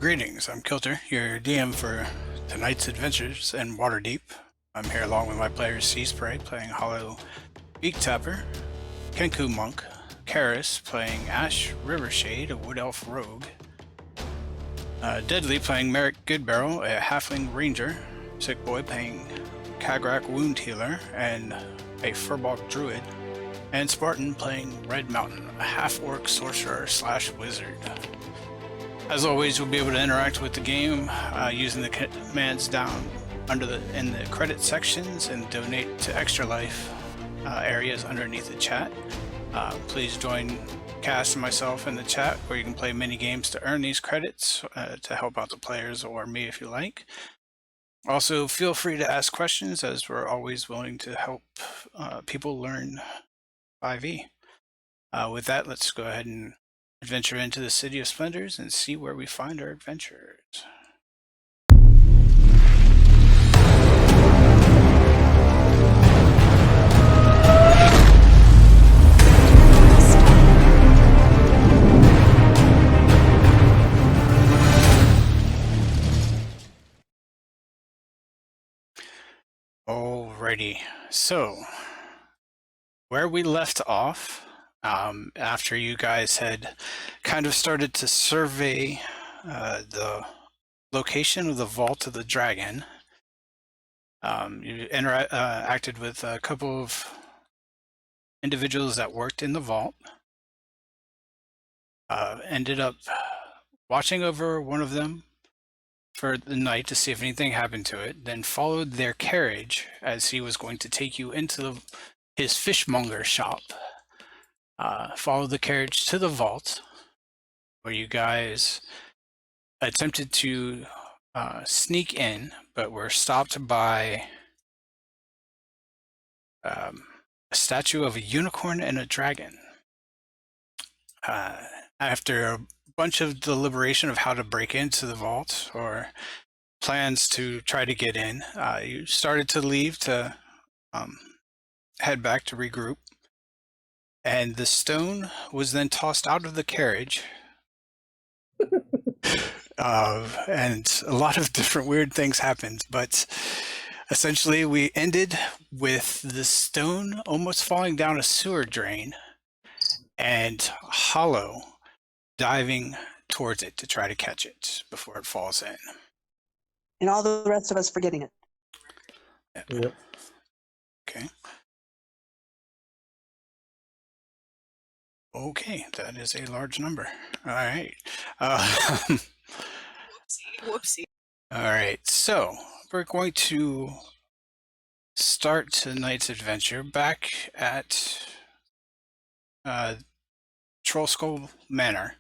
Greetings, I'm Kilter, your DM for tonight's adventures in Waterdeep. I'm here along with my players Sea Spray playing Hollow Beak Tapper, Kenku Monk, Karis playing Ash Rivershade, a Wood Elf Rogue, Deadly playing Merrick Goodbarrel, a Halfling Ranger, Sick Boy playing Kagrak Wound Healer and a Furbolg Druid, and Spartan playing Red Mountain, a half-orc sorcerer / wizard. As always, you'll be able to interact with the game using the commands down in the credit sections and donate to Extra Life areas underneath the chat. Please join Cass and myself in the chat where you can play mini games to earn these credits to help out the players or me if you like. Also, feel free to ask questions as we're always willing to help people learn 5e. With that, let's go ahead and adventure into the City of Splendors and see where we find our adventurers. Alrighty, so where we left off, after you guys had kind of started to survey the location of the Vault of the Dragon, you interacted with a couple of individuals that worked in the vault, ended up watching over one of them for the night to see if anything happened to it, then followed their carriage as he was going to take you into his fishmonger shop. Followed the carriage to the vault, where you guys attempted to sneak in, but were stopped by a statue of a unicorn and a dragon. After a bunch of deliberation of how to break into the vault or plans to try to get in, you started to leave to head back to regroup, and the stone was then tossed out of the carriage. And a lot of different weird things happened, but essentially we ended with the stone almost falling down a sewer drain and Hollow diving towards it to try to catch it before it falls in. And all the rest of us forgetting it. Yep. Okay. Okay, that is a large number. All right. Whoopsie. All right, so we're going to start tonight's adventure back at Trollskull Manor,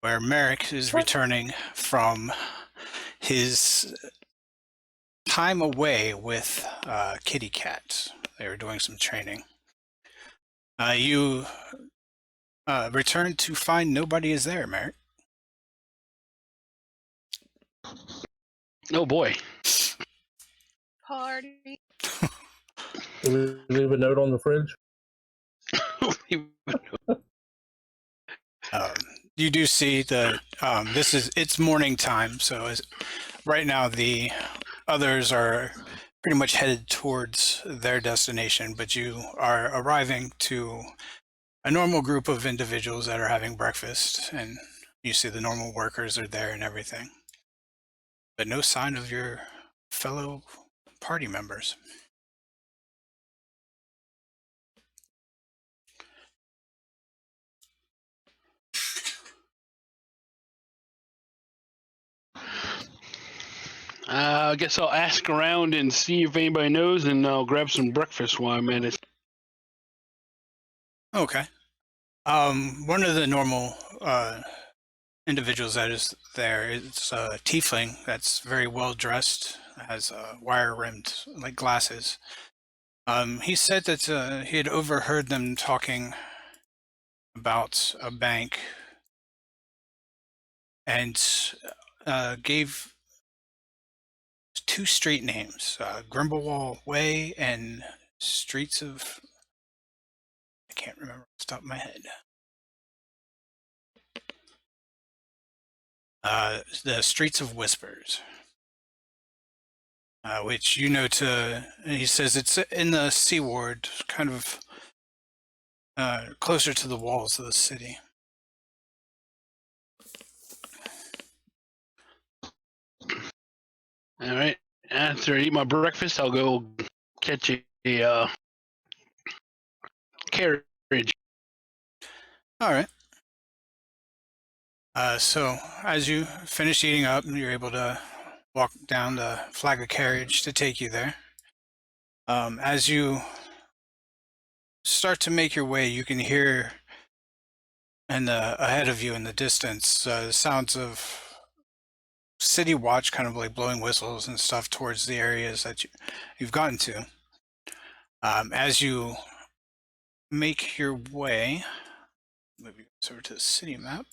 where Merrick is returning from his time away with Kitty Cat. They were doing some training. You return to find nobody is there, Merrick. Oh boy. Party. Did we leave a note on the fridge? You do see the it's morning time, so right now the others are pretty much headed towards their destination, but you are arriving to a normal group of individuals that are having breakfast, and you see the normal workers are there and everything, but no sign of your fellow party members. I guess I'll ask around and see if anybody knows, and I'll grab some breakfast while I'm at it. Okay. One of the normal individuals that is there is a tiefling that's very well dressed, has wire-rimmed like glasses. He said that he had overheard them talking about a bank and gave two street names, Grimblewall Way and Streets of... I can't remember off the top of my head. the Streets of Whispers, which you know to. He says it's in the Sea Ward, kind of closer to the walls of the city. All right. After I eat my breakfast, I'll go catch a carriage. All right. So as you finish eating up, you're able to walk down the flag of carriage to take you there. As you start to make your way, you can hear and ahead of you in the distance the sounds of city watch, kind of like blowing whistles and stuff towards the areas that you've gotten to. As you make your way, move you guys over to the city map.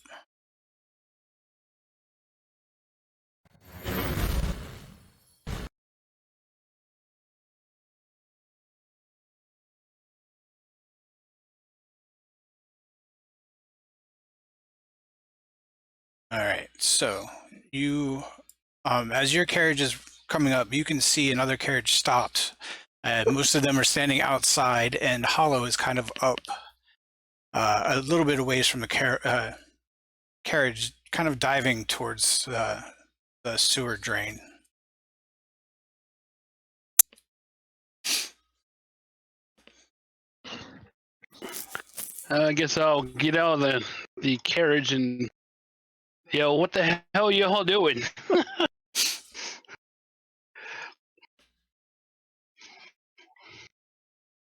All right, so you, as your carriage is coming up, you can see another carriage stopped. Most of them are standing outside, and Hollow is kind of up a little bit away from the carriage, kind of diving towards the sewer drain. I guess I'll get out of the carriage and yell, "What the hell y'all doing?"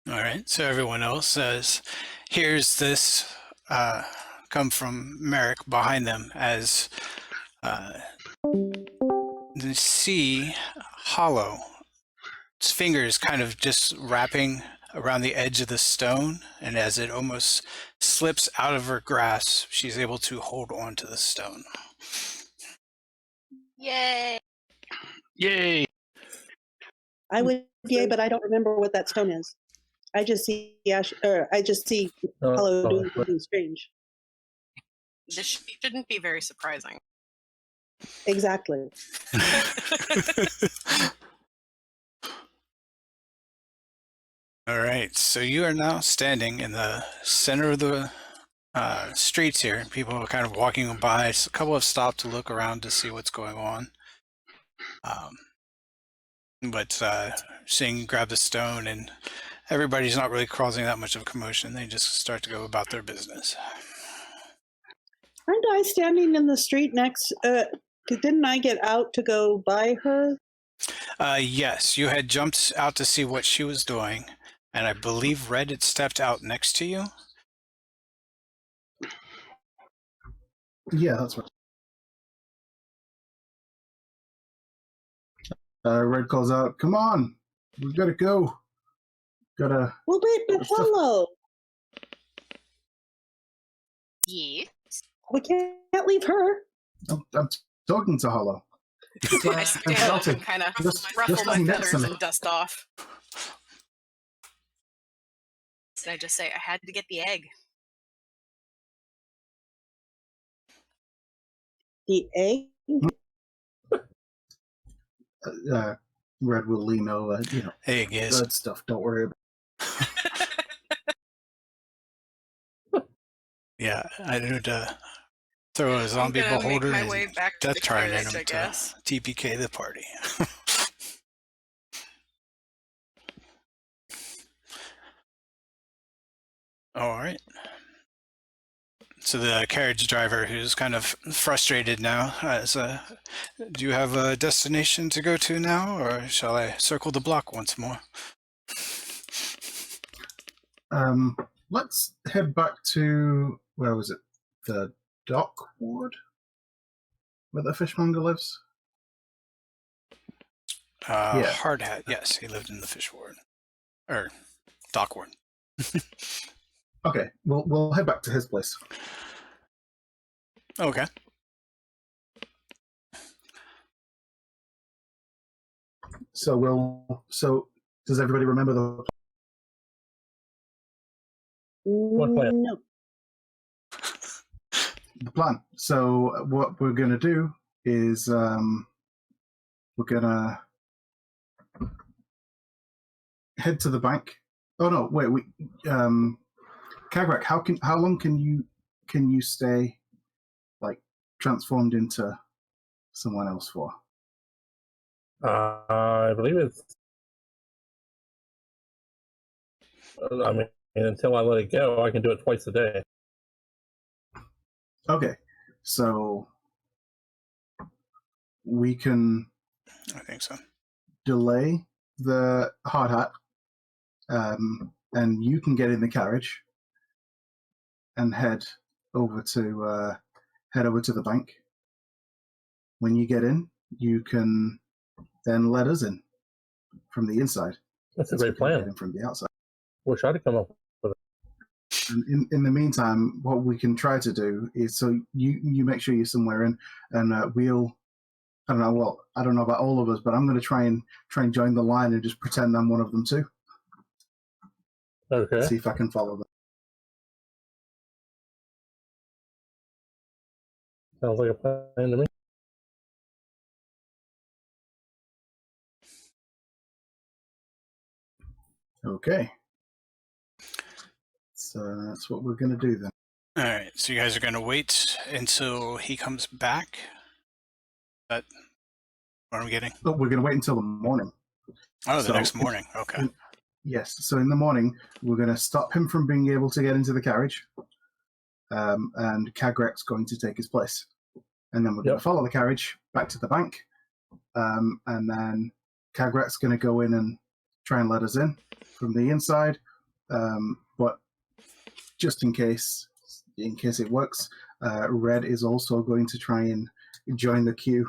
All right, so everyone else hears this come from Merrick behind them as they see Hollow. Its fingers kind of just wrapping around the edge of the stone, and as it almost slips out of her grasp, she's able to hold on to the stone. Yay! Yay! I would yay, but I don't remember what that stone is. I just see Hollow doing something strange. This shouldn't be very surprising. Exactly. All right, so you are now standing in the center of the streets here. People are kind of walking by. A couple have stopped to look around to see what's going on. But seeing you grab the stone, and everybody's not really causing that much of a commotion. They just start to go about their business. Aren't I standing in the street next? Didn't I get out to go by her? Yes, you had jumped out to see what she was doing, and I believe Red had stepped out next to you. Yeah, that's right. Red calls out, "Come on, we gotta go. Gotta." Well, wait, but Hollow. Yes. We can't leave her. I'm talking to Hollow. I stand up and kind of ruffle my feathers and dust off. And I just say, I had to get the egg. The egg? Red will lean over, Egg is. good stuff, don't worry about Yeah, I would throw a zombie I'm gonna beholder make my and way back to death the try in carriage, him I to guess. TPK the party. All right. So the carriage driver, who's kind of frustrated now, do you have a destination to go to now, or shall I circle the block once more? Let's head back to, where was it? The dock ward? Where the fishmonger lives? Yeah. Hard Hat, yes, he lived in the fish ward. Or dock ward. Okay, we'll head back to his place. Okay. So does everybody remember What plan? No. the plan? So what we're going to do is we're gonna head to the bank. Oh no, wait, Kagrak, how long can you stay like transformed into someone else for? I believe it's. I mean, until I let it go, I can do it twice a day. Okay, so we can I think so. delay the hard hat, and you can get in the carriage and head over to the bank. When you get in, you can then let us in from the inside. That's a So we great can get plan. in from the outside. Wish I'd have come up with it. And in the meantime, what we can try to do is so you make sure you're somewhere in, and we'll. I don't know. Well, I don't know about all of us, but I'm going to try and join the line and just pretend I'm one of them too. Okay. See if I can follow them. Sounds like a plan to me. Okay. So that's what we're going to do then. All right, so you guys are going to wait until he comes back? That what are we getting? But we're going to wait until the morning. Oh, the So next morning. Okay. Yes. So in the morning, we're going to stop him from being able to get into the carriage, and Kagrek's going to take his place. And then we're going to follow the carriage back to the bank, and then Kagrek's going to go in and try and let us in from the inside. But just in case it works, Red is also going to try and join the queue,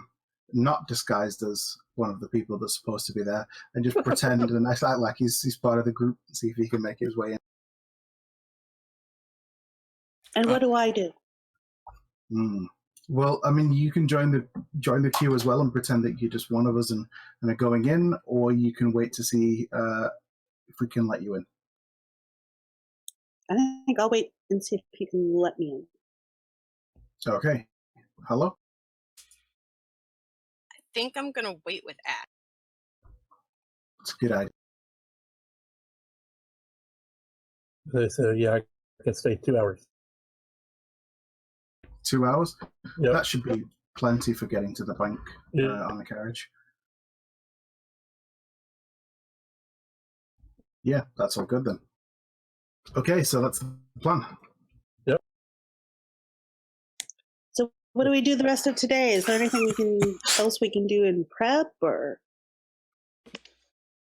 not disguised as one of the people that's supposed to be there, and just pretend and act like he's part of the group and see if he can make his way in. And what do I do? Well, I mean, you can join the queue as well and pretend that you're just one of us and are going in, or you can wait to see if we can let you in. I think I'll wait and see if he can let me in. Okay. Hello? I think I'm gonna wait with Ash. It's a good idea. They said, yeah, I can stay 2 hours. 2 hours? Yep. That should be plenty for getting to the bank on the carriage. Yeah, that's all good then. Okay, so that's the plan. Yep. So what do we do the rest of today? Is there anything else we can do in prep or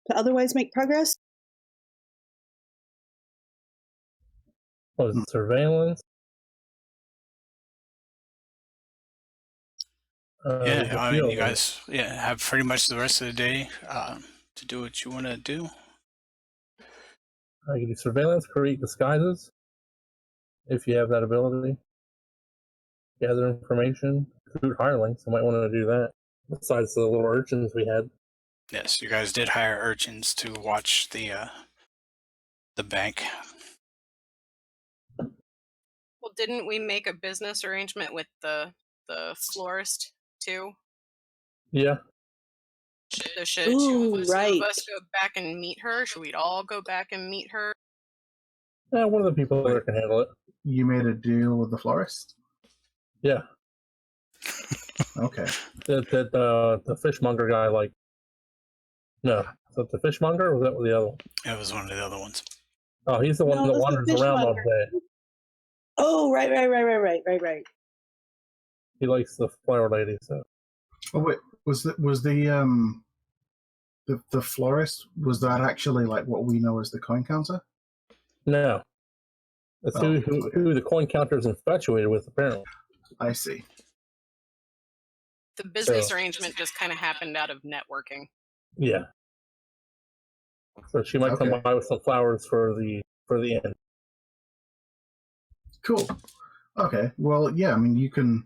to otherwise make progress? Was it surveillance? Yeah, I mean, you guys have pretty much the rest of the day to do what you want to do. I can do surveillance, create disguises, if you have that ability. Gather information, recruit hirelings. I might want to do that. Besides the little urchins we had. Yes, you guys did hire urchins to watch the bank. Well, didn't we make a business arrangement with the florist too? Yeah. Should Ooh, two of right. us go back and meet her? Should we all go back and meet her? Yeah, one of the people there can handle it. You made a deal with the florist? Yeah. Okay. The fishmonger guy, like. No. Is that the fishmonger, or was that the other one? It was one of the other ones. Oh, he's the one No, that it was the wanders around all fishmonger. day. Oh, right. He likes the flower lady, so. Oh wait, was the florist, was that actually like what we know as the coin counter? No. That's who the coin counter is infatuated with, apparently. I see. The business arrangement just kind of happened out of networking. Yeah. So she might come by with some flowers for the end. Cool. Okay. Well, yeah. I mean, you can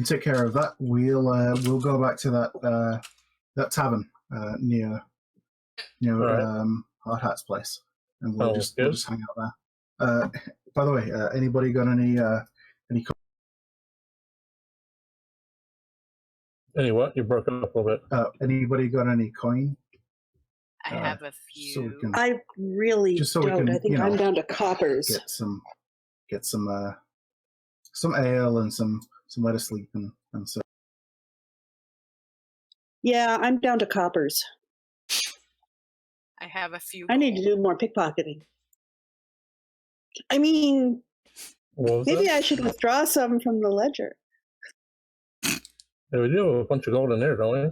take care of that. We'll go back to that tavern near Hard Hat's place, and we'll just hang out there. By the way, anybody got any Any what? You broke up a little bit. Anybody got any coin? I have a So we few. can I really Just so we don't. can, I think you know, I'm down to coppers. get some ale and some way to sleep and so. Yeah, I'm down to coppers. I have a few. I need to do more pickpocketing. I mean, What was maybe that? I should withdraw some from the ledger. Yeah, we do have a bunch of gold in there, don't we?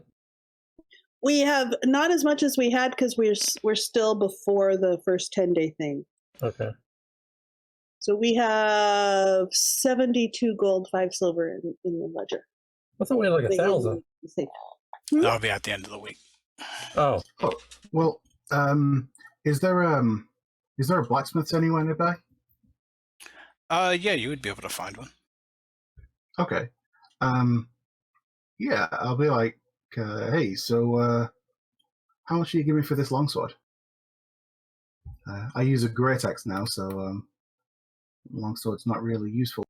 We have not as much as we had because we're still before the first 10-day thing. Okay. So we have 72 gold, 5 silver in the ledger. I thought we had like 1,000. That'll be at the end of the week. Oh, Well, is there a blacksmith anywhere nearby? Yeah, you would be able to find one. Okay. Yeah, I'll be like, hey, so how much do you give me for this longsword? I use a great axe now, so longsword's not really useful.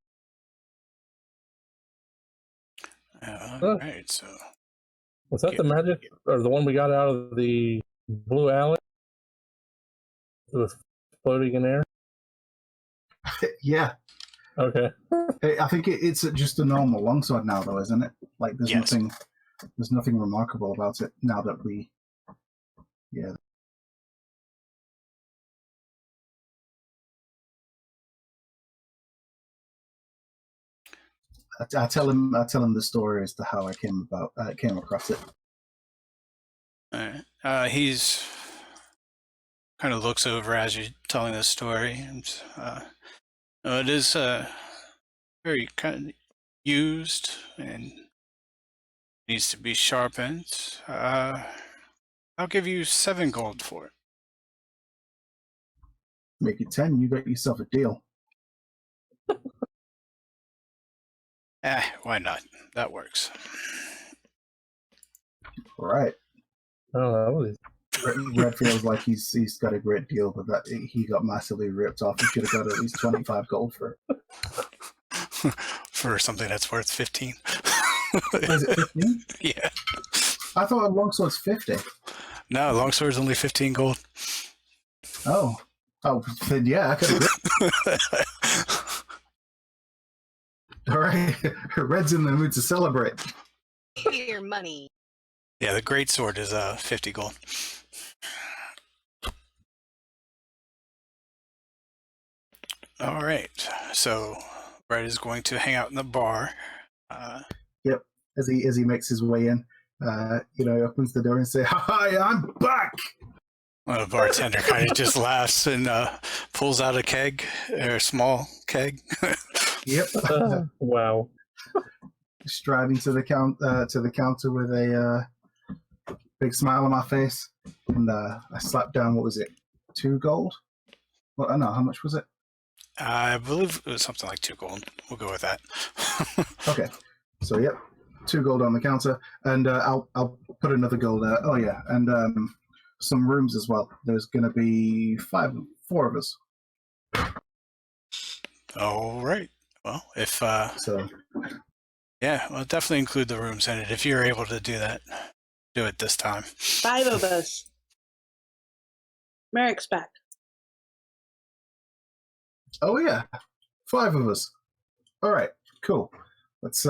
All right, so was that the magic or the one we got out of the blue alley? It was floating in air. Yeah. Okay. Hey, I think it's just a normal longsword now, though, isn't it? Like, there's Yes. nothing remarkable about it now that we, yeah. I tell him the story as to how I came across it. all right. He's kind of looks over as you're telling this story, and it is very kind of used and needs to be sharpened. I'll give you 7 gold for it. Make it 10. You got yourself a deal. Why not? That works. All right. Oh, Red feels like he's got a great deal, but that he got massively ripped off. He should have got at least 25 gold for it. For something that's worth 15. Is it 15? Yeah. I thought a longsword's 50. No, longsword's only 15 gold. Oh, then yeah, I could have. All right, Red's in the mood to celebrate. Your money. Yeah, the great sword is 50 gold. All right, so Red is going to hang out in the bar. Yep, as he makes his way in, he opens the door and say, "Hi, I'm back." Well, the bartender kind of just laughs and pulls out a keg, or a small keg. Yep. wow. Striding to the counter with a big smile on my face, and I slapped down. What was it? 2 gold? Well, I know how much was it. I believe it was something like 2 gold. We'll go with that. Okay, so yep, 2 gold on the counter, and I'll put another gold. Oh yeah, and some rooms as well. There's gonna be 4 of us. All right. Well, if So yeah, well, definitely include the rooms in it. If you're able to do that, do it this time. 5 of us. Merrick's back. oh yeah, 5 of us. All right, cool. Let's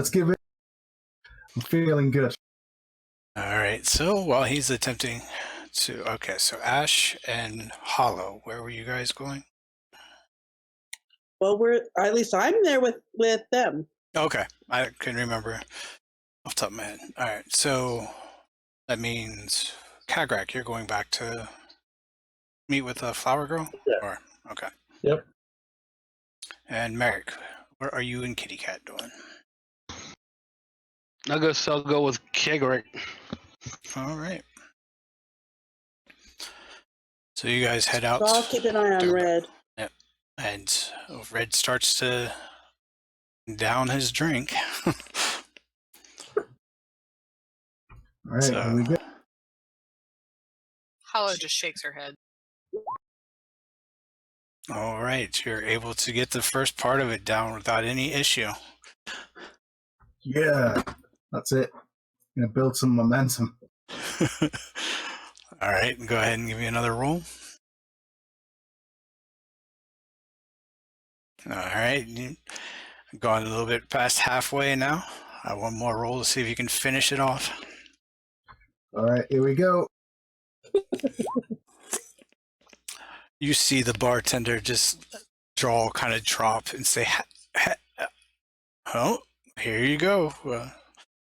give it. I'm feeling good. All right. So while he's attempting to, okay, so Ash and Hollow, where were you guys going? Well, at least I'm there with them. Okay, I couldn't remember off the top of my head. All right, so that means Kagrak, you're going back to meet with the flower girl? Yeah. Or, okay. Yep. And Merrick, what are you and Kitty Cat doing? I guess I'll go with Kegrick. All right. So you guys head out. So I'll keep an eye on to- Red. And Red starts to down his drink. All right, So- here we go. Hollow just shakes her head. All right, you're able to get the first part of it down without any issue. Yeah, That's it. Gonna build some momentum. All right, go ahead and give me another roll. All right, gone a little bit past halfway now. One more roll to see if you can finish it off. All right, here we go. You see the bartender just jaw kind of drop and say, "Oh, here you go.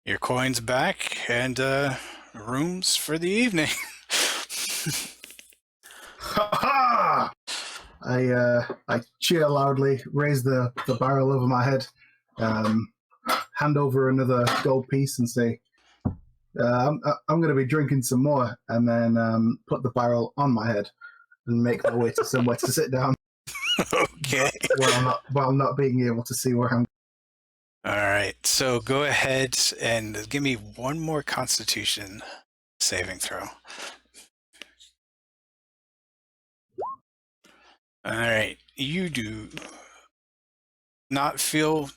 Your coin's back and rooms for the evening." Ha ha! I cheer loudly, raise the barrel over my head, hand over another gold piece, and say, I'm going to be drinking some more, and then put the barrel on my head and make my way to somewhere to sit down. Okay. While not being able to see where I'm. All right. So go ahead and give me one more Constitution saving throw. All right. You do not feel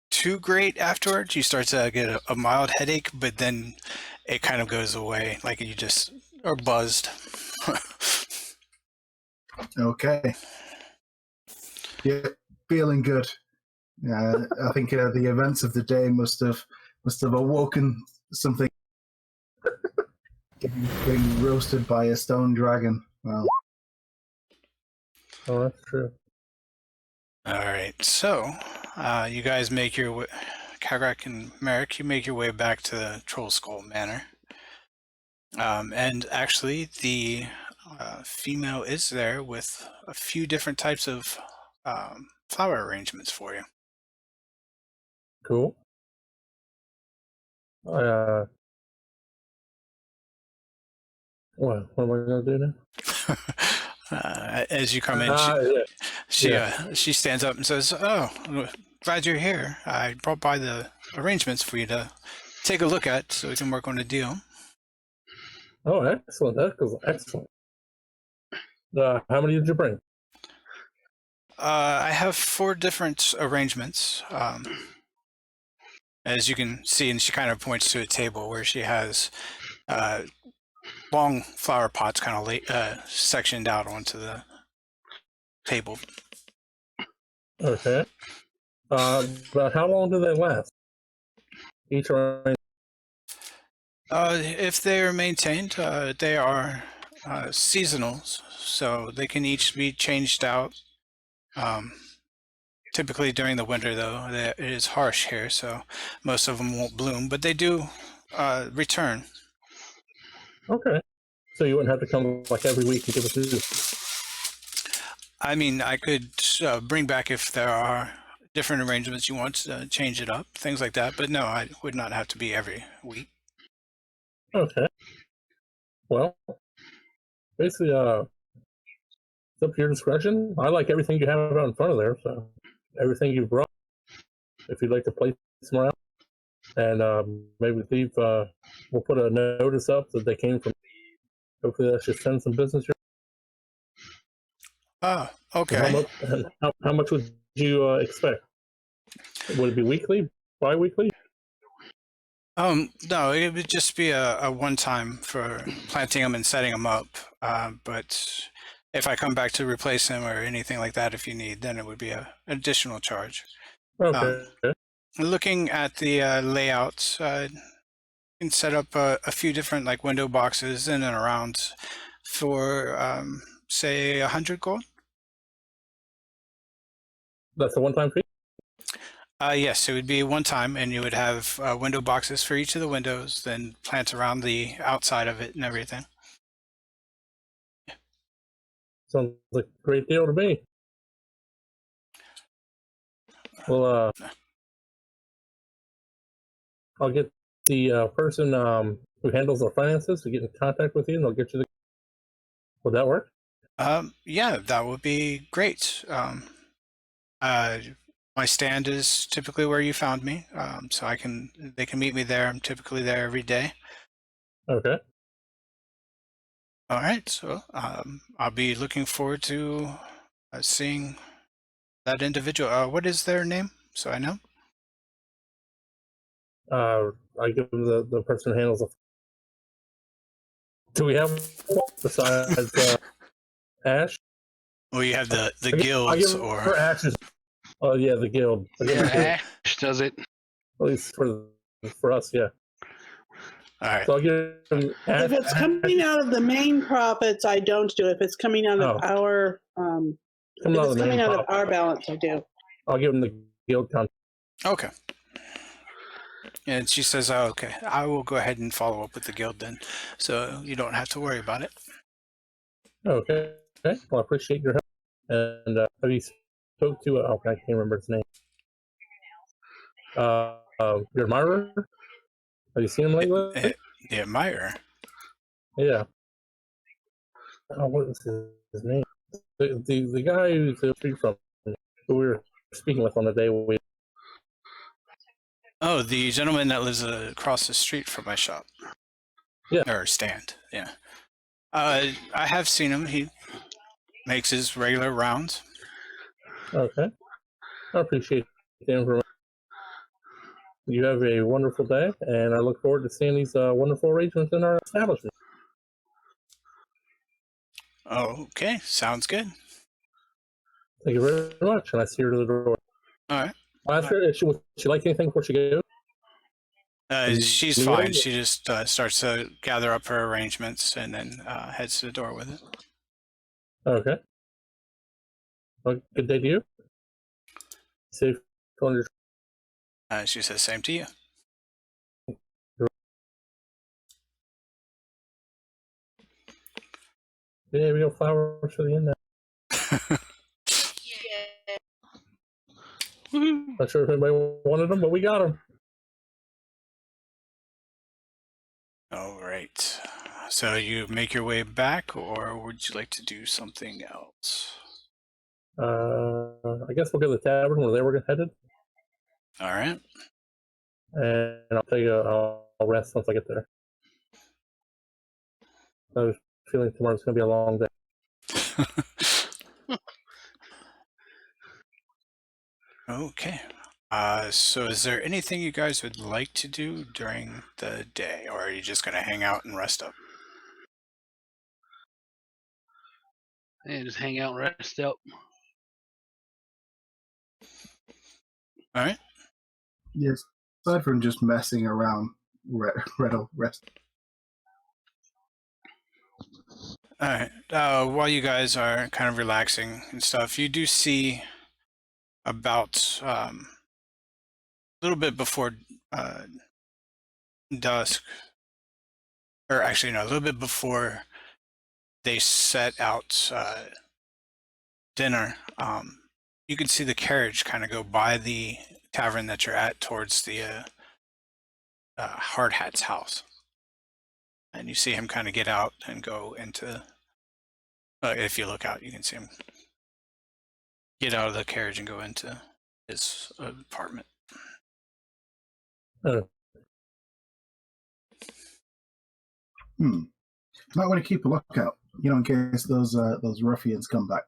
too great afterwards. You start to get a mild headache, but then it kind of goes away, like you just are buzzed. Okay. Yeah, feeling good. I think the events of the day must have awoken something. Being roasted by a stone dragon. Well. Oh, that's true. All right. So you guys make your way, Kagrak and Merrick, you make your way back to the Troll Skull Manor. And actually, the female is there with a few different types of flower arrangements for you. Cool. What am I gonna do now? As you come in, she stands up and says, "Oh, I'm glad you're here. I brought by the arrangements for you to take a look at so we can work on a deal." Oh, excellent. That goes excellent. How many did you bring? I have 4 different arrangements. As you can see, and she kind of points to a table where she has long flower pots kind of sectioned out onto the table. Okay. But how long do they last? Each arrangement? If they are maintained, they are seasonals, so they can each be changed out. Typically during the winter, though, it is harsh here, so most of them won't bloom, but they do return. Okay. So you wouldn't have to come like every week to give us this. I mean, I could bring back if there are different arrangements you want to change it up, things like that, but no, I would not have to be every week. Okay. Well, basically, it's up to your discretion. I like everything you have out in front of there, so everything you brought. If you'd like to place some around, and maybe leave, we'll put a notice up that they came from. Hopefully, that should send some business. Oh, okay. How much would you expect? Would it be weekly, bi-weekly? No, it would just be a one-time for planting them and setting them up. But if I come back to replace them or anything like that, if you need, then it would be an additional charge. Okay. Looking at the layout, you can set up a few different like window boxes in and around for say 100 gold. That's a one-time fee? Yes, it would be one time, and you would have window boxes for each of the windows, then plants around the outside of it and everything. Sounds like a great deal to me. Well, I'll get the person who handles our finances to get in contact with you, and they'll get you the. Would that work? Yeah, that would be great. My stand is typically where you found me, so they can meet me there. I'm typically there every day. Okay. All right, so I'll be looking forward to seeing that individual. What is their name, so I know? I give him the person who handles the. Do we have one besides Ash? Well, you have the I give guilds, him or for Ash's. Oh yeah, the guild. I give him the guild. Ash does it. At least for us, yeah. all right. So I'll give him Ash. If it's coming out of the main profits, I don't do it. If it's coming out of Oh. our Coming if out it's of the coming main out of profit, our balance, I do. I'll give him the guild contract. Okay. And she says, oh, okay, I will go ahead and follow up with the guild then, so you don't have to worry about it. Okay. Well, I appreciate your help. And have you spoke to? I can't remember his name. Your admirer? Have you seen him lately? The admirer. Yeah. Oh, what was his name? The guy who's the street from who we were speaking with on the day we. Oh, the gentleman that lives across the street from my shop. Yeah. Or stand, yeah. I have seen him. He makes his regular rounds. Okay. I appreciate the information. You have a wonderful day, and I look forward to seeing these wonderful arrangements in our establishment. Oh, okay, sounds good. Thank you very much, and I see her to the door. All right. I'll ask her if she would she like anything before she goes. She's Leave it fine. in? She just starts to gather up her arrangements and then heads to the door with it. Okay. Well, good day to you. Safe on your. She says, same to you. Yeah, we got flowers for the end now. Woohoo. Not sure if anybody wanted them, but we got them. All right. So you make your way back, or would you like to do something else? I guess we'll go to the tavern where they were headed, All right. and I'll rest once I get there. I was feeling tomorrow's going to be a long day. Okay. So is there anything you guys would like to do during the day, or are you just going to hang out and rest up? And just hang out and rest up. All right. Yes. Aside from just messing around, Red'll rest. All right. While you guys are kind of relaxing and stuff, you do see about a little bit before dusk, or actually, no, a little bit before they set out dinner. You can see the carriage kind of go by the tavern that you're at towards the Hard Hat's house. And you see him kind of get out and go into, if you look out, you can see him get out of the carriage and go into his apartment. Might want to keep a lookout, in case those ruffians come back.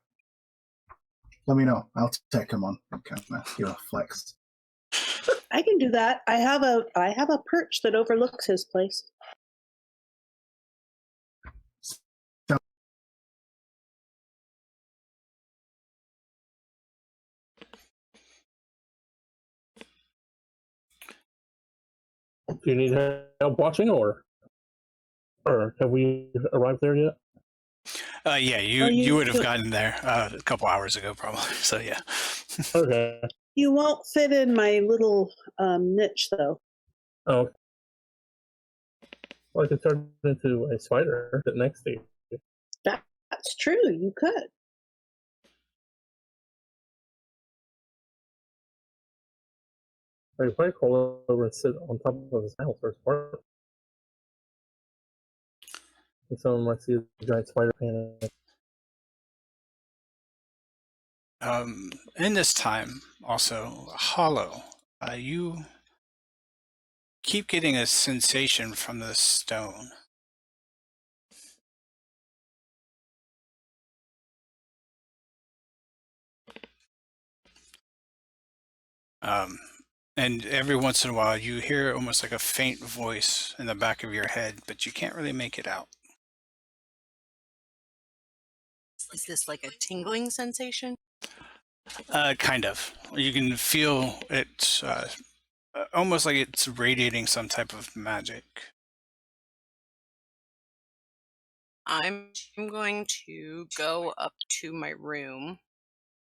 Let me know. I'll take them on. Kind of give a flex. I can do that. I have a perch that overlooks his place. Do you need help watching, or have we arrived there yet? Yeah, you would have gotten there a couple hours ago, probably. So yeah. Okay. You won't fit in my little niche, though. Oh. Well, I could turn into a spider sit next to you. That's true. You could. Or you probably crawl over and sit on top of his house or his apartment. And someone might see a giant spider panic. In this time, also, Hollow, you keep getting a sensation from the stone. And every once in a while, you hear almost like a faint voice in the back of your head, but you can't really make it out. Is this like a tingling sensation? Kind of. You can feel it almost like it's radiating some type of magic. I'm going to go up to my room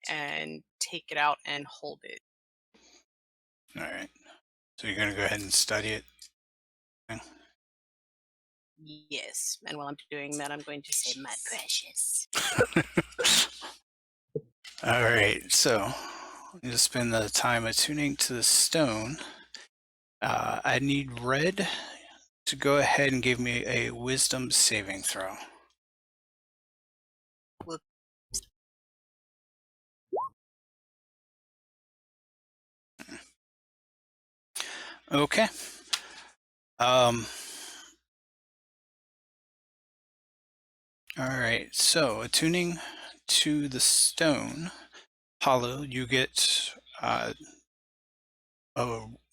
and take it out and hold it. All right. So you're going to go ahead and study it. Yes. And while I'm doing that, I'm going to say, my precious. All right. So you spend the time attuning to the stone. I need Red to go ahead and give me a wisdom saving throw. Okay. All right. So attuning to the stone, Hollow, you get a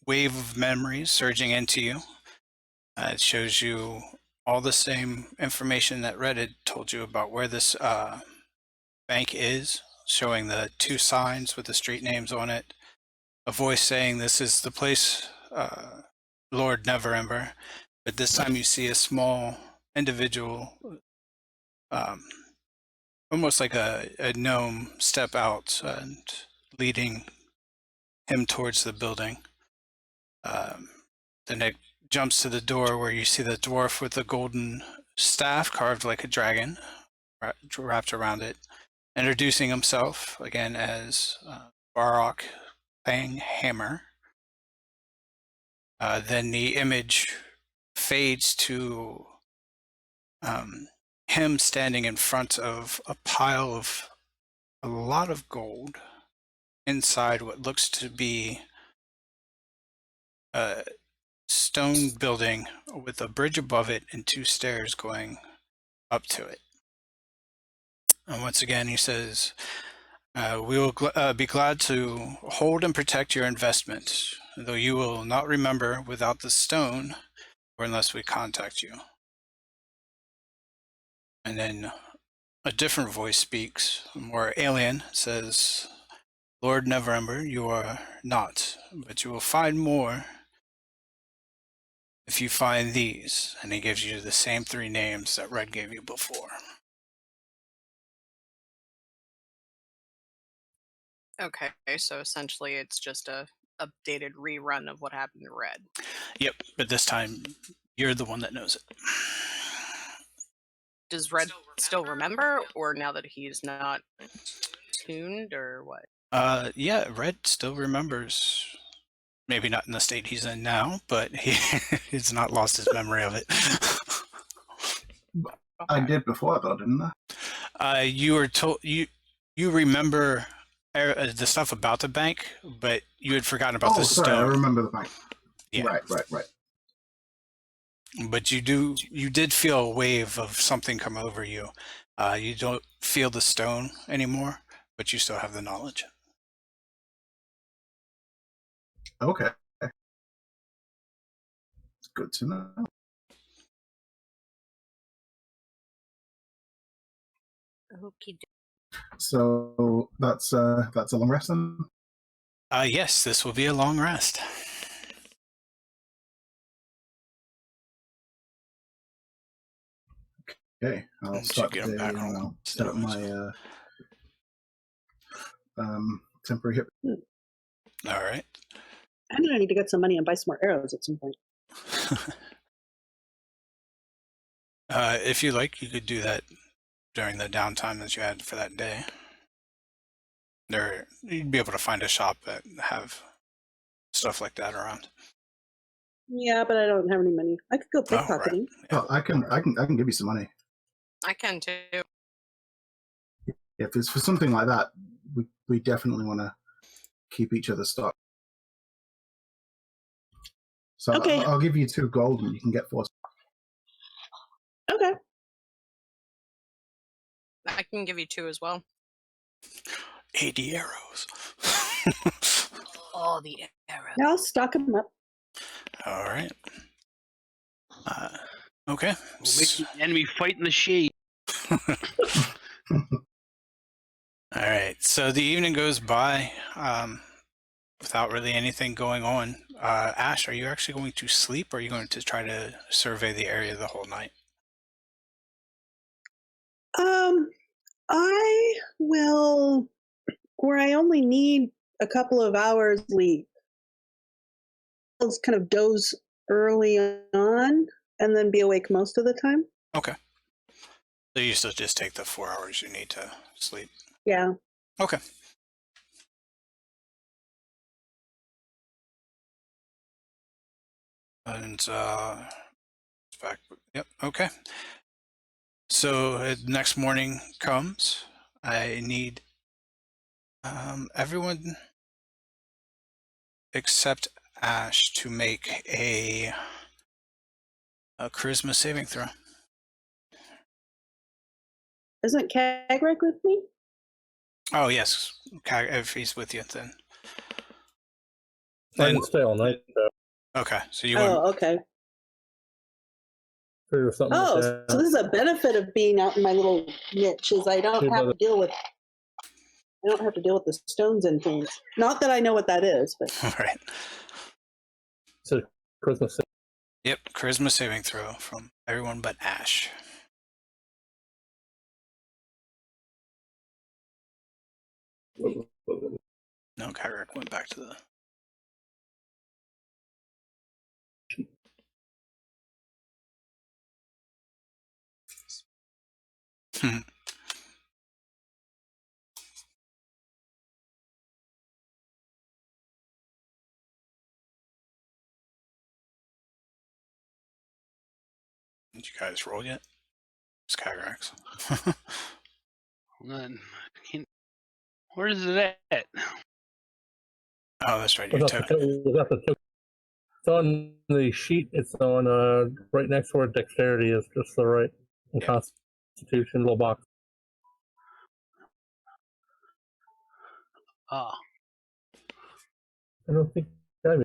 wave of memories surging into you. It shows you all the same information that Red had told you about where this bank is, showing the 2 signs with the street names on it. A voice saying this is the place, Lord Neverember. But this time you see a small individual, almost like a gnome, step out and leading him towards the building. Then it jumps to the door where you see the dwarf with the golden staff carved like a dragon wrapped around it, introducing himself again as Barok playing Hammer. Then the image fades to him standing in front of a pile of a lot of gold inside what looks to be a stone building with a bridge above it and 2 stairs going up to it. And once again, he says, we will be glad to hold and protect your investment, though you will not remember without the stone or unless we contact you. And then a different voice speaks, more alien, says, Lord Neverember, you are not, but you will find more if you find these. And he gives you the same 3 names that Red gave you before. Okay, so essentially it's just a updated rerun of what happened to Red. Yep, but this time you're the one that knows it. Does Red still remember, or now that he's not tuned, or what? Yeah, Red still remembers. Maybe not in the state he's in now, but he's not lost his memory of it. I did before, though, didn't I? You were told you remember the stuff about the bank, but you had forgotten about the sorry, stone. I remember the bank. Yeah. Right. But you did feel a wave of something come over you. You don't feel the stone anymore, but you still have the knowledge. Okay. It's good to know. Okay. So that's a long rest then? Yes, this will be a long rest. Okay, I'll Once start you get the them day back and home, I'll set up my temporary hip. All right. I'm gonna need to get some money and buy some more arrows at some point. If you like, you could do that during the downtime that you had for that day. You'd be able to find a shop that have stuff like that around. Yeah, but I don't have any money. I could go pickpocketing. Oh, I can give you some money. I can too. If it's for something like that, we definitely want to keep each other's stock. So Okay. I'll give you 2 gold and you can get 4. Okay. I can give you 2 as well. 80 arrows. all the arrows. Yeah, I'll stock them up. All right. Okay. We'll make the enemy fight in the shade. All right. So the evening goes by without really anything going on. Ash, are you actually going to sleep, or are you going to try to survey the area the whole night? I will, where I only need a couple of hours sleep, I'll just kind of doze early on and then be awake most of the time. Okay. So you still just take the 4 hours you need to sleep. Yeah. Okay. And back. Yep. Okay. So next morning comes. I need everyone except Ash to make a charisma saving throw. Isn't Kagrek with me? Oh yes, if he's with you, then. I can stay all night. Okay, so you want. Oh, okay. Or something Oh, like so that. this is a benefit of being out in my little niche, is I don't have to deal with the stones and things. Not that I know what that is, but All right. So Christmas. Yep, charisma saving throw from everyone but Ash. No, Kyrick went back to the. Did you guys roll yet? It's Kyrax. Hold on. Where is it at? Oh, that's right. Your token. It's on the sheet. It's on right next to where dexterity is, just the right. And Yeah. Constitution, little box. Ah. I don't think I mean,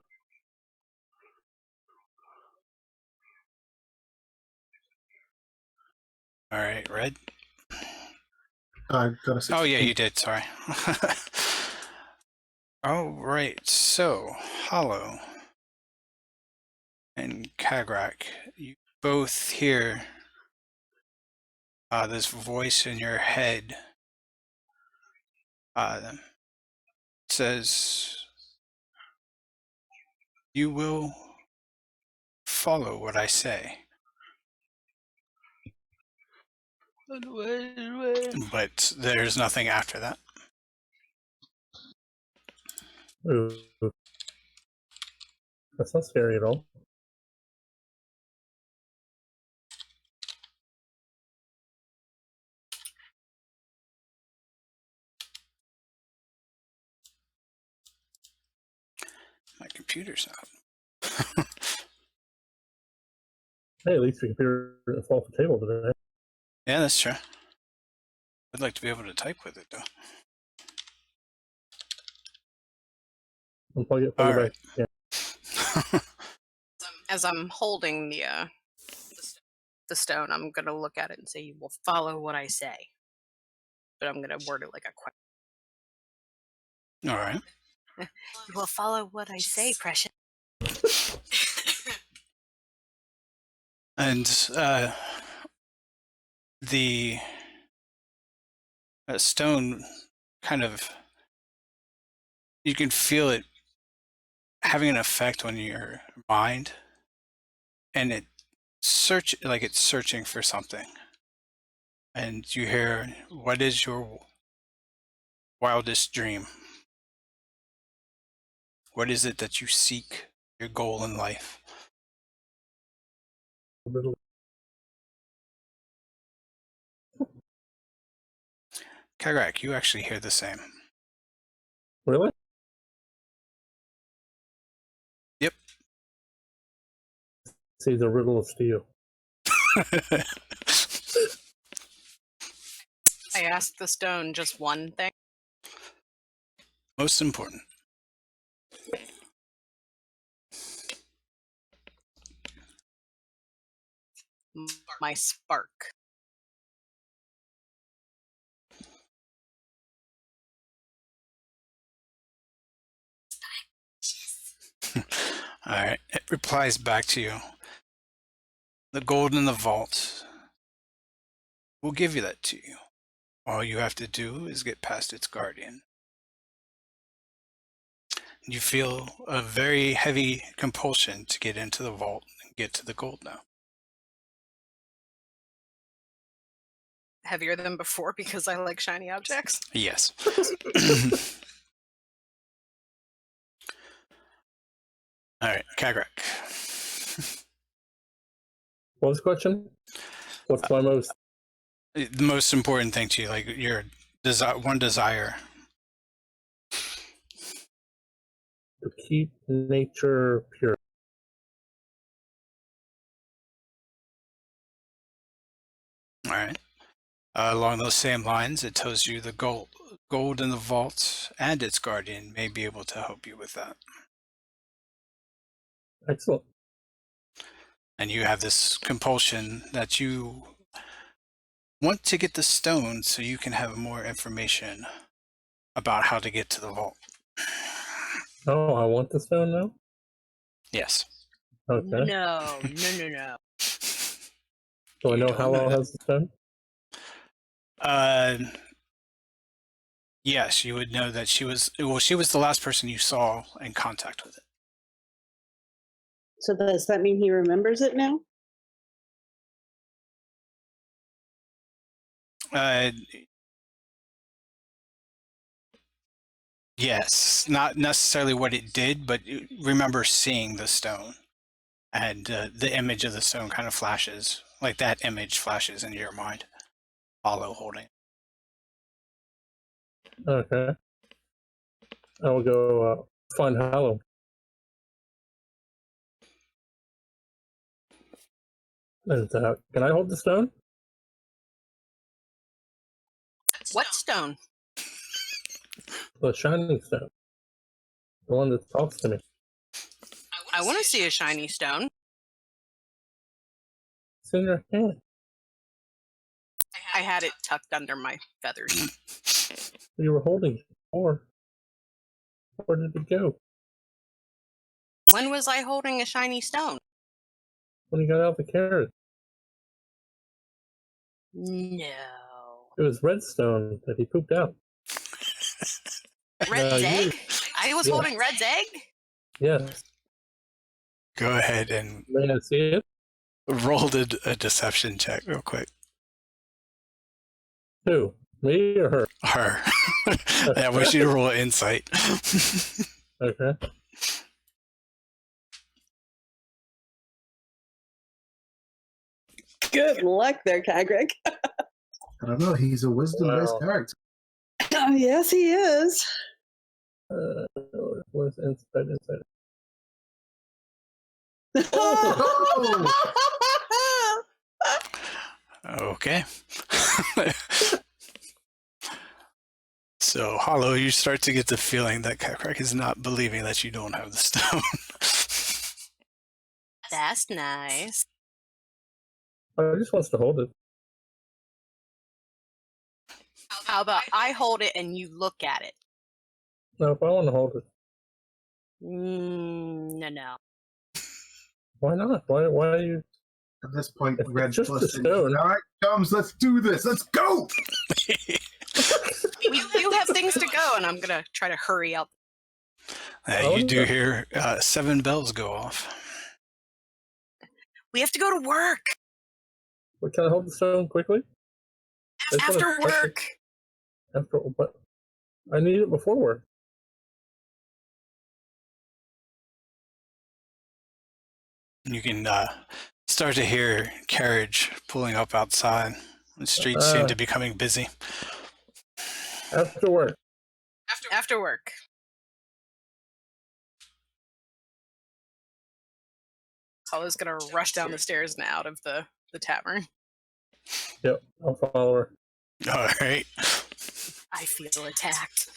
All right, Red. I got a 16. Oh yeah, you did. Sorry. All right. So Hollow and Kagrak, you both hear this voice in your head. Says, "You will follow what I say." But there's nothing after that. ooh, that's not scary at all. My computer's out. Hey, at least the computer didn't fall off the table today. Yeah, that's true. I'd like to be able to type with it, though. Unplug it, All plug it right. back. Yeah. As I'm holding the stone, I'm gonna look at it and say, "You will follow what I say," but I'm gonna word it like a question. All right. You will follow what I say, precious. And the stone kind of, you can feel it having an effect on your mind, and it's searching for something. And you hear, "What is your wildest dream? What is it that you seek, your goal in life?" Kagrak, you actually hear the same. Really? Yep. See the riddle of steel. I asked the stone just one thing. Most important. my spark. All right. It replies back to you. The gold in the vault. We'll give you that to you. All you have to do is get past its guardian. You feel a very heavy compulsion to get into the vault and get to the gold now. Heavier than before because I like shiny objects? Yes. All right, Kagrak. What was the question? What's my most? The most important thing to you, like your one desire. To keep nature pure. All right. Along those same lines, it tells you the gold in the vault and its guardian may be able to help you with that. Excellent. And you have this compulsion that you want to get the stone so you can have more information about how to get to the vault. Oh, I want the stone now? Yes. Okay. No. Do I You know don't how know long that. has the stone? Yes, you would know that she was the last person you saw in contact with it. So does that mean he remembers it now? Yes, not necessarily what it did, but remember seeing the stone, and the image of the stone kind of flashes, like that image flashes into your mind. Hollow holding it. Okay. I will go find Hollow. And can I hold the stone? What stone? The shining stone. The one that talks to me. I want to see a shiny stone. It's in your hand. I had it tucked under my feathers. You were holding it before. Where did it go? When was I holding a shiny stone? When you got out the carrot. No. It was redstone that he pooped out. Red's you- egg? I was Yeah. holding Red's egg? Yes. Go ahead and May I see it? roll a deception check real quick. Who? Me or her? Her. I wish you to roll an insight. Okay. Good luck there, Kagrik. I don't know. He's a wisdom-based Wow. character. Oh, yes, he is. What's inside? Oh! Okay. So, Hollow, you start to get the feeling that Kagrak is not believing that you don't have the stone. That's nice. He just wants to hold it. How about I hold it and you look at it? No, if I want to hold it. No. Why not? Why are you? At this point, It's Red just a busted in. stone. All right, chums, let's do this. Let's go! We do have things to go, and I'm gonna try to hurry up. You do Okay. hear 7 bells go off. We have to go to work But can I hold the stone quickly? I just after wanna touch it work. After, but I need it before work. You can start to hear carriage pulling up outside. The streets seem to be becoming busy. After work. After work. Hollow's gonna rush down the stairs and out of the tavern. Yep, I'll follow her. All right. I feel attacked.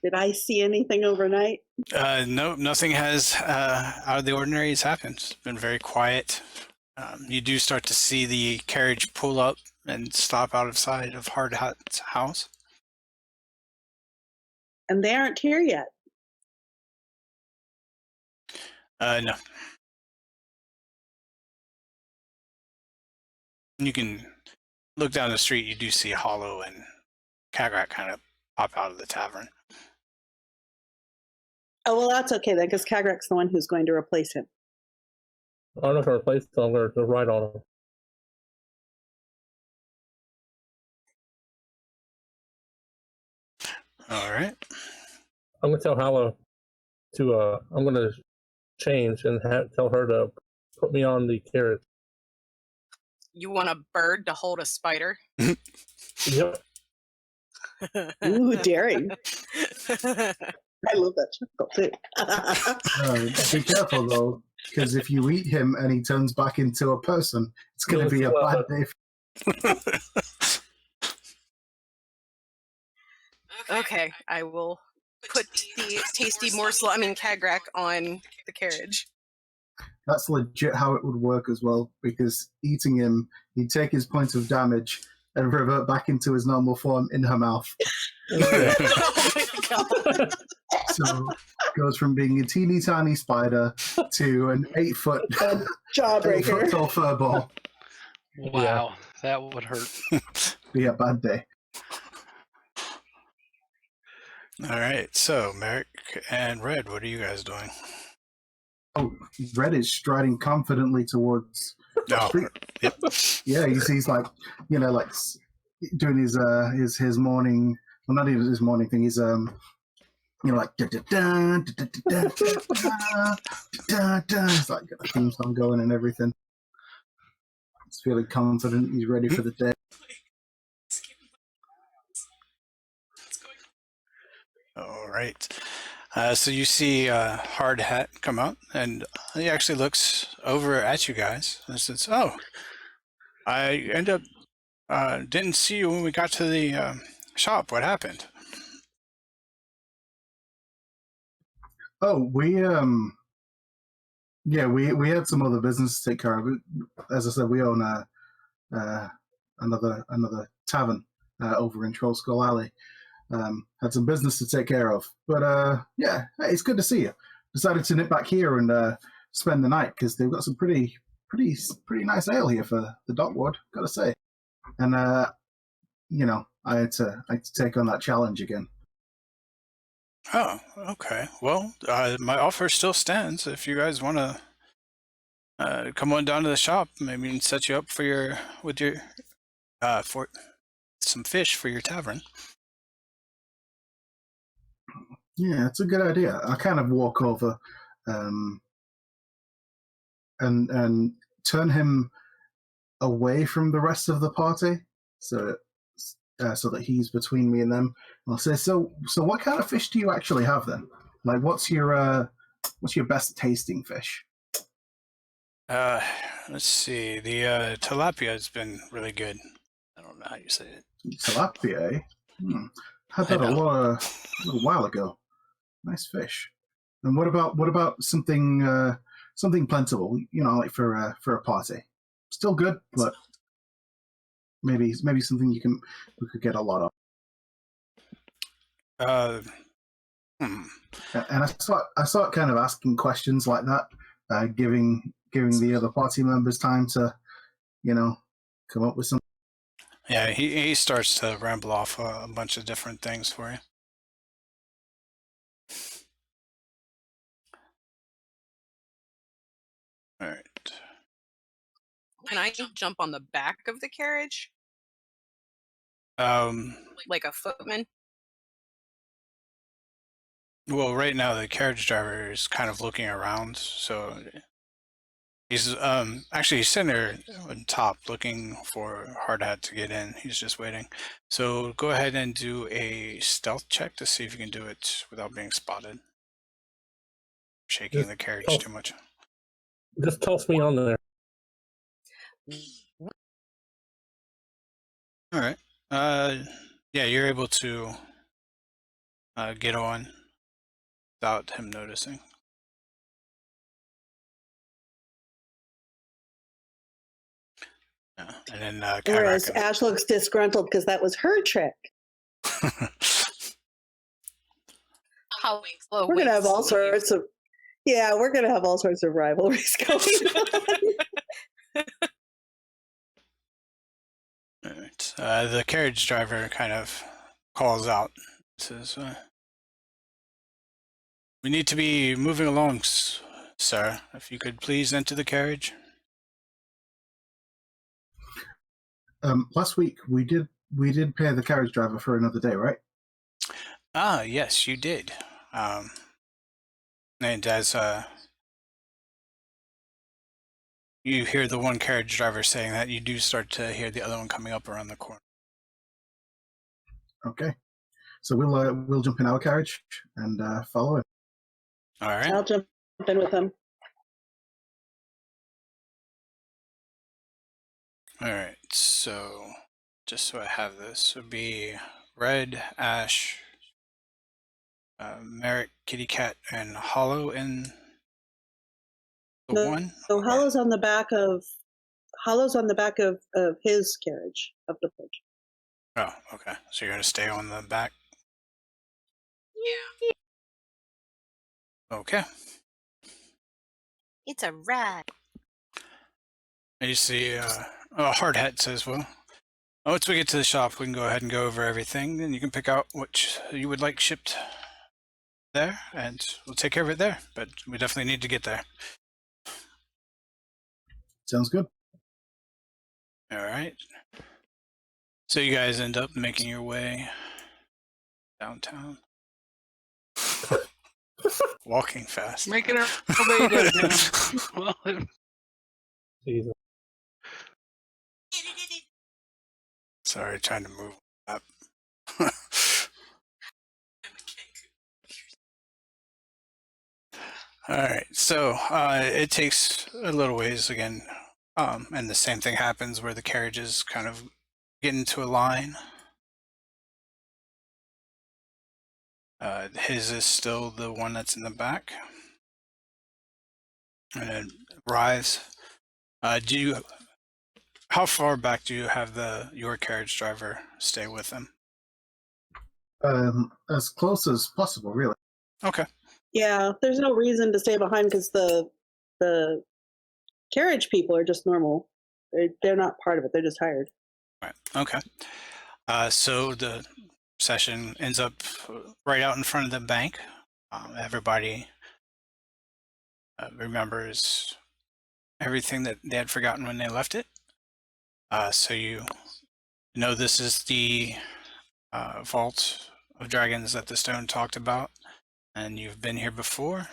Did I see anything overnight? No, nothing has out of the ordinary has happened. It's been very quiet. You do start to see the carriage pull up and stop out of sight of Hard Hat's house. And they aren't here yet. No. You can look down the street. You do see Hollow and Kagrak kind of pop out of the tavern. Oh, well, that's okay then, because Kagrak's the one who's going to replace him. I'm not going to replace them. I'm going to ride on them. All right. I'm going to tell Hala to, I'm going to change and tell her to put me on the carrot. You want a bird to hold a spider? Yep. Ooh, daring. I love that chuckle too. Be careful though, because if you eat him and he turns back into a person, it's going to be a bad day. Okay, I will put the tasty morsel, Kagrak, on the carriage. That's legit how it would work as well, because eating him, he'd take his points of damage and revert back into his normal form in her mouth. Oh my god. So goes from being a teeny tiny spider to an 8-foot Jawbreaker. tall furball. Wow, that would hurt. Be a bad day. All right. So Merrick and Red, what are you guys doing? Oh, Red is striding confidently towards. Oh, yep. Yeah, he's like, like doing his morning. Well, not even his morning thing. He's like da da da da da da da da. It's like got a theme song going and everything. He's feeling confident. He's ready for the day. All right. So you see Hard Hat come out, and he actually looks over at you guys and says, "Oh, I didn't see you when we got to the shop. What happened?" Oh, we had some other business to take care of. As I said, we own another tavern over in Troll Skull Alley. Had some business to take care of, but hey, it's good to see you. Decided to nip back here and spend the night because they've got some pretty nice ale here for the dock ward, gotta say. And I had to take on that challenge again. Oh, okay. Well, my offer still stands. If you guys want to come on down to the shop, maybe we can set you up for for some fish for your tavern. Yeah, it's a good idea. I kind of walk over and turn him away from the rest of the party, so that he's between me and them. I'll say, so what kind of fish do you actually have then? Like, what's your best tasting fish? Let's see. The tilapia has been really good. I don't know how you say it. Tilapia, eh? Had that a little while ago. Nice fish. And what about something plentiful? Like for a party. Still good, but maybe something we could get a lot of. And I start kind of asking questions like that, giving the other party members time to, come up with something. Yeah, he starts to ramble off a bunch of different things for you. All right. Can I jump on the back of the carriage? Like a footman? Well, right now the carriage driver is kind of looking around, so he's he's sitting there on top looking for Hard Hat to get in. He's just waiting. So go ahead and do a stealth check to see if you can do it without being spotted. Shaking the carriage too much. Just toss me on there. All right. Yeah, you're able to get on without him noticing. Yeah. And then Whereas Kagrak Ash looks disgruntled because that was her trick. We're gonna have all sorts of we're gonna have all sorts of rivalries going on. Alright. The carriage driver kind of calls out, says, "We need to be moving along, sir. If you could please enter the carriage." Last week we did pay the carriage driver for another day, right? Ah, yes, you did. And as you hear the one carriage driver saying that, you do start to hear the other one coming up around the corner. Okay. So we'll jump in our carriage and follow him. All right. I'll jump in with him. All right. So, just so I have this, would be Red, Ash, Merrick, Kitty Cat, and Hollow in the one. So Hollow's on the back of his carriage of the bridge. Oh, okay. So you're gonna stay on the back. Yeah. Okay. It's a ride. And you see, Hard Hat says, "Well, once we get to the shop, we can go ahead and go over everything, and you can pick out what you would like shipped there, and we'll take care of it there. But we definitely need to get there." Sounds good. All right. So you guys end up making your way downtown, walking fast. Making our way downtown. Well, Jesus. Sorry, trying to move up. All right, so it takes a little ways again, and the same thing happens where the carriages kind of get into a line. His is still the one that's in the back, and it arrives. How far back do you have your carriage driver stay with him? As close as possible, really. Okay. Yeah, there's no reason to stay behind because the carriage people are just normal. They're not part of it. They're just hired. Right. Okay. So the session ends up right out in front of the bank. Everybody remembers everything that they had forgotten when they left it. So you know this is the vault of dragons that the stone talked about, and you've been here before.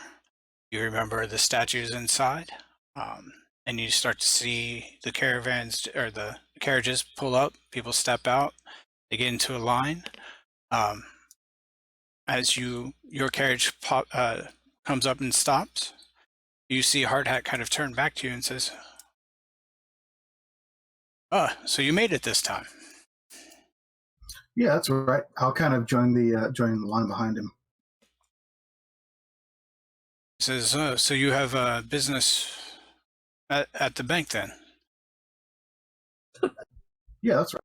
You remember the statues inside, and you start to see the caravans or the carriages pull up. People step out. They get into a line. As your carriage comes up and stops, you see Hard Hat kind of turn back to you and says, "Oh, so you made it this time." Yeah, that's right. I'll kind of join the line behind him. He says, "Oh, so you have business at the bank then?" Yeah, that's right.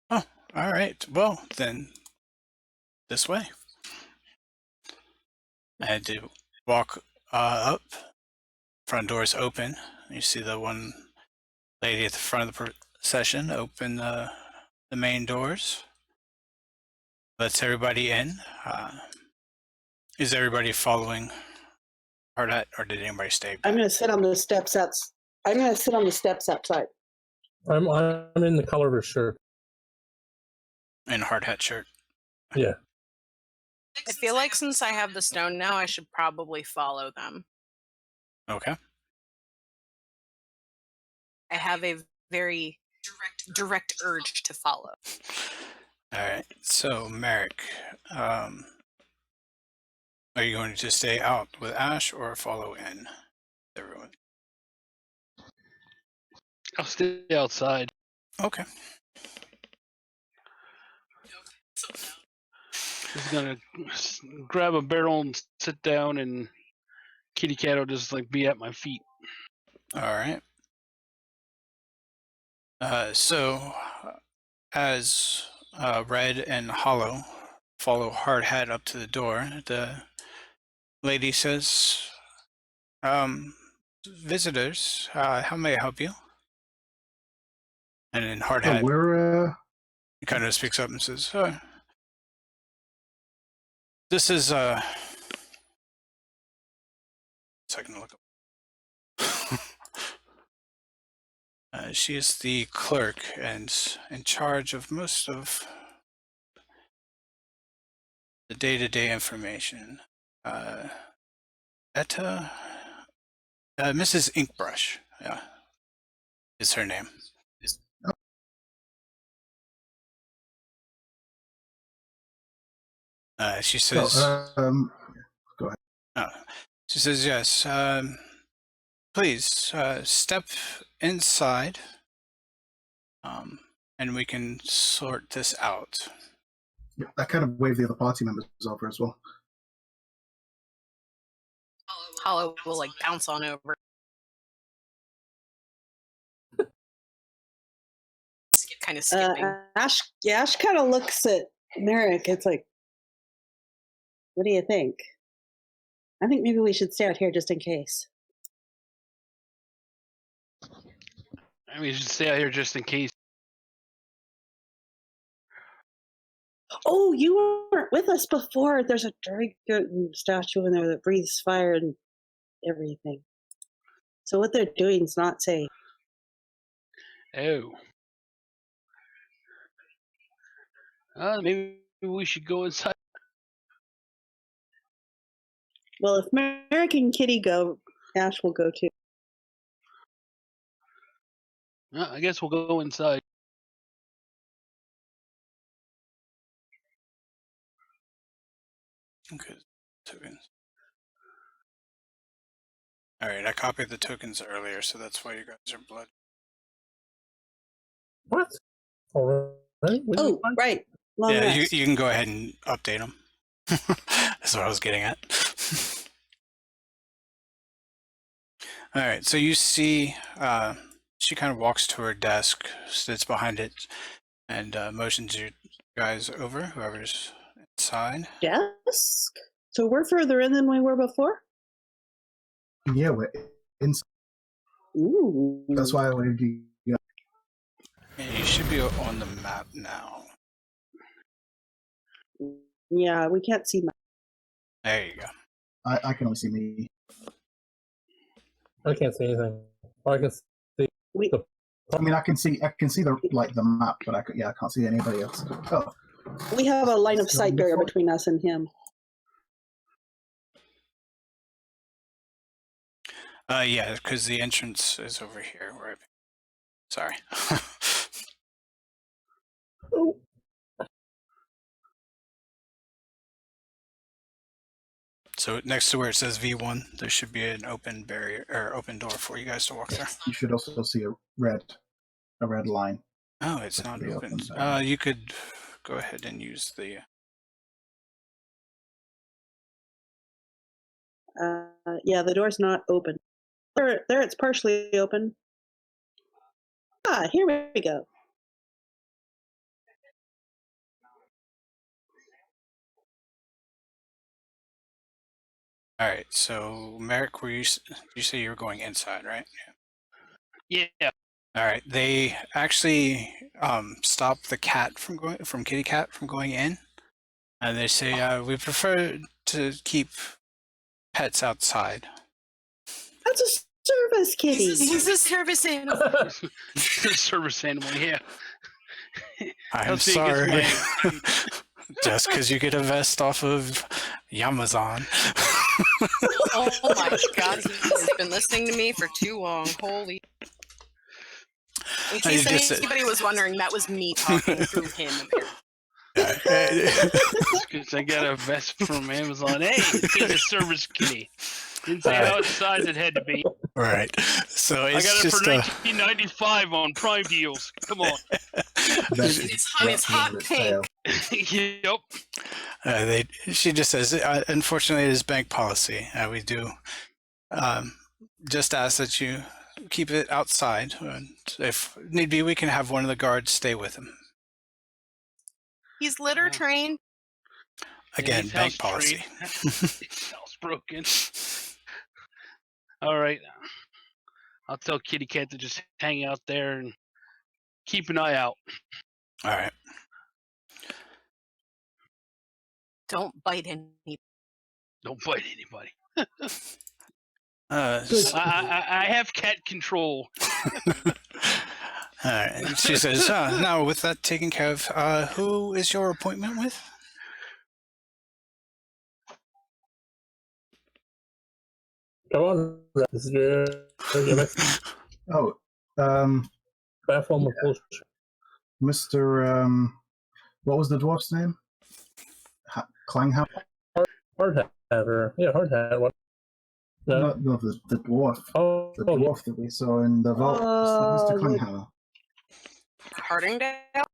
"Oh, all right. Well, then this way." And you walk up. Front doors open. You see the one lady at the front of the procession open the main doors. Lets everybody in. Is everybody following Hard Hat, or did anybody stay back? I'm going to sit on the steps outside. I'm in the color of her shirt. In Hard Hat shirt. Yeah. I feel like since I have the stone now, I should probably follow them. Okay. I have a very direct urge to follow. All right. So, Merrick, are you going to stay out with Ash or follow in, everyone? I'll stay outside. Okay. Just gonna grab a barrel and sit down, and Kitty Cat will just like be at my feet. All right. So, as Red and Hollow follow Hard Hat up to the door, the lady says, visitors, how may I help you? And then Hard Hat kind of speaks up and says, this is, second to look up. She is the clerk and in charge of most of the day-to-day information. Etta, Mrs. Inkbrush, yeah, is her name. She says, go ahead. She says, yes, please step inside, and we can sort this out. Yeah, I kind of wave the other party members over as well. Hollow will like bounce on over. Kind of skipping. Ash kind of looks at Merrick. It's like, what do you think? I think maybe we should stay out here just in case. I mean, you should stay out here just in case. Oh, you weren't with us before. There's a dragon statue in there that breathes fire and everything. So what they're doing is not safe. Oh. Maybe we should go inside. Well, if Merrick and Kitty go, Ash will go too. I guess we'll go inside. Okay, tokens. All right, I copied the tokens earlier, so that's why you guys are blood. What? Already? Oh, right. Long yeah, rest. you can go ahead and update them. That's what I was getting at. All right, so you see, she kind of walks to her desk, sits behind it, and motions you guys over, whoever's inside. Desk? So we're further in than we were before? Yeah, we're inside. Ooh. That's why I waved you. Yeah. And you should be on the map now. Yeah, we can't see much. There you go. I can only see me. I can't see anything. All I can see. I mean, I can see the map, but I can't see anybody else. Oh, We have a line of sight barrier between us and him. Yeah, because the entrance is over here. Right. Sorry. Oh. So next to where it says V1, there should be an open barrier or open door for you guys to walk through. You should also see a red line. Oh, it's not Pretty open. open. You could go ahead and use the. Yeah, the door's not open. There, it's partially open. Ah, here we go. All right. So, Merrick, you say you were going inside, right? Yeah. All right. They actually stopped the cat from Kitty Cat from going in, and they say we prefer to keep pets outside. That's a service kitty. He's a service animal. Service animal, yeah. I'm see you sorry. get Just because you get a vest off of Amazon. Oh my god, he's been listening to me for too long. Holy. In case anybody was wondering, that was me talking through him. Because I got a vest from Amazon. Hey, here's a service kitty. Didn't say how its size it had to be. Right. So I it's got it just for $19.95 on Prime deals. Come on. It's hot pink. Yep. She just says, unfortunately, it is bank policy. We do just ask that you keep it outside. And if need be, we can have one of the guards stay with him. He's litter trained. Again, he's bank house policy. His house broken. All right. I'll tell Kitty Cat to just hang out there and keep an eye out. All right. Don't bite any. Don't bite anybody. So- I have cat control. all right. And she says, now with that taken care of, who is your appointment with? Come on, this is your Oh, platform of bullshit. Mr. What was the dwarf's name? Klanghammer? Hard hat, or hard hat. What? No, No, the dwarf. oh, The dwarf that we saw in the vault. Mr. Klanghammer. Hardingdale?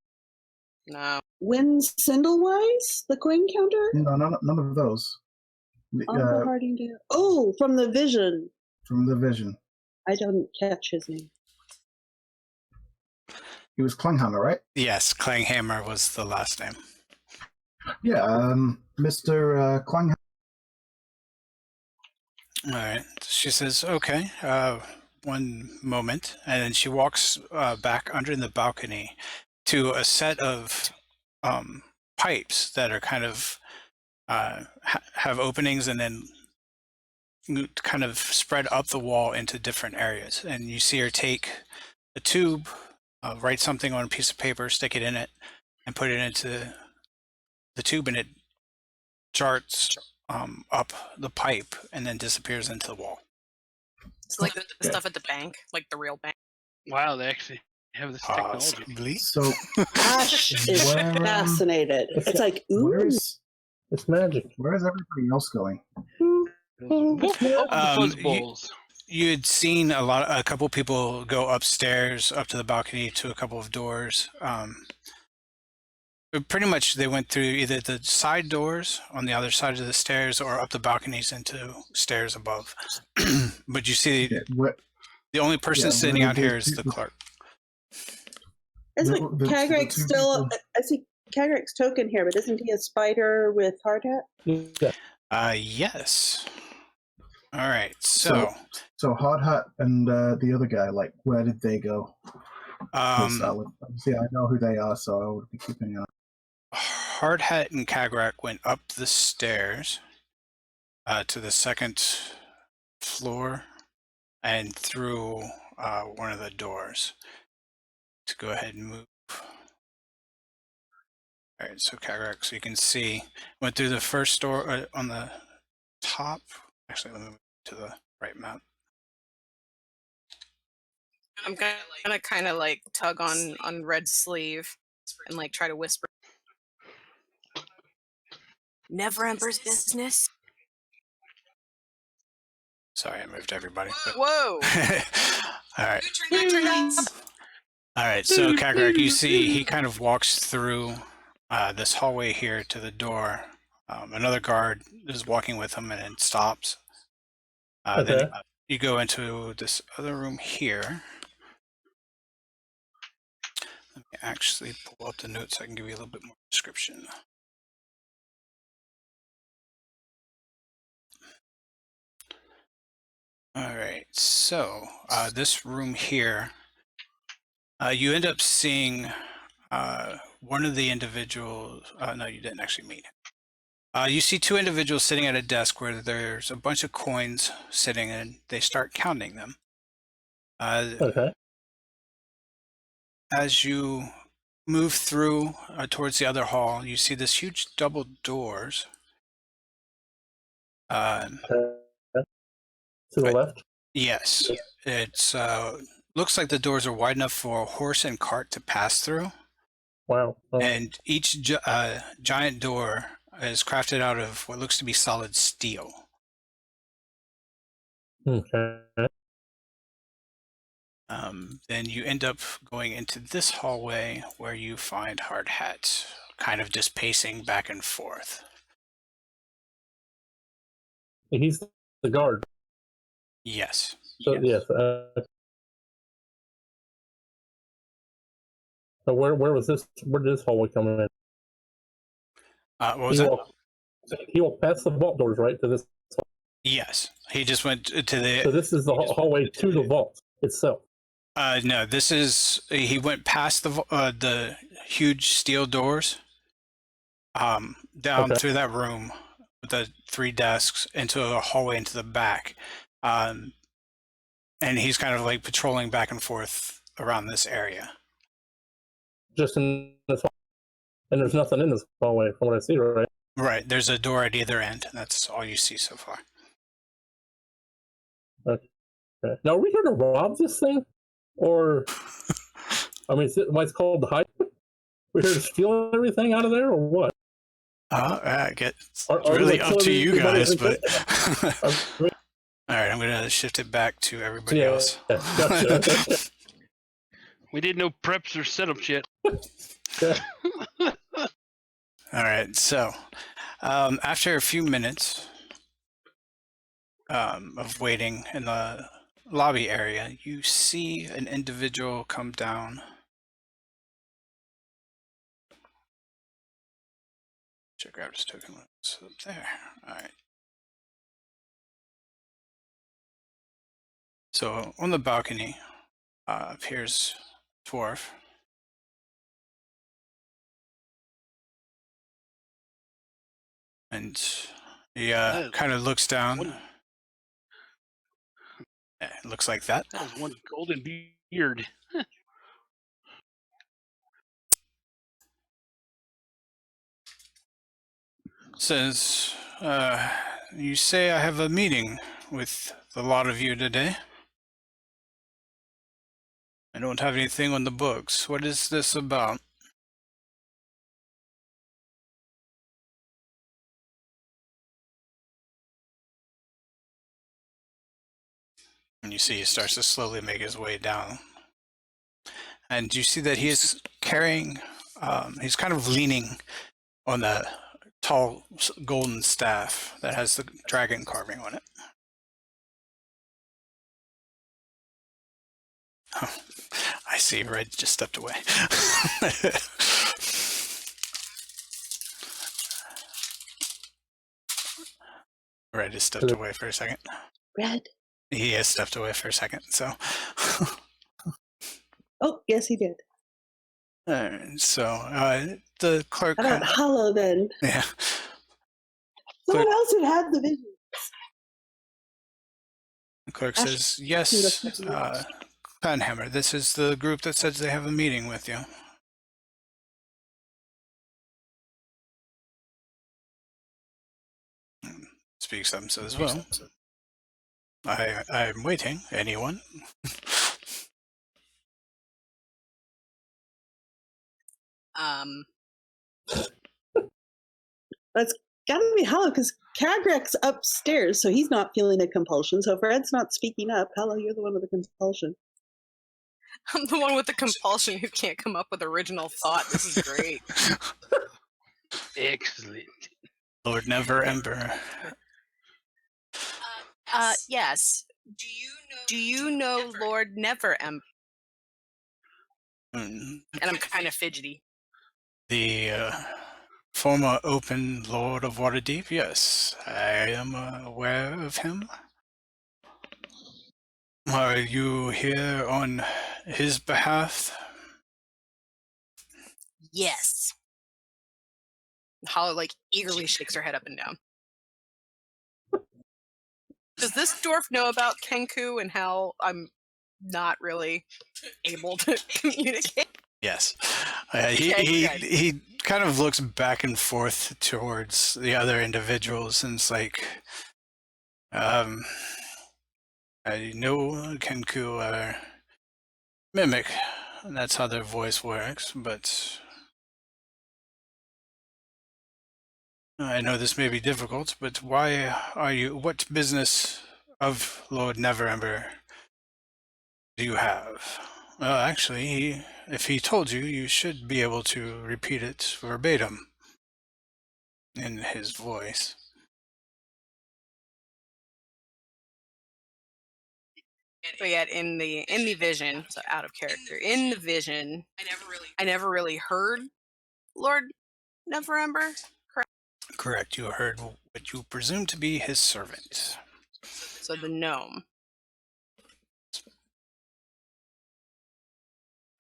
No. Win Sindlewise, the coin counter? No, none of those. Uncle Hardingdale. Oh, from the Vision. From the Vision. I don't catch his name. He was Klanghammer, right? Yes, Klanghammer was the last name. Yeah, Mr. Klanghammer. All right. She says, okay, one moment. And then she walks back under the balcony to a set of pipes that are kind of have openings and then kind of spread up the wall into different areas. And you see her take a tube, write something on a piece of paper, stick it in it, and put it into the tube, and it charts up the pipe and then disappears into the wall. It's like the stuff at the bank, like the real bank. Wow, they actually have this technology. Possibly. So, Ash is Where, fascinated. It's like, ooh. It's magic. Where is everybody else going? Woof, open the fuzzballs. You had seen a couple people go upstairs, up to the balcony, to a couple of doors. But pretty much they went through either the side doors on the other side of the stairs or up the balconies into stairs above. But you see, the only person sitting out here is the clerk. Isn't Kagrak still? I see Kagrak's token here, but isn't he a spider with hard hat? Yeah. Yes. All right. So Hard Hat and the other guy, like, where did they go? See, I know who they are, so I would be keeping an eye. Hard Hat and Kagrak went up the stairs to the second floor and through one of the doors to go ahead and move. All right, so Kagrak, so you can see, went through the first door on the top. Actually, let me move to the right map. I'm gonna kind of like tug on Red's sleeve and like try to whisper. Never Ember's business. Sorry, I moved everybody. But... Whoa! All right. Nutrients. All right, so Kagrak, you see he kind of walks through this hallway here to the door. Another guard is walking with him and then stops. Then you go into this other room here. Let me actually pull up the notes so I can give you a little bit more description. All right, so this room here, you end up seeing one of the individuals. No, you didn't actually meet him. You see two individuals sitting at a desk where there's a bunch of coins sitting, and they start counting them. As you move through towards the other hall, you see this huge double doors. To the left? Yes. It's looks like the doors are wide enough for a horse and cart to pass through. Wow. And each giant door is crafted out of what looks to be solid steel. Okay. Then you end up going into this hallway where you find Hard Hat, kind of just pacing back and forth. He's the guard. Yes. So yes. So where was this? Where did this hallway come in? What was that? He walked past the vault doors, right, to this. Yes. He just went to the. So this is the hallway to the vault itself. No, this is. He went past the huge steel doors, down through that room with the 3 desks into a hallway into the back, and he's kind of like patrolling back and forth around this area. Just in this hallway. And there's nothing in this hallway from what I see, right? Right. There's a door at either end. That's all you see so far. Okay. Now, are we here to rob this thing? Or, I mean, why it's called the hide? We're here to steal everything out of there, or what? I get really up to you guys, but all right, I'm gonna shift it back to everybody else. Yeah, gotcha. We did no preps or setups yet. All right, so after a few minutes of waiting in the lobby area, you see an individual come down. Should grab this token. It's up there. All right. So on the balcony appears Dwarf. And he kind of looks down. It looks like that. That was one golden beard. Says, you say I have a meeting with the lot of you today. I don't have anything on the books. What is this about? And you see he starts to slowly make his way down. And you see that he is carrying, he's kind of leaning on the tall golden staff that has the dragon carving on it. Oh, I see. Red just stepped away. Red just stepped away for a second. Red? He has stepped away for a second, so. Oh, yes, he did. So, the clerk. How about Hollow then? Yeah. Someone else who had the vision. The clerk says, yes, Clanhammer, this is the group that says they have a meeting with you. Speaks up and says, well, I'm waiting. Anyone? That's gotta be Hollow, because Kagrek's upstairs, so he's not feeling a compulsion. So if Red's not speaking up, Hollow, you're the one with the compulsion. I'm the one with the compulsion who can't come up with original thought. This is great. Excellent. Lord Never Ember. Yes. Do you know Lord Never Ember? And I'm kind of fidgety. The former open Lord of Waterdeep? Yes, I am aware of him. Are you here on his behalf? Yes. Hollow eagerly shakes her head up and down. Does this dwarf know about Kenku and how I'm not really able to communicate? Yes. He kind of looks back and forth towards the other individuals and it's like, I know Kenku are mimic, and that's how their voice works, but I know this may be difficult, but why are you, what business of Lord Neverember do you have? Well, actually, if he told you, you should be able to repeat it verbatim in his voice. So yet in the vision, so out of character, in the vision, I never really heard Lord Neverember. Correct. You heard what you presume to be his servant. So the gnome.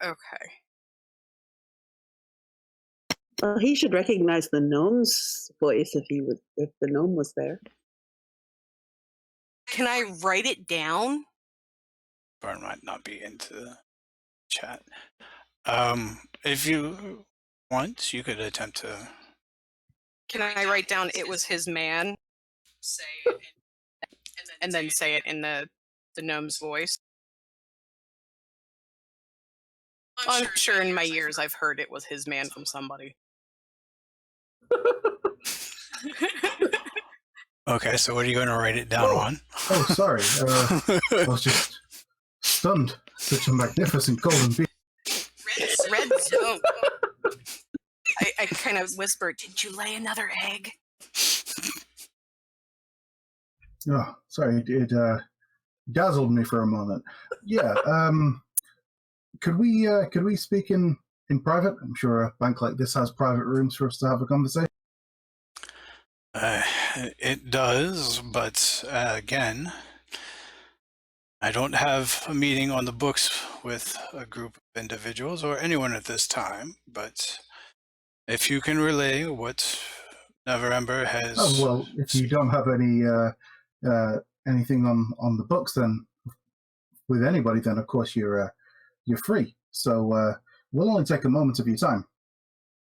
Okay. Well, he should recognize the gnome's voice if the gnome was there. Can I write it down? Barn might not be into the chat. If you want, you could attempt to. Can I write down it was his man? And then say it in the gnome's voice? I'm sure in my years I've heard it was his man from somebody. Okay, so what are you going to write it down on? Oh, sorry. I was just stunned. Such a magnificent golden beard. Red zone. I kind of whispered, "Did you lay another egg?" Oh, sorry. It dazzled me for a moment. Yeah. Could we speak in private? I'm sure a bank like this has private rooms for us to have a conversation. It does, but again, I don't have a meeting on the books with a group of individuals or anyone at this time, but if you can relay what Neverember has... Oh, well, if you don't have any anything on the books, then with anybody, then of course you're free. So we'll only take a moment of your time,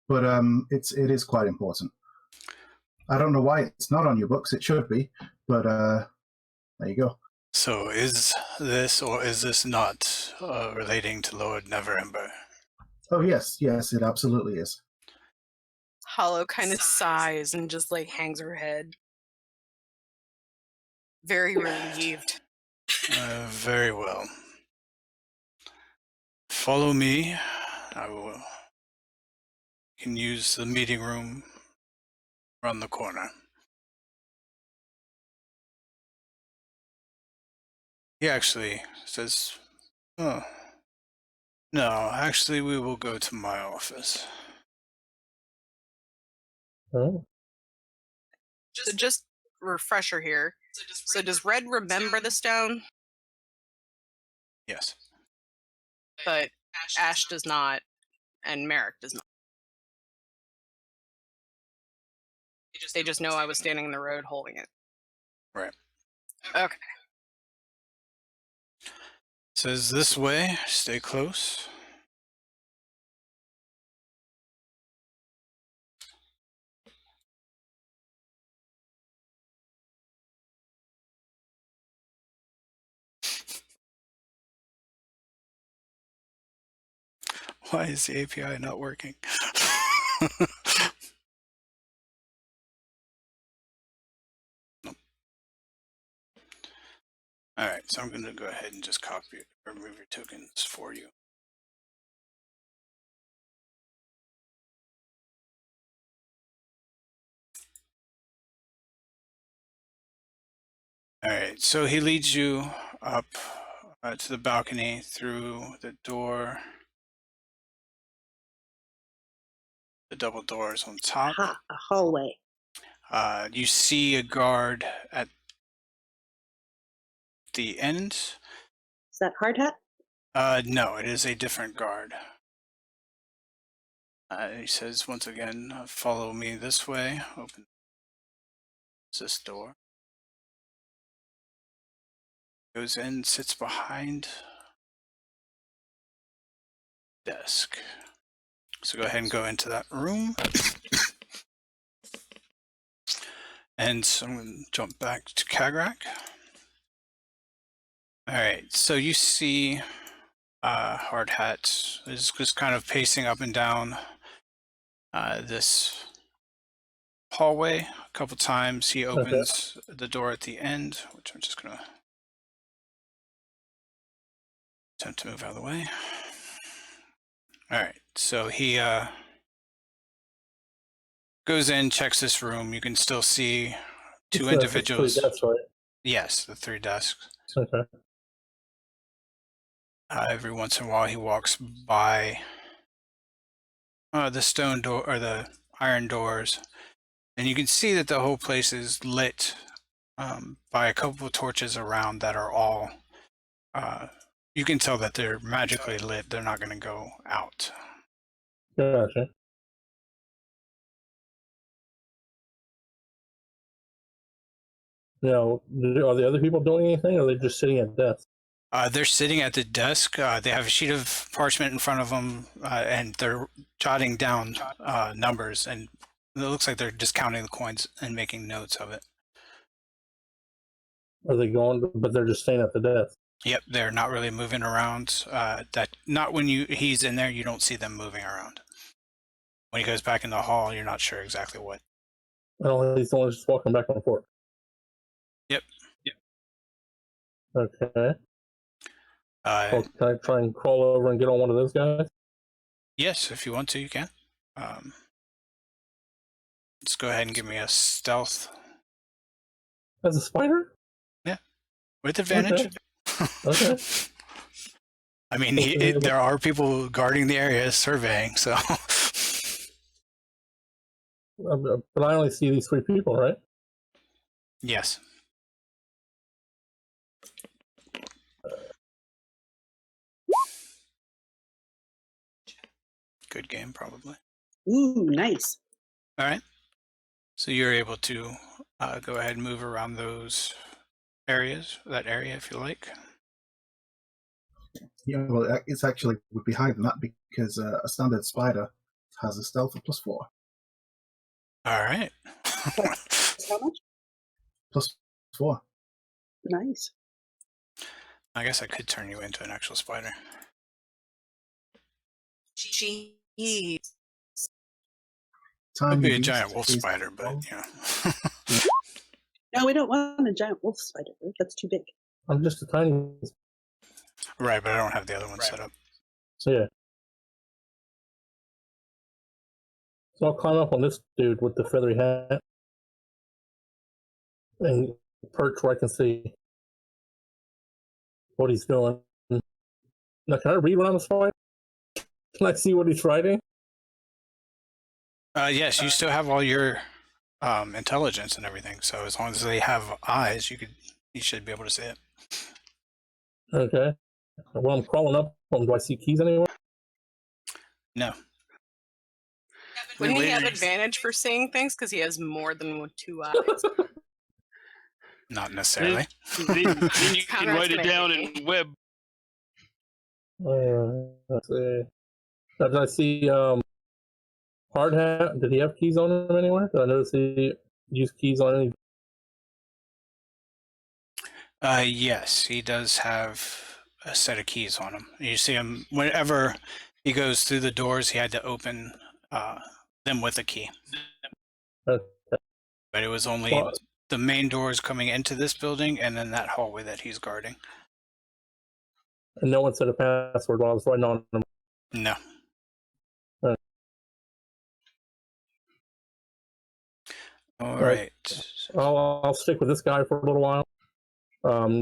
but it is quite important. I don't know why it's not on your books. It should be, but there you go. So is this or is this not relating to Lord Neverember? Oh, yes, it absolutely is. Hollow kind of sighs and just like hangs her head. Very relieved. Very well. Follow me. I will. You can use the meeting room around the corner. He actually says, "Oh, no, actually we will go to my office." Oh. So just refresher here. So does Red remember the stone? Yes. But Ash does not, and Merrick does not. They just know I was standing in the road holding it. Right. Okay. Says this way, stay close. Why is the API not working? Nope. All right, so I'm going to go ahead and just copy or remove your tokens for you. All right, so he leads you up to the balcony through the door, the double doors on top. A hallway. You see a guard at the end. Is that hard hat? No, it is a different guard. He says once again, follow me this way. Open this door. Goes in, sits behind desk. So go ahead and go into that room. And so I'm going to jump back to Kagrak. All right, so you see Hard Hat is just kind of pacing up and down this hallway a couple times. He opens the door at the end, which I'm just going to Attempt to move out of the way. All right, so he goes in, checks this room. You can still see two individuals. That's right. Yes, the 3 desks. Okay. Every once in a while, he walks by the stone door or the iron doors, and you can see that the whole place is lit by a couple of torches around that are all. You can tell that they're magically lit. They're not going to go out. Gotcha. Now, are the other people doing anything, or are they just sitting at desks? They're sitting at the desk. They have a sheet of parchment in front of them, and they're jotting down numbers. And it looks like they're just counting the coins and making notes of it. Are they going? But they're just staying at the desk. Yep, they're not really moving around. Not when he's in there, you don't see them moving around. When he goes back in the hall, you're not sure exactly what. Oh, he's the one just walking back and forth. Yep. Okay. Well, can I try and crawl over and get on one of those guys? Yes, if you want to, you can. Let's go ahead and give me a stealth. As a spider? Yeah, with advantage. Okay. I mean, there are people guarding the area, surveying, so. But I only see these 3 people, right? Yes. Good game, probably. Ooh, nice. All right. So you're able to go ahead and move around those areas, that area, if you like. Yeah, well, it's actually would be higher than that because a standard spider has a stealth of +4. All right. How much? +4. Nice. I guess I could turn you into an actual spider. Jeez. Could be a giant wolf spider, but yeah. No, we don't want a giant wolf spider. That's too big. I'm just a tiny. Right, but I don't have the other one set up. So yeah. So I'll climb up on this dude with the feathery hat and perch where I can see what he's doing. Now, can I read what I'm writing? Can I see what he's writing? Yes, you still have all your intelligence and everything. So as long as they have eyes, you should be able to see it. Okay. Well, I'm crawling up. Do I see keys anywhere? No. Wouldn't he have advantage for seeing things because he has more than 2 eyes? Not necessarily. Then you can write it down in web. Let's see. Now, did I see hard hat? Did he have keys on him anywhere? Did I notice he used keys on any? Yes, he does have a set of keys on him. You see him whenever he goes through the doors. He had to open them with a key. Okay. But it was only the main doors coming into this building, and then that hallway that he's guarding. And no one said a password while I was writing on him. No. All right. I'll stick with this guy for a little while.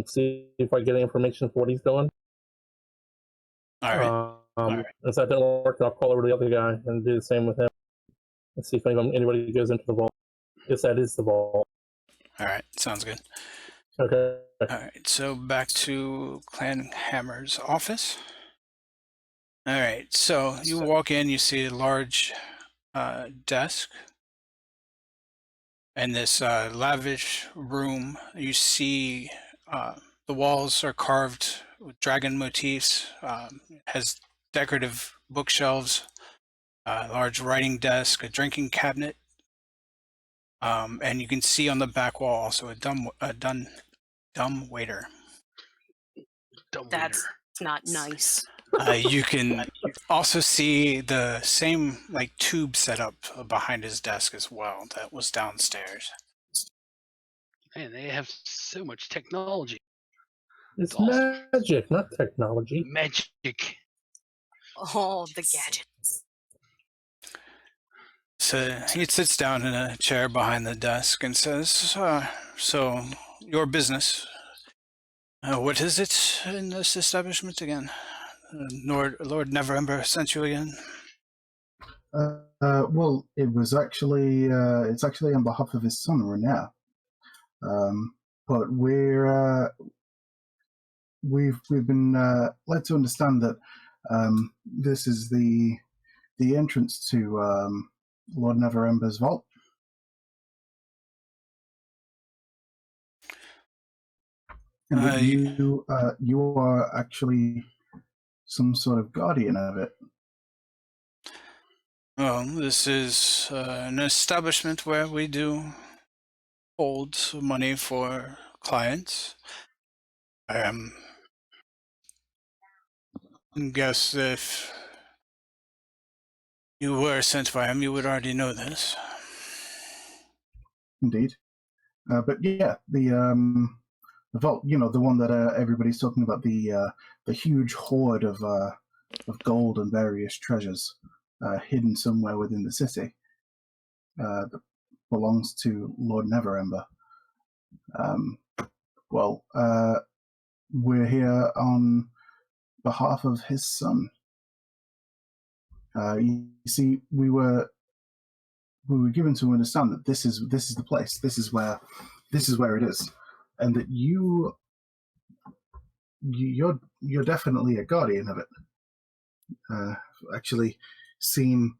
See if I get any information for what he's doing. All right. If that doesn't work, I'll call over to the other guy and do the same with him. And see if anybody goes into the vault. If that is the vault. All right. Sounds good. Okay. All right. So back to Clan Hammer's office. All right. So you walk in, you see a large desk. And this lavish room, you see the walls are carved with dragon motifs, has decorative bookshelves, a large writing desk, a drinking cabinet, and you can see on the back wall also a dumb waiter. That's not nice. You can also see the same tube set up behind his desk as well that was downstairs. Man, they have so much technology. It's awesome. magic, not technology. Magic. Oh, the gadget. So he sits down in a chair behind the desk and says, so your business, what is it in this establishment again? Lord Neverember sent you again? Well, it's actually on behalf of his son, Renair. But we've been led to understand that this is the entrance to Lord Neverember's vault. And that you are actually some sort of guardian of it. Well, this is an establishment where we do hold money for clients. I guess if you were sent by him, you would already know this. Indeed. But yeah, the vault, the one that everybody's talking about, the huge hoard of gold and various treasures hidden somewhere within the city that belongs to Lord Neverember. We're here on behalf of his son. You see, we were given to understand that this is the place. This is where it is, and that you're definitely a guardian of it. Actually, seen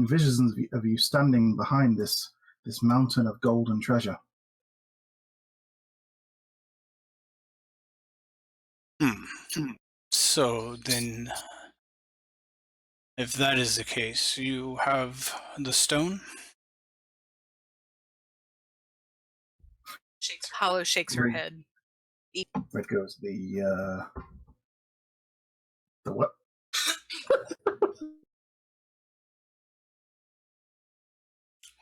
visions of you standing behind this mountain of gold and treasure. So then, if that is the case, you have the stone? Hollow shakes her head. Where goes the what?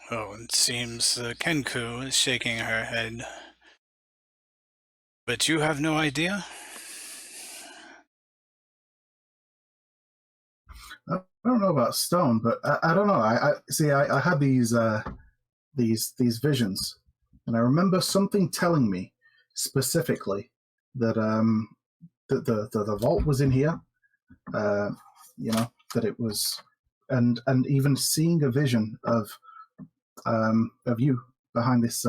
Oh, it seems Kenku is shaking her head. But you have no idea? I don't know about stone, but I don't know. I see. I had these visions, and I remember something telling me specifically that the vault was in here. That it was, and even seeing a vision of you behind this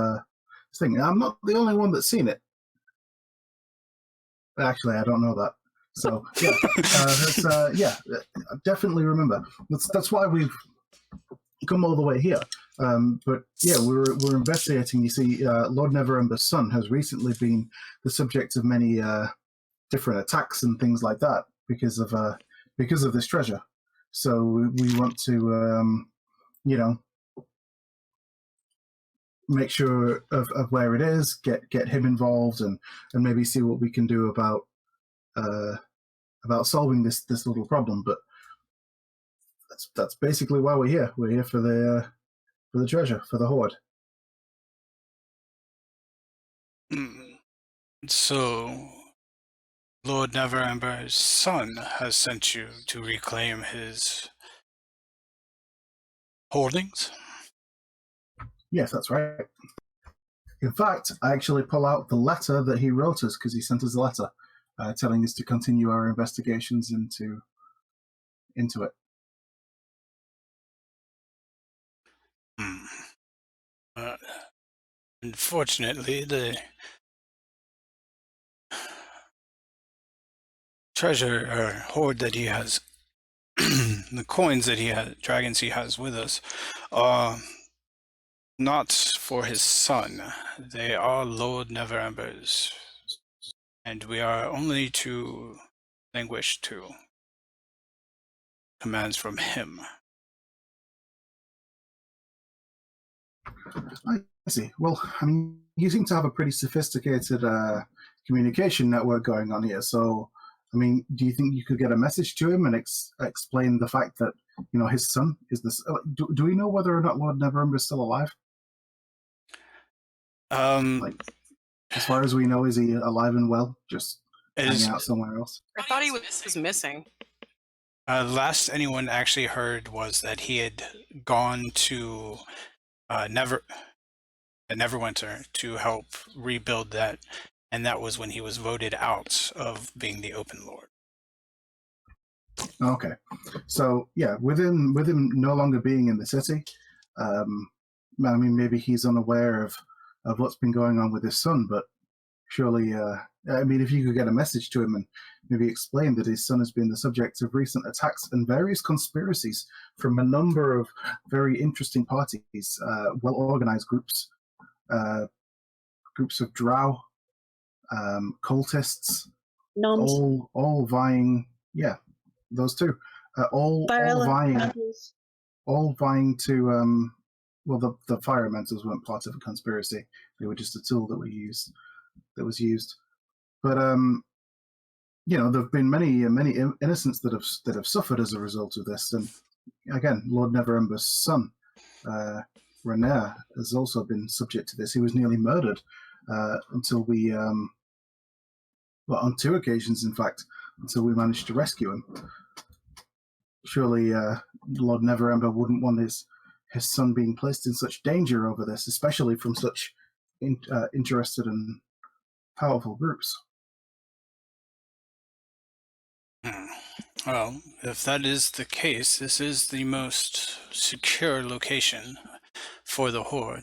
thing. I'm not the only one that's seen it. Actually, I don't know that. So yeah, I definitely remember. That's why we've come all the way here. But yeah, we're investigating. You see, Lord Neverember's son has recently been the subject of many different attacks and things like that because of this treasure. So we want to make sure of where it is, get him involved, and maybe see what we can do about solving this little problem. But that's basically why we're here. We're here for the treasure, for the hoard. So, Lord Neverember's son has sent you to reclaim his holdings? Yes, that's right. In fact, I actually pull out the letter that he wrote us, because he sent us a letter telling us to continue our investigations into it. Unfortunately, the treasure or hoard that he has, the coins that dragons he has with us, are not for his son. They are Lord Neverember's, and we are only to languish to commands from him. I see. Well, I mean, you seem to have a pretty sophisticated communication network going on here. So, I mean, do you think you could get a message to him and explain the fact that his son is this? Do we know whether or not Lord Neverember is still alive? As far as we know, is he alive and well? Just hanging out somewhere else. I thought he was missing. Last anyone actually heard was that he had gone to Neverwinter to help rebuild that, and that was when he was voted out of being the Open Lord. Okay, so yeah, with him no longer being in the city, I mean, maybe he's unaware of what's been going on with his son, but surely, I mean, if you could get a message to him and maybe explain that his son has been the subject of recent attacks and various conspiracies from a number of very interesting parties, well-organized groups, groups of drow, cultists, Gnomes. all vying, yeah, those two, all vying to, well, the fire elementals weren't part of a conspiracy; they were just a tool that was used. But you know, there've been many innocents that have suffered as a result of this, and again, Lord Neverember's son, Renaer, has also been subject to this. He was nearly murdered until we, well, on 2 occasions, in fact, until we managed to rescue him. Surely, Lord Neverember wouldn't want his son being placed in such danger over this, especially from such interested and powerful groups. Well, if that is the case, this is the most secure location for the Horde.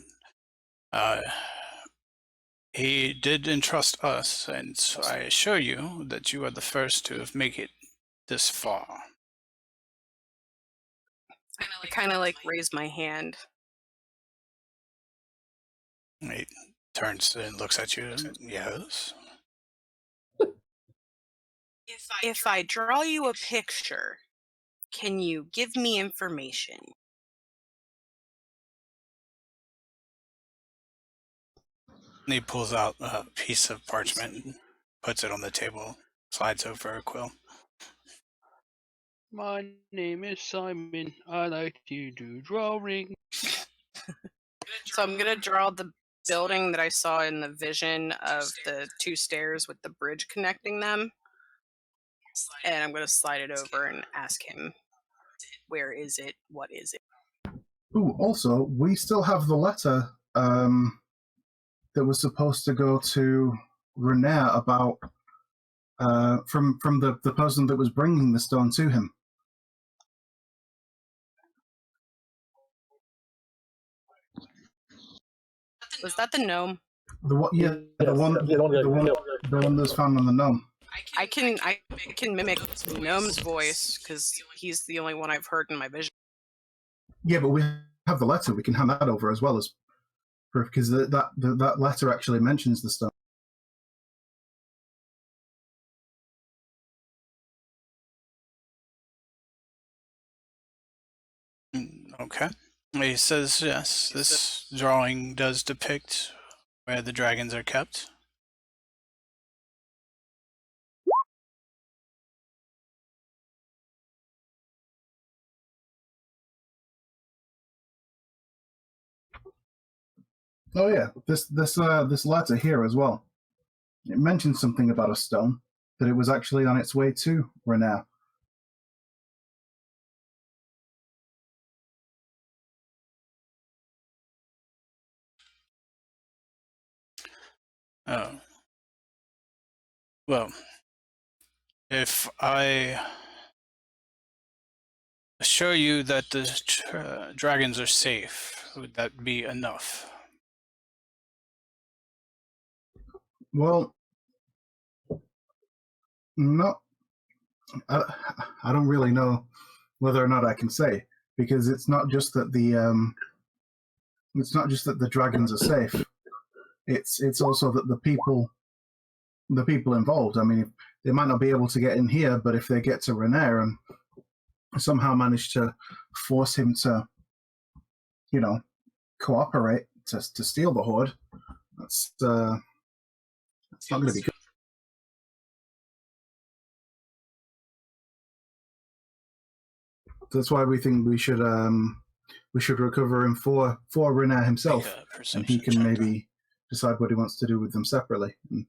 He did entrust us, and so I assure you that you are the first to have made it this far. I kind of like raise my hand. He turns and looks at you. Yes. If I draw you a picture, can you give me information? And he pulls out a piece of parchment and puts it on the table, slides over a quill. My name is Simon. I like to do drawing. So I'm gonna draw the building that I saw in the vision of the 2 stairs with the bridge connecting them. And I'm gonna slide it over and ask him, where is it? What is it? Ooh, also, we still have the letter that was supposed to go to Renaer about from the person that was bringing the stone to him. Was that the gnome? The one that's found on the gnome. I can mimic gnome's voice because he's the only one I've heard in my vision. Yeah, but we have the letter. We can hand that over as well as proof, because that letter actually mentions the stone. Okay. He says, yes, this drawing does depict where the dragons are kept. Oh yeah, this letter here as well. It mentions something about a stone, that it was actually on its way to Renaer. Oh. Well, if I assure you that the dragons are safe, would that be enough? Well, no, I don't really know whether or not I can say, because it's not just that the dragons are safe. It's also that the people involved. I mean, they might not be able to get in here, but if they get to Renaer and somehow manage to force him to, you know, cooperate to steal the Horde, that's not going to be good. That's why we think we should recover him for Renaer himself, and he can maybe decide what he wants to do with them separately. And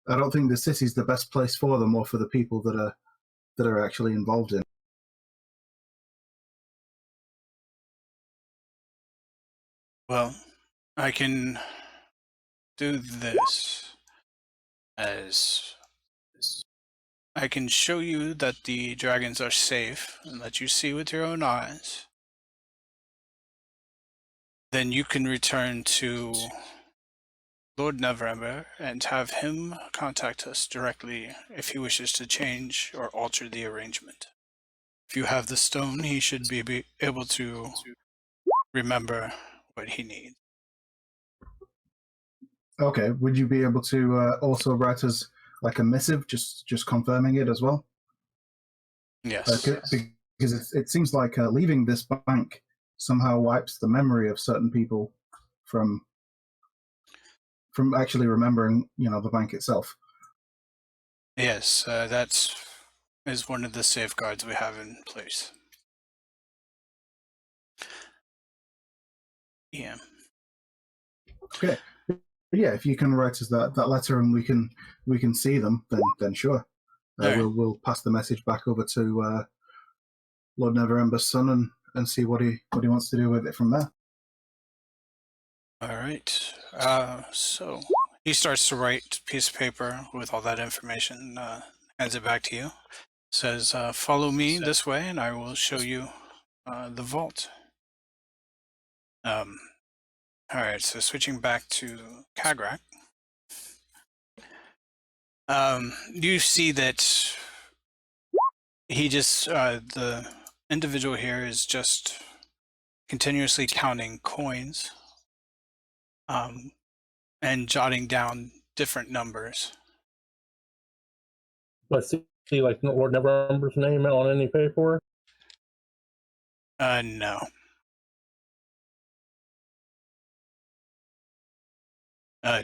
I don't think the city's the best place for them or for the people that are actually involved in. Well, I can do this as I can show you that the dragons are safe and let you see with your own eyes. Then you can return to Lord Neverember and have him contact us directly if he wishes to change or alter the arrangement. If you have the stone, he should be able to remember what he needs. Okay, would you be able to also write us like a missive, just confirming it as well? Yes. Because it seems like leaving this bank somehow wipes the memory of certain people from actually remembering, the bank itself. Yes, that is one of the safeguards we have in place. Yeah. Okay. Yeah, if you can write us that letter and we can see them, then sure. All right. We'll pass the message back over to Lord Neverember's son and see what he wants to do with it from there. All right. So he starts to write a piece of paper with all that information, hands it back to you. Says, follow me this way and I will show you the vault. All right, so switching back to Kagrak. You see that he just, the individual here is just continuously counting coins and jotting down different numbers. Let's see, like Lord Neverember's name on any paperwork. No.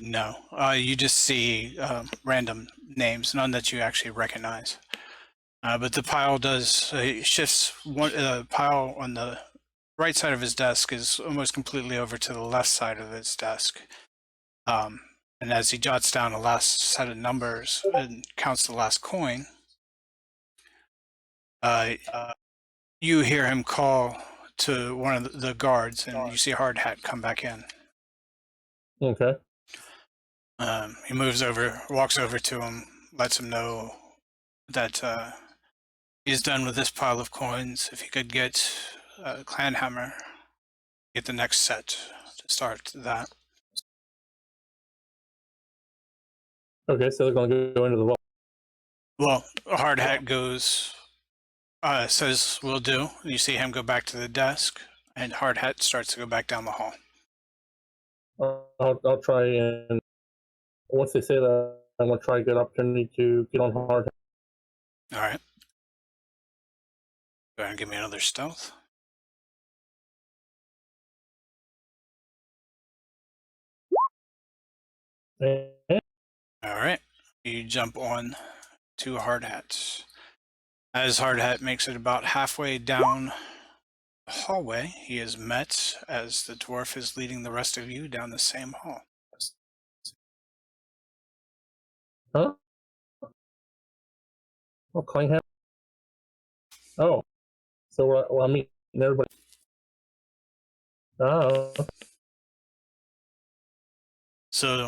No. You just see random names, none that you actually recognize. But the pile does shifts. One pile on the right side of his desk is almost completely over to the left side of his desk. And as he jots down the last set of numbers and counts the last coin, you hear him call to one of the guards, and you see Hard Hat come back in. Okay. He moves over, walks over to him, lets him know that he's done with this pile of coins. If he could get Clan Hammer, get the next set to start that. Okay, so they're going to go into the vault. Well, Hard Hat goes, says, "Will do." You see him go back to the desk, and Hard Hat starts to go back down the hall. I'll try and once they say that, I'm going to try to get an opportunity to get on Hard. All right. Go ahead and give me another stealth. And All right. You jump on to Hard Hat. As Hard Hat makes it about halfway down the hallway, he is met as the dwarf is leading the rest of you down the same hall. huh? Oh, Cunningham. Oh, so I'm meeting everybody. Oh, So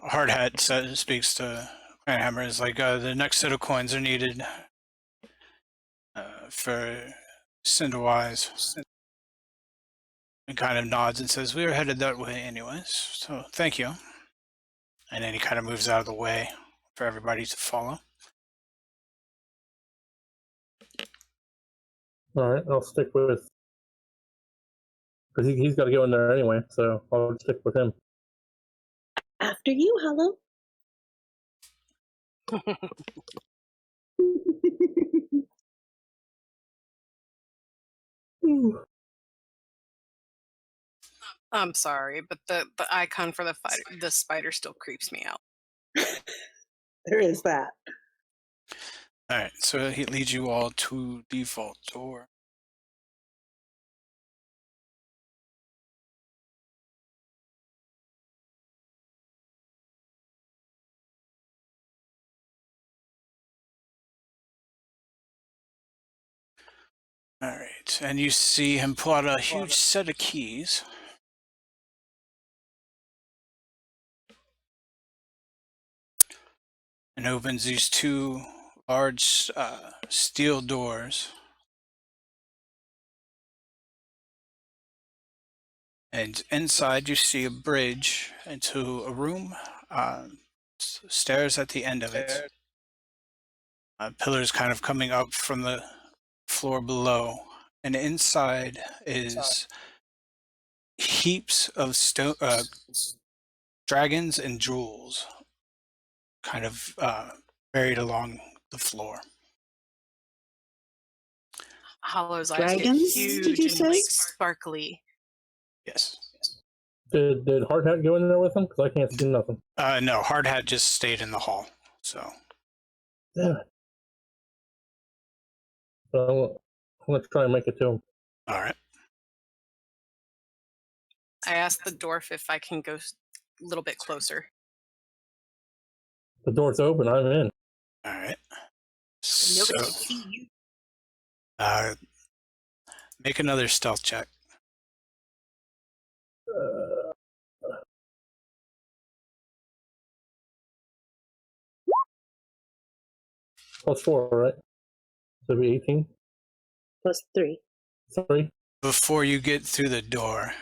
Hard Hat speaks to Clanhammer. Is like, the next set of coins are needed for Cinderwise. And kind of nods and says, we were headed that way anyways, so thank you. And then he kind of moves out of the way for everybody to follow. all right. I'll stick with because he's got to go in there anyway, so I'll stick with him. After you, hello. I'm sorry, but the icon for the spider still creeps me out. There is that. All right, so he leads you all to the vault door. All right, and you see him pull out a huge set of keys. And opens these two large steel doors. And inside you see a bridge into a room, stairs at the end of it. Pillars kind of coming up from the floor below. And inside is heaps of dragons and jewels kind of buried along the floor. Hollow's eyes Dragons, get huge did you and say? like sparkly. Yes. Did Hardhat go in there with him? Because I can't see nothing. No, Hardhat just stayed in the hall. So. Damn it. So I'm going to try and make it to him. All right. I asked the dwarf if I can go a little bit closer. The door's open. I'm in. All right. Nobody So, can see you. make another stealth check. +4, right? So it'll be 18. +3. Sorry. Before you get through the door,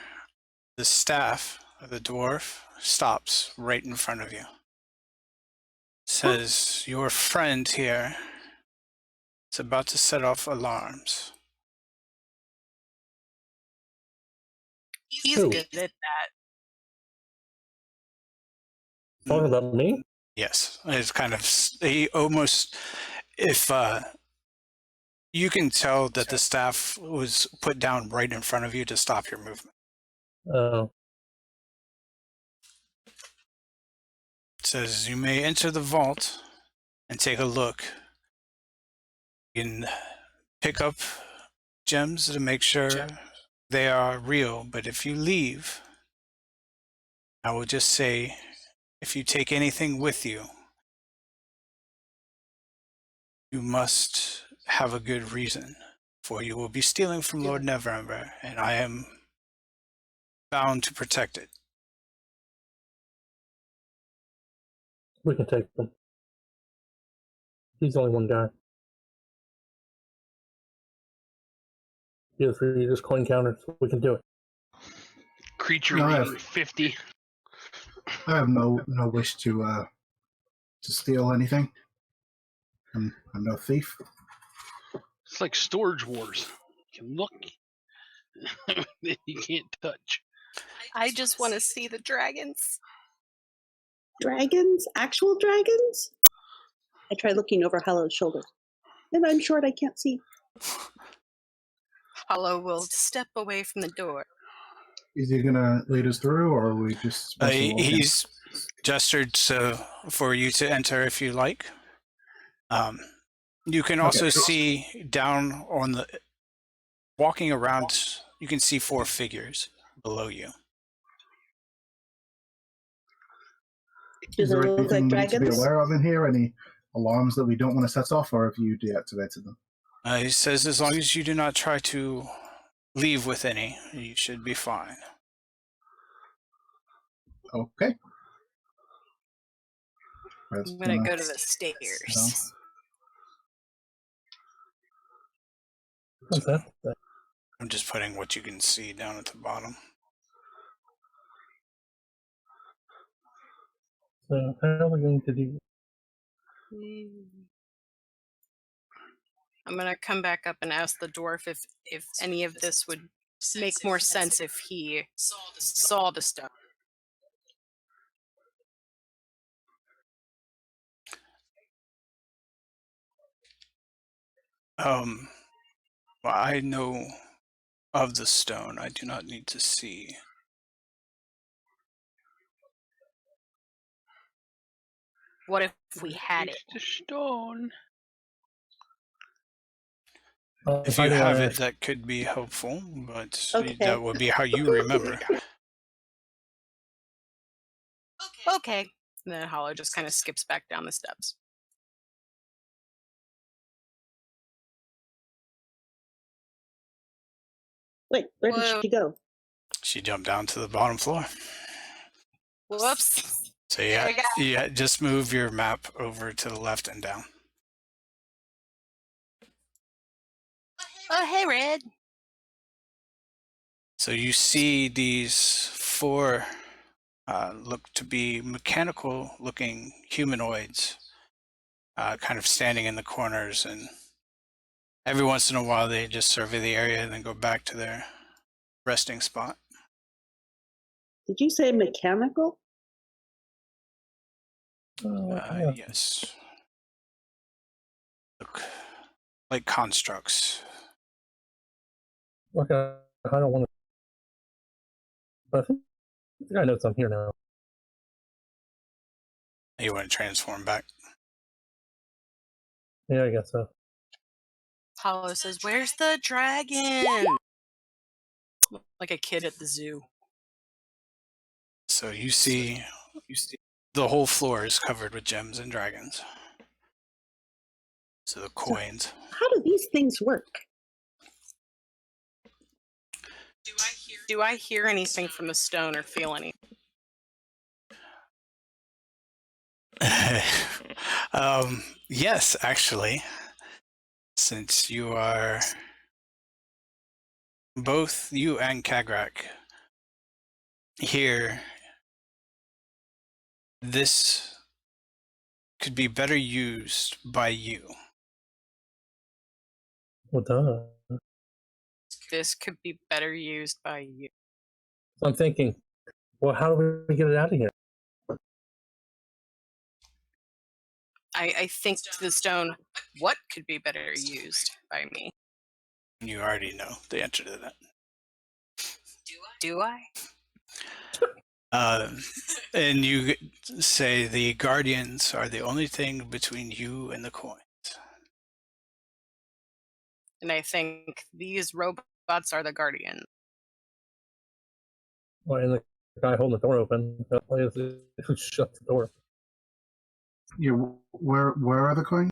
the staff of the dwarf stops right in front of you. Says, your friend here is about to set off alarms. He's Who? good at that. Talking about me? Yes, it's kind of, he almost, if you can tell that the staff was put down right in front of you to stop your movement. It says, you may enter the vault and take a look. You can pick up gems to make sure they are real, but if you leave, I will just say, if you take anything with you, you must have a good reason, for you will be stealing from Lord Neverember, and I am bound to protect it. We can take them. He's only one guy. The other three are just coin counters. We can do it. Creature No, I rating have- 50. I have no wish to steal anything. I'm no thief. It's like Storage Wars. You can look, you can't touch. I just want to see the dragons. Dragons? Actual dragons? I try looking over Hollow's shoulder. And I'm short, I can't see. Hollow will step away from the door. Is he gonna lead us through, or are we just supposed to walk in? He's gestured for you to enter if you like. You can also see down on the, walking around, you can see 4 figures below you. Do Is they there look like anything we need to be dragons? aware of in here? Any alarms that we don't want to set off, or have you deactivated them? He says as long as you do not try to leave with any, you should be fine. Okay. I'm going to go to the stairs. What's that? I'm just putting what you can see down at the bottom. So how are we going to do? I'm going to come back up and ask the dwarf if any of this would make more sense if he saw the stuff. Well, I know of the stone. I do not need to see. What if we had it? It's the stone. If you have it, that could be helpful, but Okay. that would be how you remember. Okay. And then Hollow just kind of skips back down the steps. Wait, where did Whoa. she go? She jumped down to the bottom floor. Whoops. So There you go. just move your map over to the left and down. Oh, hey, Red. So you see these four look to be mechanical-looking humanoids, kind of standing in the corners, and every once in a while they just survey the area and then go back to their resting spot. Did you say mechanical? Yeah. Yes. Look like constructs. Okay, I don't want to. But I think I know I'm here now. You want to transform back? Yeah, I guess so. Hollow says, "Where's the dragon?" Like a kid at the zoo. So you see the whole floor is covered with gems and dragons. So the coins. How do these things work? Do I hear anything from the stone or feel any? Yes, actually, since you are both you and Kagrak here, this could be better used by you. Well, duh. This could be better used by you. So I'm thinking, well, how do we get it out of here? I think to the stone, what could be better used by me? You already know the answer to that. Do I? And you say the guardians are the only thing between you and the coins. And I think these robots are the guardians. Well, and the guy holding the door open, shut the door. Yeah, where are the coins?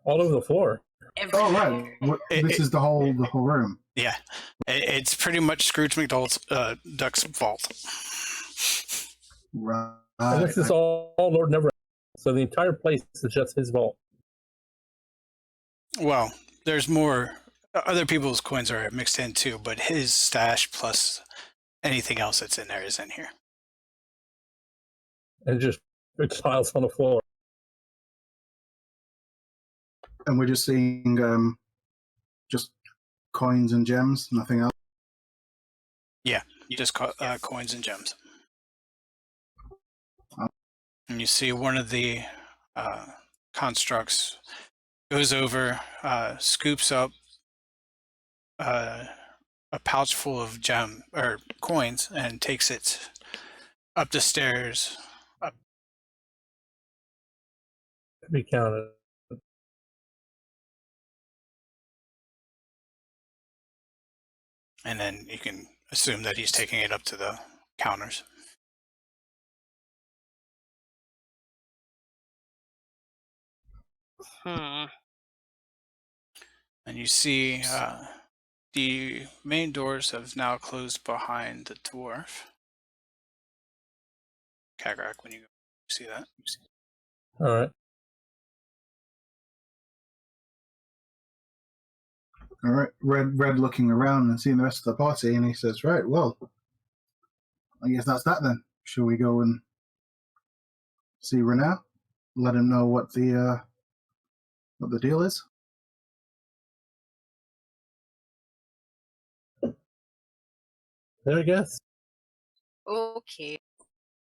All over the floor. Oh, right. This is the whole room. Yeah, it's pretty much Scrooge McDuck's vault. Right. And this is all Lord Never. So the entire place is just his vault. Well, there's more. Other people's coins are mixed in too, but his stash plus anything else that's in there is in here. And just big piles on the floor. And we're just seeing just coins and gems, nothing else. Yeah, just coins and gems. And you see one of the constructs goes over, scoops up a pouch full of coins and takes it up the stairs. To be counted. And then you can assume that he's taking it up to the counters. Hmm. And you see the main doors have now closed behind the dwarf. Kagrak, when you see that. All right. All right. Red looking around and seeing the rest of the party, and he says, "Right, well, I guess that's that then. Shall we go and see Renau? Let him know what the deal is." I guess. Okay.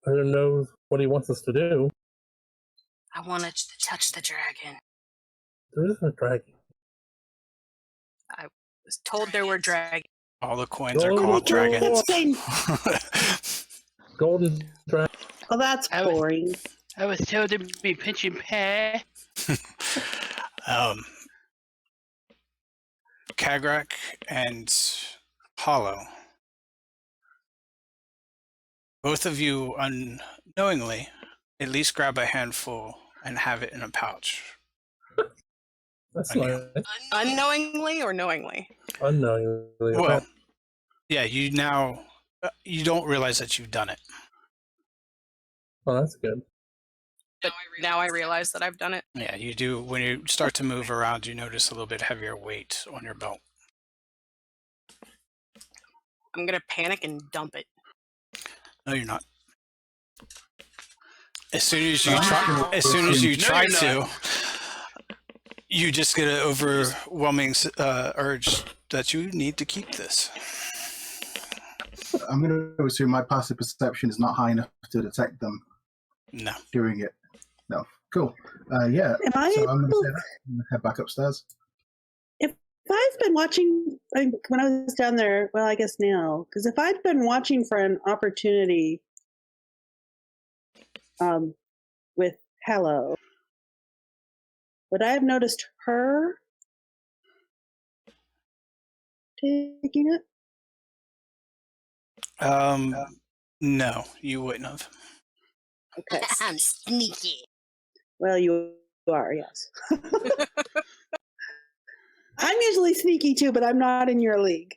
I don't know what he wants us to do. I want to touch the dragon. There isn't a dragon. I was told there were dragons. All the coins are called dragons. Golden dragon. Oh, that's boring. I was told to be pitching pear. Kagrak and Hollow. Both of you unknowingly at least grab a handful and have it in a pouch. That's nice. Unknowingly or knowingly? Unknowingly. Well, Yeah, you now you don't realize that you've done it. Oh, that's good. But now I realize that I've done it. Yeah, you do. When you start to move around, you notice a little bit heavier weight on your belt. I'm gonna panic and dump it. No, you're not. As soon as you Wow. try, as soon as you No, try you're to, not. you just get an overwhelming urge that you need to keep this. I'm going to assume my passive perception is not high enough to detect them No. doing it. No. Cool. Yeah. Am I So I'm going to able, say that. I'm going to head back upstairs. if I've been watching, when I was down there, well, I guess now, because if I'd been watching for an opportunity with Hello, would I have noticed her taking it? No, you wouldn't have. Okay. I'm sneaky. Well, you are, yes. I'm usually sneaky too, but I'm not in your league.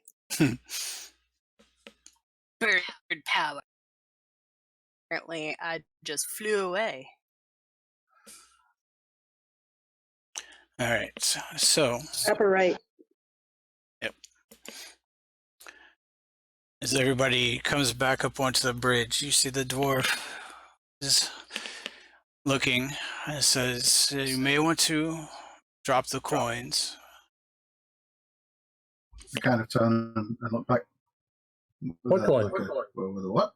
Bird power. Apparently, I just flew away. All right. So, Upper right. as everybody comes back up onto the bridge, you see the dwarf is looking and says, "You may want to drop the coins." I kind of turn and look back. What coin? With a what?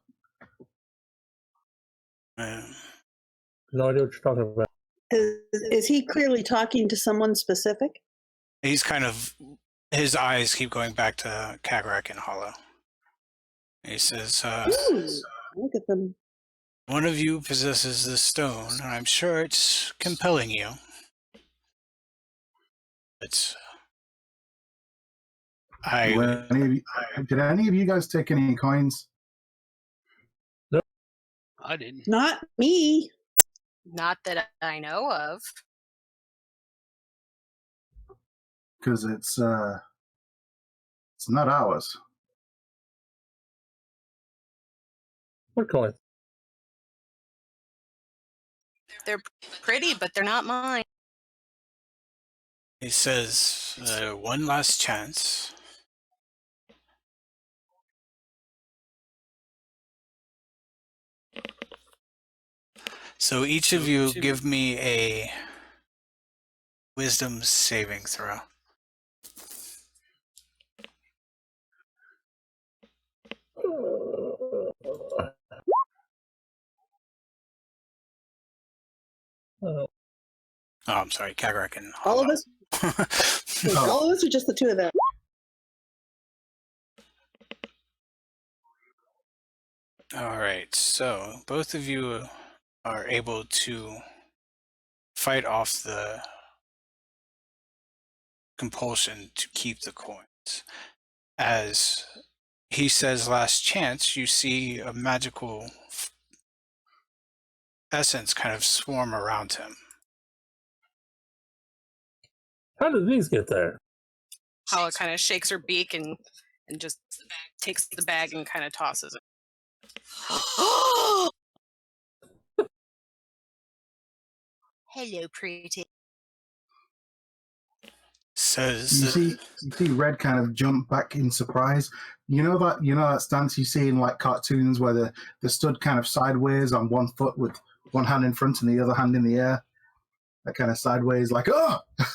No idea what you're talking about. Is he clearly talking to someone specific? He's kind of, his eyes keep going back to Kagrak and Hollow. He says, Ooh, look at them. "One of you possesses the stone, and I'm sure it's compelling you. It's Did any of you guys take any coins? I didn't. Not me. Not that I know of. Because it's not ours. What coin? They're pretty, but they're not mine. He says, one last chance. So each of you give me a wisdom saving throw. Oh, Oh, I'm sorry, Kagrak and All of Hollow. us? All of us or just the two of them? All right, so both of you are able to fight off the compulsion to keep the coins. As he says last chance, you see a magical essence kind of swarm around him. how did these get there? Hollow kind of shakes her beak and just takes the bag and kind of tosses it. Hello, pretty. Says You see Red kind of jump back in surprise. You know that stance you see in like cartoons where they're stood kind of sideways on one foot with one hand in front and the other hand in the air. That kind of sideways, like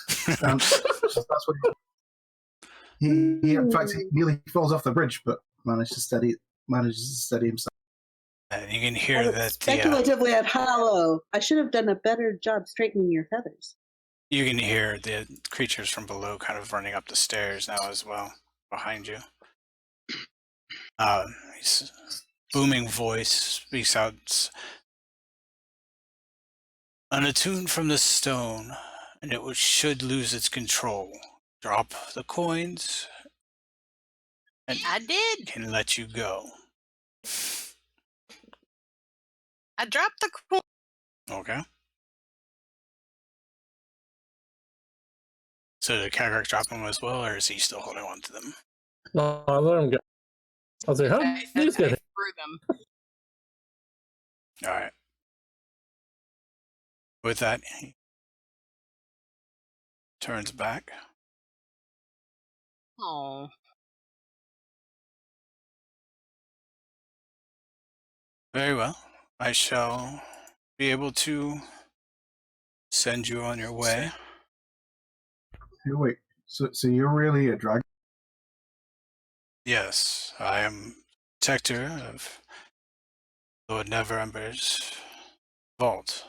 stance. That's what he in fact he nearly falls off the bridge, but manages to steady himself. and you can I hear look that speculatively at Hollow. I should have done a better job straightening your feathers. you can hear the creatures from below kind of running up the stairs now as well behind you. His booming voice speaks out, "Unattuned from the stone, and it should lose its control. Drop the coins, and I did. can let you go." I dropped the coin. Okay. So did Kagrak drop them as well, or is he still holding on to them? No, I let him go. I'll say, how I, do you I get threw here? them. All right. With that, he turns back. Oh, Very well. I shall be able to send you on your way. Hey, wait. So you're really a dragon? Yes, I am protector of Lord Neverember's vault.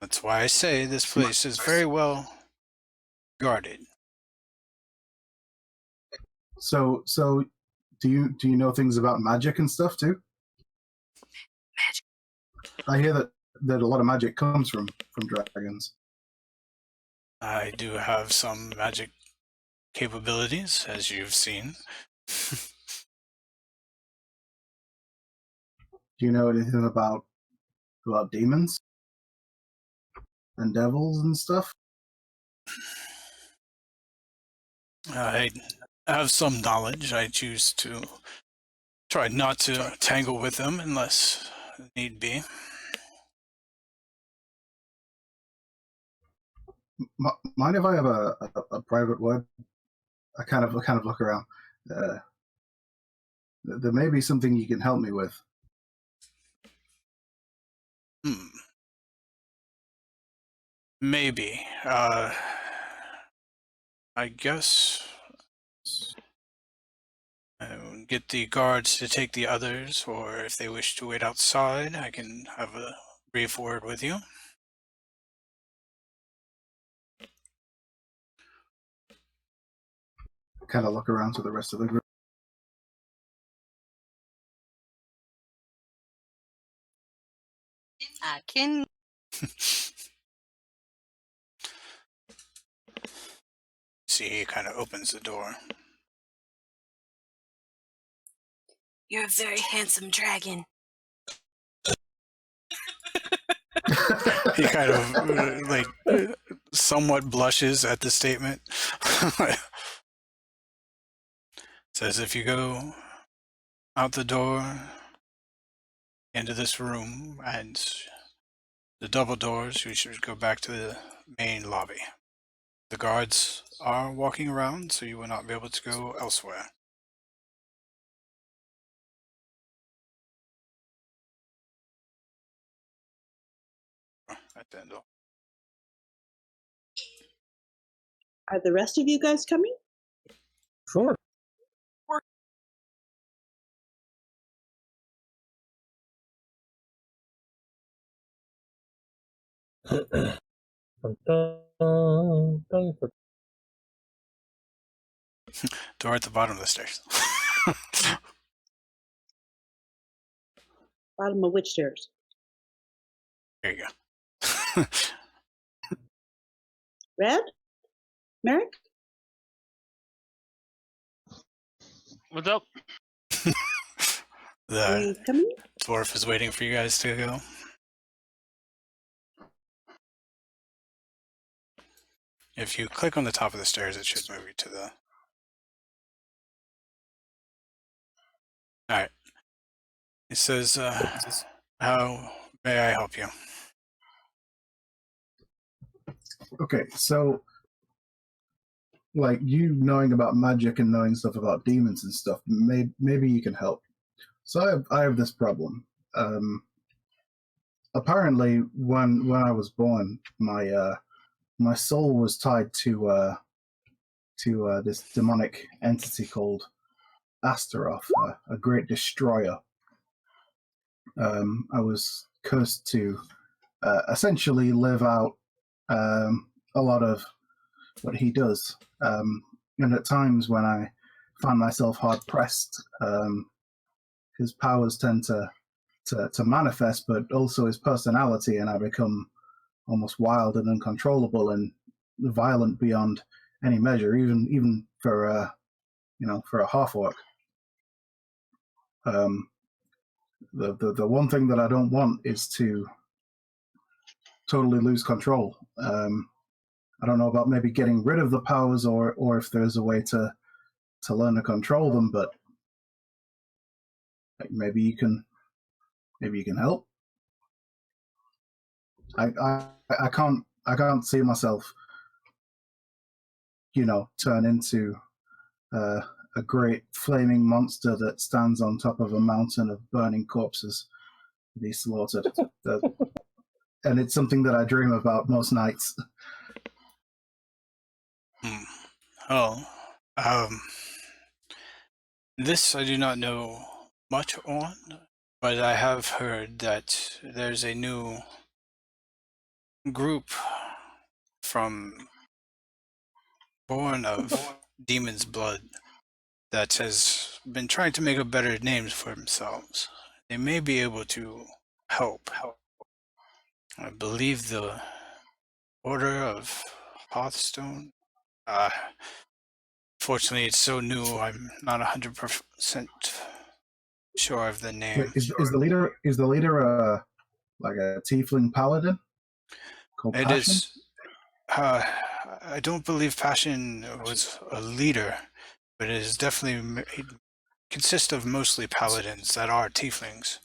That's why I say this place is very well guarded. So do you know things about magic and stuff too? magic. I hear that a lot of magic comes from dragons. I do have some magic capabilities, as you've seen. Do you know anything about demons and devils and stuff? I have some knowledge. I choose to try not to tangle with them unless need be. Mind if I have a private word? I kind of look around. There may be something you can help me with. Maybe. I guess get the guards to take the others, or if they wish to wait outside, I can have a brief word with you. Kind of look around to the rest of the group. I can. See, he kind of opens the door. You're a very handsome dragon. He kind of somewhat blushes at the statement. Says, if you go out the door into this room and the double doors, you should go back to the main lobby. The guards are walking around, so you will not be able to go elsewhere. At the end. Are the rest of you guys coming? Sure. Dun, dun, dun, dun. Door at the bottom of the stairs. Bottom of which stairs? There you go. Red? Merrick? What's up? Are The you coming? dwarf is waiting for you guys to go. If you click on the top of the stairs, it should move you to the... Alright. It says, how may I help you? Okay, so like you knowing about magic and knowing stuff about demons and stuff, maybe you can help. So I have this problem. Apparently, when I was born, my soul was tied to this demonic entity called Astaroth, a great destroyer. I was cursed to essentially live out a lot of what he does. And at times when I find myself hard pressed, his powers tend to manifest, but also his personality, and I become almost wild and uncontrollable and violent beyond any measure, even for for a half orc. The one thing that I don't want is to totally lose control. I don't know about maybe getting rid of the powers, or if there's a way to learn to control them, but Like maybe you can help. I can't see myself, turn into a great flaming monster that stands on top of a mountain of burning corpses to be slaughtered. And it's something that I dream about most nights. Oh, this I do not know much on, but I have heard that there's a new group born of demon's blood that has been trying to make a better name for themselves. They may be able to help. I believe the Order of Hearthstone. Fortunately, it's so new, I'm not 100% sure of the name. Wait, is the leader like a tiefling paladin called It Passion? is. I don't believe Passion was a leader, but it is definitely it consists of mostly paladins that are tieflings,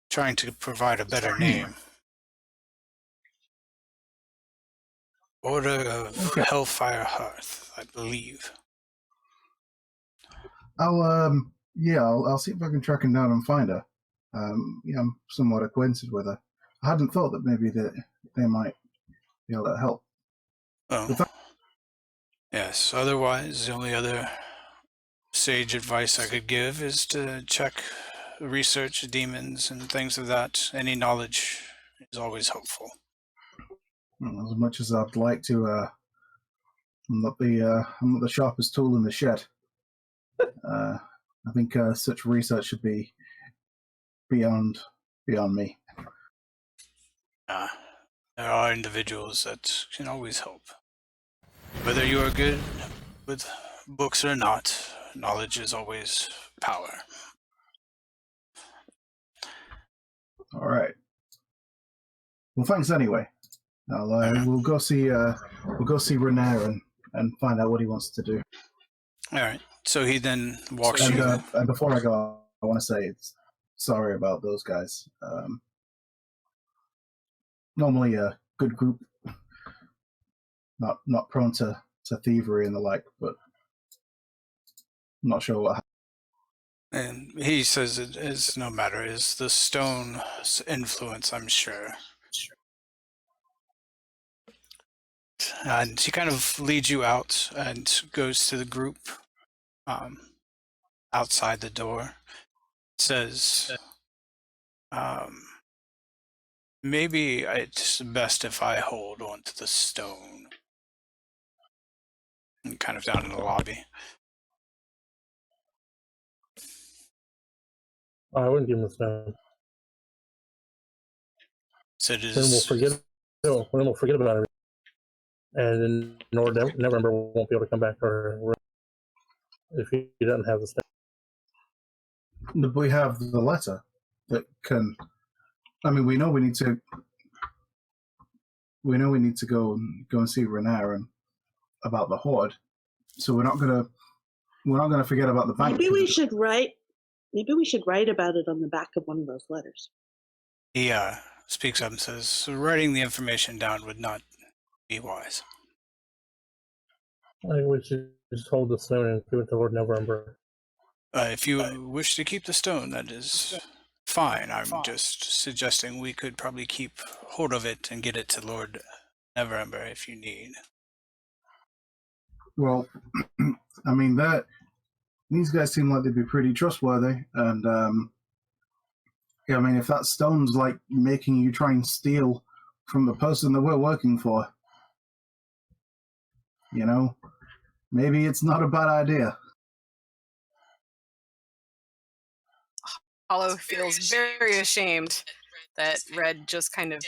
trying to provide a better name. Order of Hellfire Hearth, I believe. I'll see if I can track him down and find her. I'm somewhat acquainted with her. I hadn't thought that maybe they might be able to help. Oh, yes. Otherwise, the only other sage advice I could give is to check, research demons and things of that. Any knowledge is always helpful. As much as I'd like to, I'm not the sharpest tool in the shed. I think such research should be beyond me. There are individuals that can always help. Whether you are good with books or not, knowledge is always power. All right. Well, thanks anyway. We'll go see Renair and find out what he wants to do. All right. So he then walks you. And before I go, I want to say sorry about those guys. Normally a good group, not prone to thievery and the like, but I'm not sure what happened. And he says it is no matter. It's the stone's influence, I'm sure. And she kind of leads you out and goes to the group outside the door. It says, maybe it's best if I hold on to the stone. And kind of down in the lobby. I wouldn't give him the stone. So it is. Then we'll forget about it. And then Neverember won't be able to come back to her room if he doesn't have the stone. But we have the letter that can. I mean, we know we need to go and see Renair and about the Horde. So we're not gonna forget about the bank. Maybe we should write about it on the back of one of those letters. He speaks up and says, writing the information down would not be wise. I think we should just hold the stone and give it to Lord Neverember. If you wish to keep the stone, that is fine. I'm just suggesting we could probably keep hold of it and get it to Lord Neverember if you need. Well, I mean these guys seem like they'd be pretty trustworthy, and I mean, if that stone's like making you try and steal from the person that we're working for, maybe it's not a bad idea. Hollow feels very ashamed that Red just kind of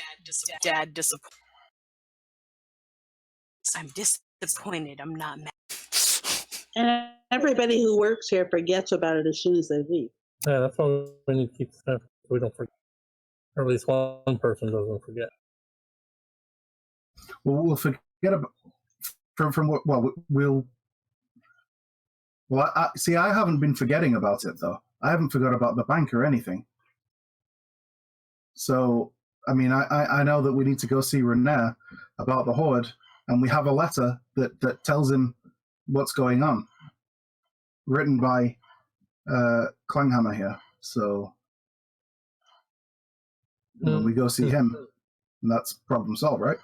dad disappointed. I'm disappointed. I'm not mad. And everybody who works here forgets about it as soon as they leave. Yeah, that's why we need to keep stuff so we don't forget. Or at least one person doesn't forget. Well, we'll forget about from what. Well, I haven't been forgetting about it though. I haven't forgot about the bank or anything. So, I mean, I know that we need to go see Renair about the Horde, and we have a letter that tells him what's going on, written by Klanghammer here. So, when we go see him, that's problem solved, right?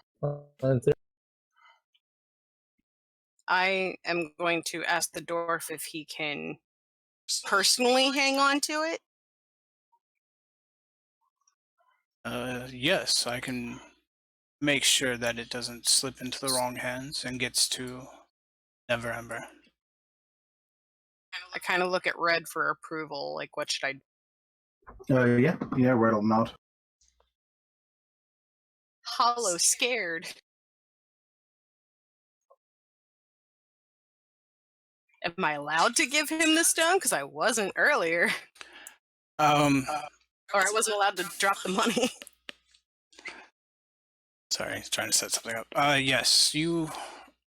I am going to ask the dwarf if he can personally hang on to it. Yes, I can make sure that it doesn't slip into the wrong hands and gets to Never Ember. I kind of look at Red for approval. Like, what should I do? Yeah, Red will nod. Hollow scared. Am I allowed to give him the stone? Because I wasn't earlier. Or I wasn't allowed to drop the money. Sorry, trying to set something up. Yes, you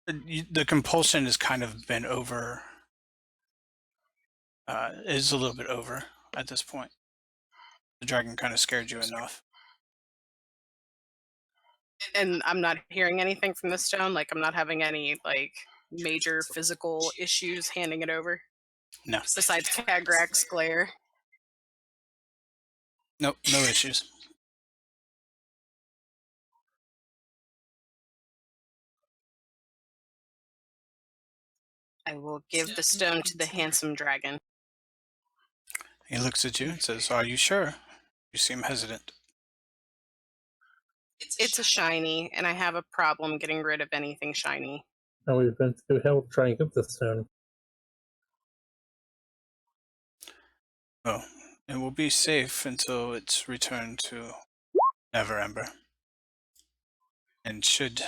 the compulsion has kind of been over. Is a little bit over at this point. The dragon kind of scared you enough. And I'm not hearing anything from the stone? Like, I'm not having any, like, major physical issues handing it over? No. Besides Kagrak's glare? Nope, no issues. I will give the stone to the handsome dragon. He looks at you and says, "Are you sure? You seem hesitant." It's a shiny, and I have a problem getting rid of anything shiny. And we've been through hell to try and get this stone. Oh, it will be safe until it's returned to Never Ember, and should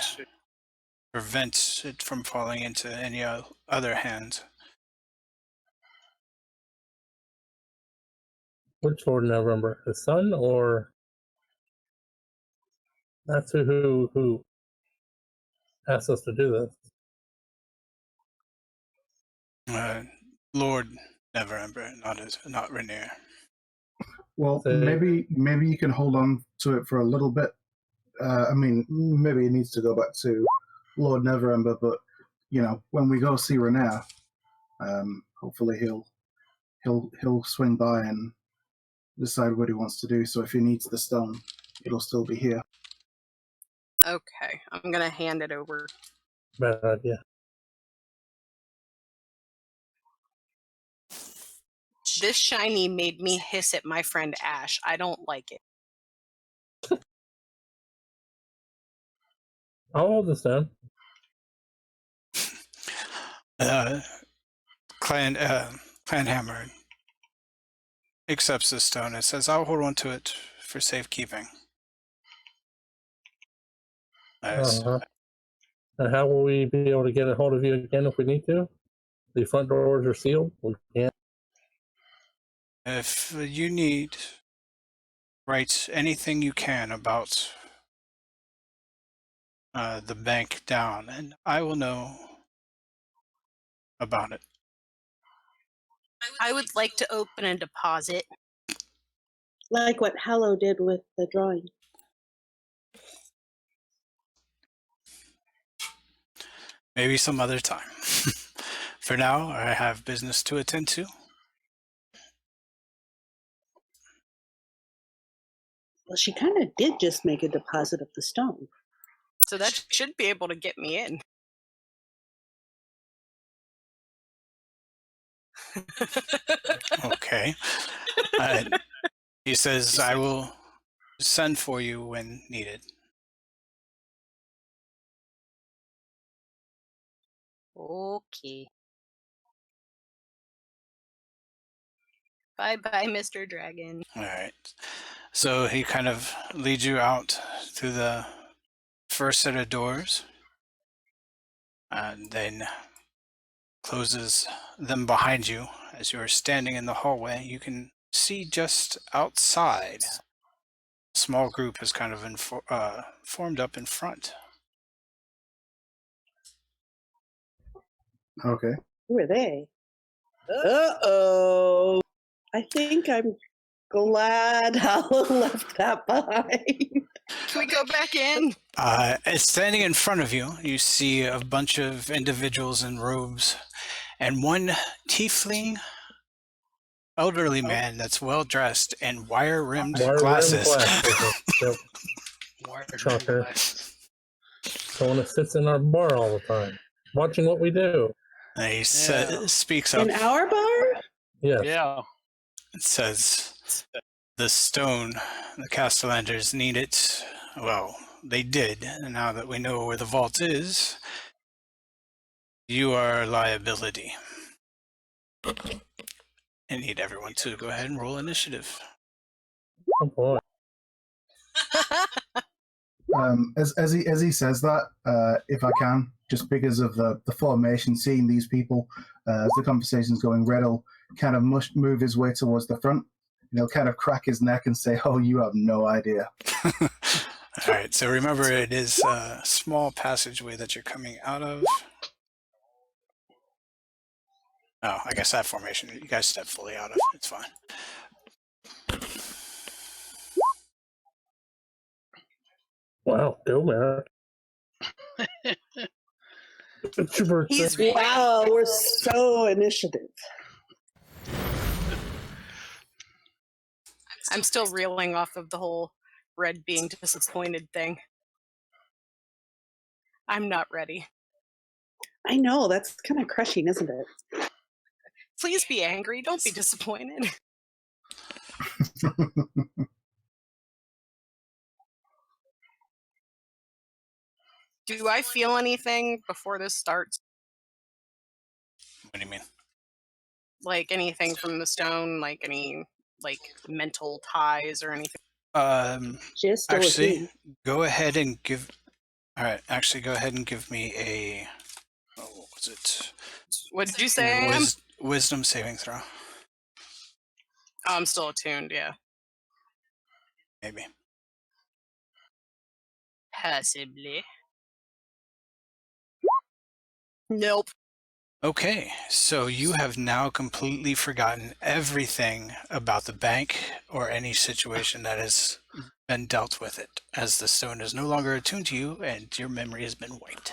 prevent it from falling into any other hands. Which Lord November? His son, or that's who asked us to do this? Lord Never Ember, not Rainier. Well, So- maybe you can hold on to it for a little bit. I mean, maybe it needs to go back to Lord Neverember, but when we go see Renair, hopefully he'll swing by and decide what he wants to do. So if he needs the stone, it'll still be here. Okay, I'm gonna hand it over. Bad idea. This shiny made me hiss at my friend Ash. I don't like it. I'll hold the stone. Clan Hammer accepts the stone and says, "I'll hold on to it for safekeeping." Uh-huh. And how will we be able to get a hold of you again if we need to? The front doors are sealed. We can't. If you need, write anything you can about the bank down, and I will know about it. I would like to open a deposit. Like what Hallow did with the drawing. Maybe some other time. For now, I have business to attend to. Well, she kind of did just make a deposit of the stone. So that should be able to get me in. Okay. He says, "I will send for you when needed." Okay. Bye-bye, Mr. Dragon. All right. So he kind of leads you out through the first set of doors, and then closes them behind you. As you are standing in the hallway, you can see just outside, a small group has kind of formed up in front. Okay. Who are they? Uh-oh. I think I'm glad Hala left that behind. Can we go back in? Standing in front of you, you see a bunch of individuals in robes and one tiefling elderly man that's well dressed and wire-rimmed glasses. Yep. Shocker. Someone that sits in our bar all the time, watching what we do. And he speaks up. In our bar? Yes. Yeah. It says, the stone, the Castellanders need it. Well, they did. And now that we know where the vault is, you are a liability. I need everyone to go ahead and roll initiative. Oh boy. As he says that, if I can, just because of the formation, seeing these people as the conversation's going, Red will kind of move his way towards the front. And he'll kind of crack his neck and say, "Oh, you have no idea." All right, so remember it is a small passageway that you're coming out of. Oh, I guess that formation you guys step fully out of. It's fine. Wow, go man. Wow, we're so initiative. I'm still reeling off of the whole Red being disappointed thing. I'm not ready. I know, that's kind of crushing, isn't it? Please be angry. Don't be disappointed. Do I feel anything before this starts? What do you mean? Like anything from the stone? Like any mental ties or anything? Actually, go ahead and give. All right, actually, go ahead and give me a. Oh, what was it? What did you say? Wisdom saving throw. Oh, I'm still attuned. Yeah. Maybe. Possibly. Nope. Okay, so you have now completely forgotten everything about the bank or any situation that has been dealt with it, as the stone is no longer attuned to you and your memory has been wiped.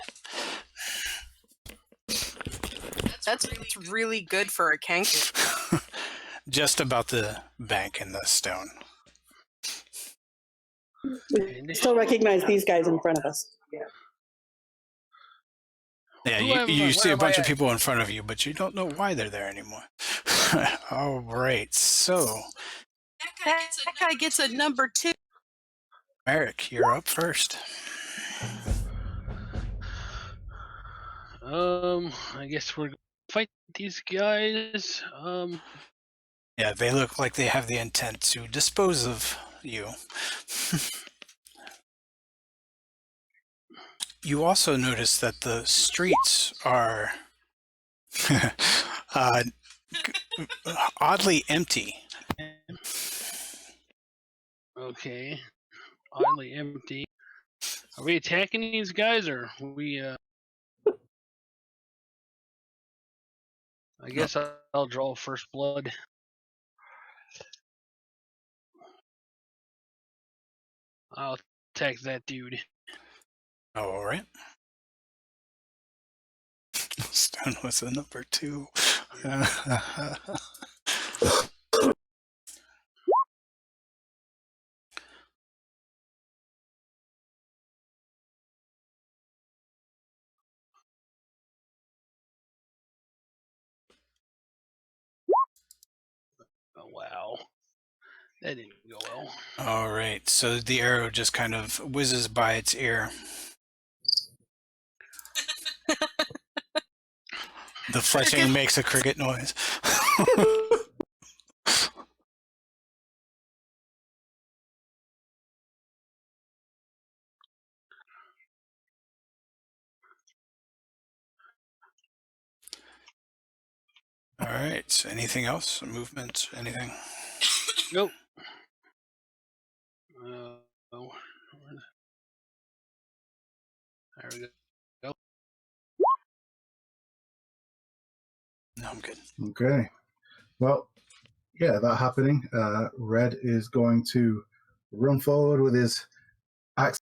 That's really good for a kangaroo. Just about the bank and the stone. We still recognize these guys in front of us. Yeah, you see a bunch of people in front of you, but you don't know why they're there anymore. All right, so That guy gets a number 2. Eric, you're up first. I guess we're gonna fight these guys. Yeah, they look like they have the intent to dispose of you. You also notice that the streets are oddly empty. Okay. Oddly empty. Are we attacking these guys, or are we? I guess I'll draw first blood. I'll attack that dude. Oh, all right. Stone was a number 2. Oh wow, that didn't go well. All right, so the arrow just kind of whizzes by its ear. The fletching makes a cricket noise. All right, so anything else? Movement? Anything? Nope. Oh, there we go. No, I'm good. Okay. Well, yeah, that happening, Red is going to run forward with his axe,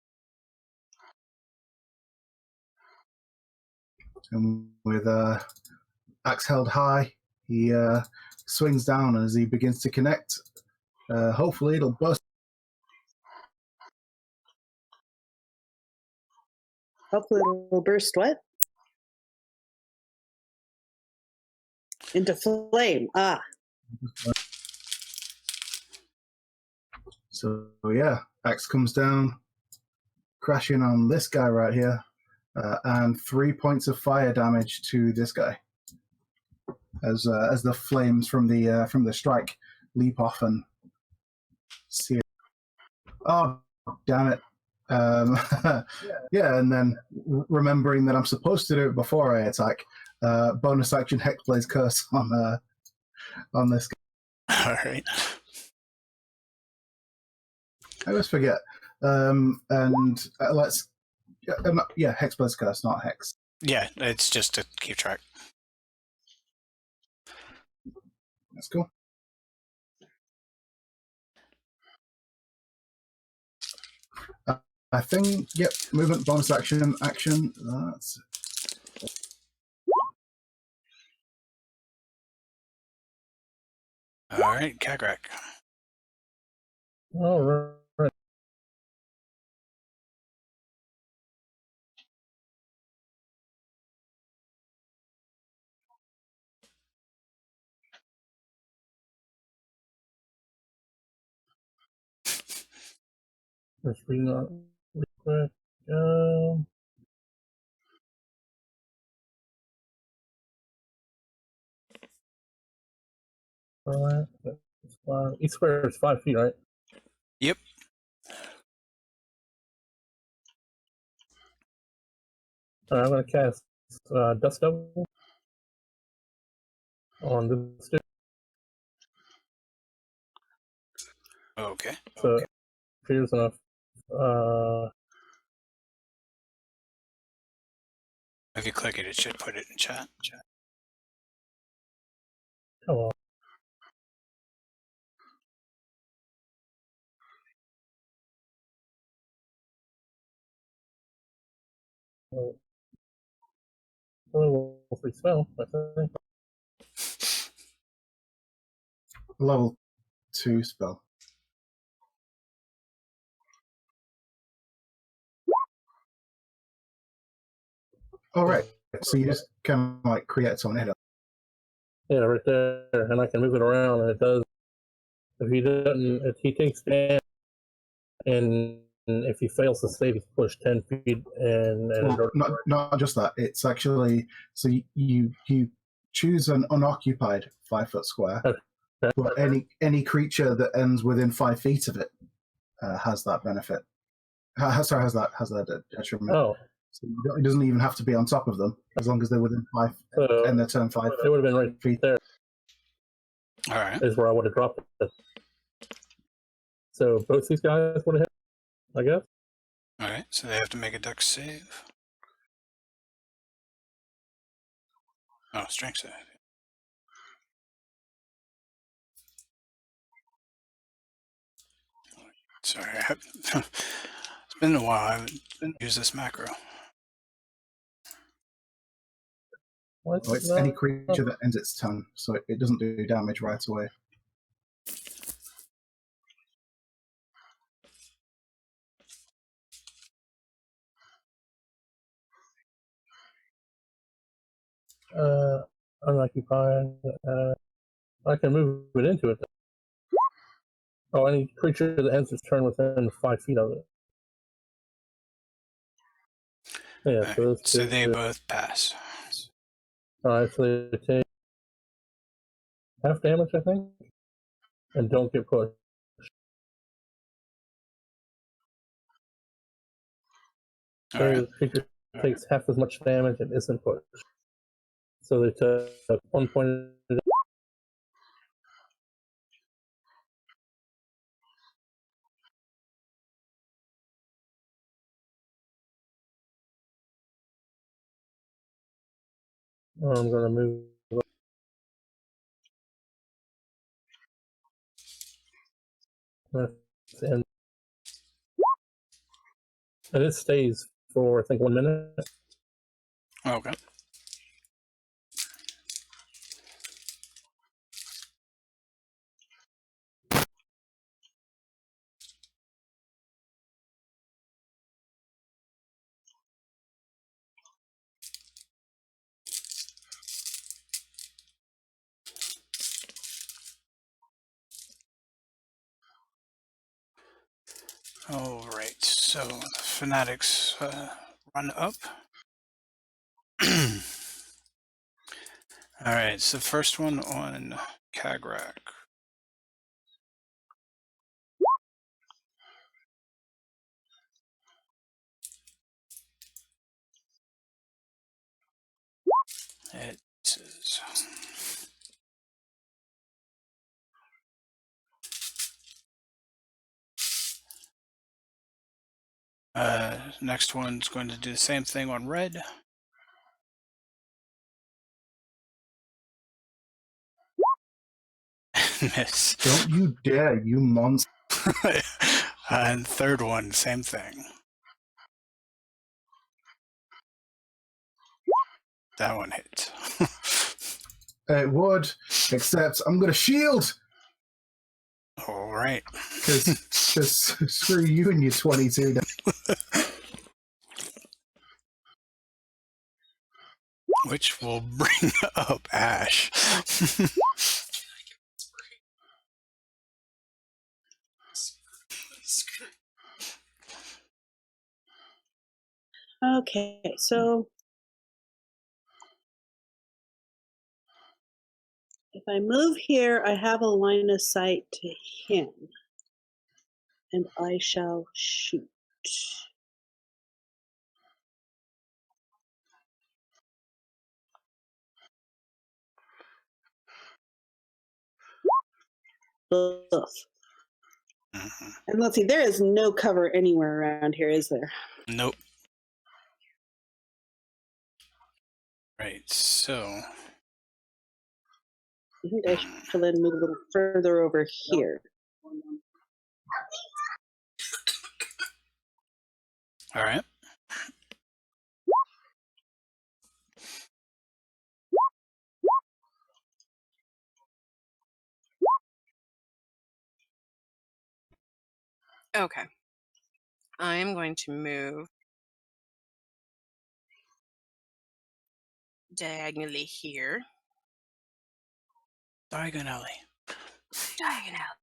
and with axe held high, he swings down, and as he begins to connect, hopefully it'll burst. Hopefully it'll burst what? Into flame. Ah. So yeah, axe comes down, crashing on this guy right here, and 3 points of fire damage to this guy as the flames from the strike leap off and see. Oh, damn it! Yeah, and then remembering that I'm supposed to do it before I attack, bonus action Hexblade's Curse on this guy. All right. I always forget. And let's Hexblade's Curse, not Hex. Yeah, it's just to keep track. That's cool. I think, yep, movement, bonus action. That's All right, Kagrak. All right. Let's read that real quick. Each square is 5 feet, right? Yep. I'm going to cast Dust Devil on this dude. Okay. So, here's enough. If you click it, it should put it in chat. Come on. Level 3 spell, I think. level 2 spell. All right. So you just kind of like create its own header. Yeah, right there, and I can move it around, and it does. If he takes damage, and if he fails to save, he's pushed 10 feet, and Well, not just that. It's actually so you choose an unoccupied 5 foot square, Okay. but any creature that ends within 5 feet of it has that benefit. Has that detriment. Oh, So it doesn't even have to be on top of them as long as they're within 5 so and their turn 5. it would have been right feet. there. All right. Is where I would have dropped it. So both these guys would have hit, I guess. All right. So they have to make a dex save. Oh, strength save. Sorry, it's been a while. I haven't used this macro. What? Oh, it's any creature that ends its turn, so it doesn't do damage right away. Unoccupied. I can move it into it. Oh, any creature that ends its turn within 5 feet of it. Yeah, So they both pass. Alright, so they take half damage, I think, and don't get pushed. All right. The creature takes half as much damage and isn't pushed. So they took 1 point of damage. I'm going to move and it stays for I think 1 minute. Okay. All right, so the fanatics run up. All right, so the first one on Kagrak. It is. Next one's going to do the same thing on red. Miss. Don't you dare, you monster. And third one, same thing. That one hit. It would, except I'm going to shield. All right. Because screw you and your 22. Which will bring up Ash. Okay, so if I move here, I have a line of sight to him, and I shall shoot. Ugh. Mhm. And let's see, there is no cover anywhere around here, is there? Nope. Right, so. I think I should then move a little further over here. All right. Okay. I am going to move diagonally here. Diagonally. Diagonal.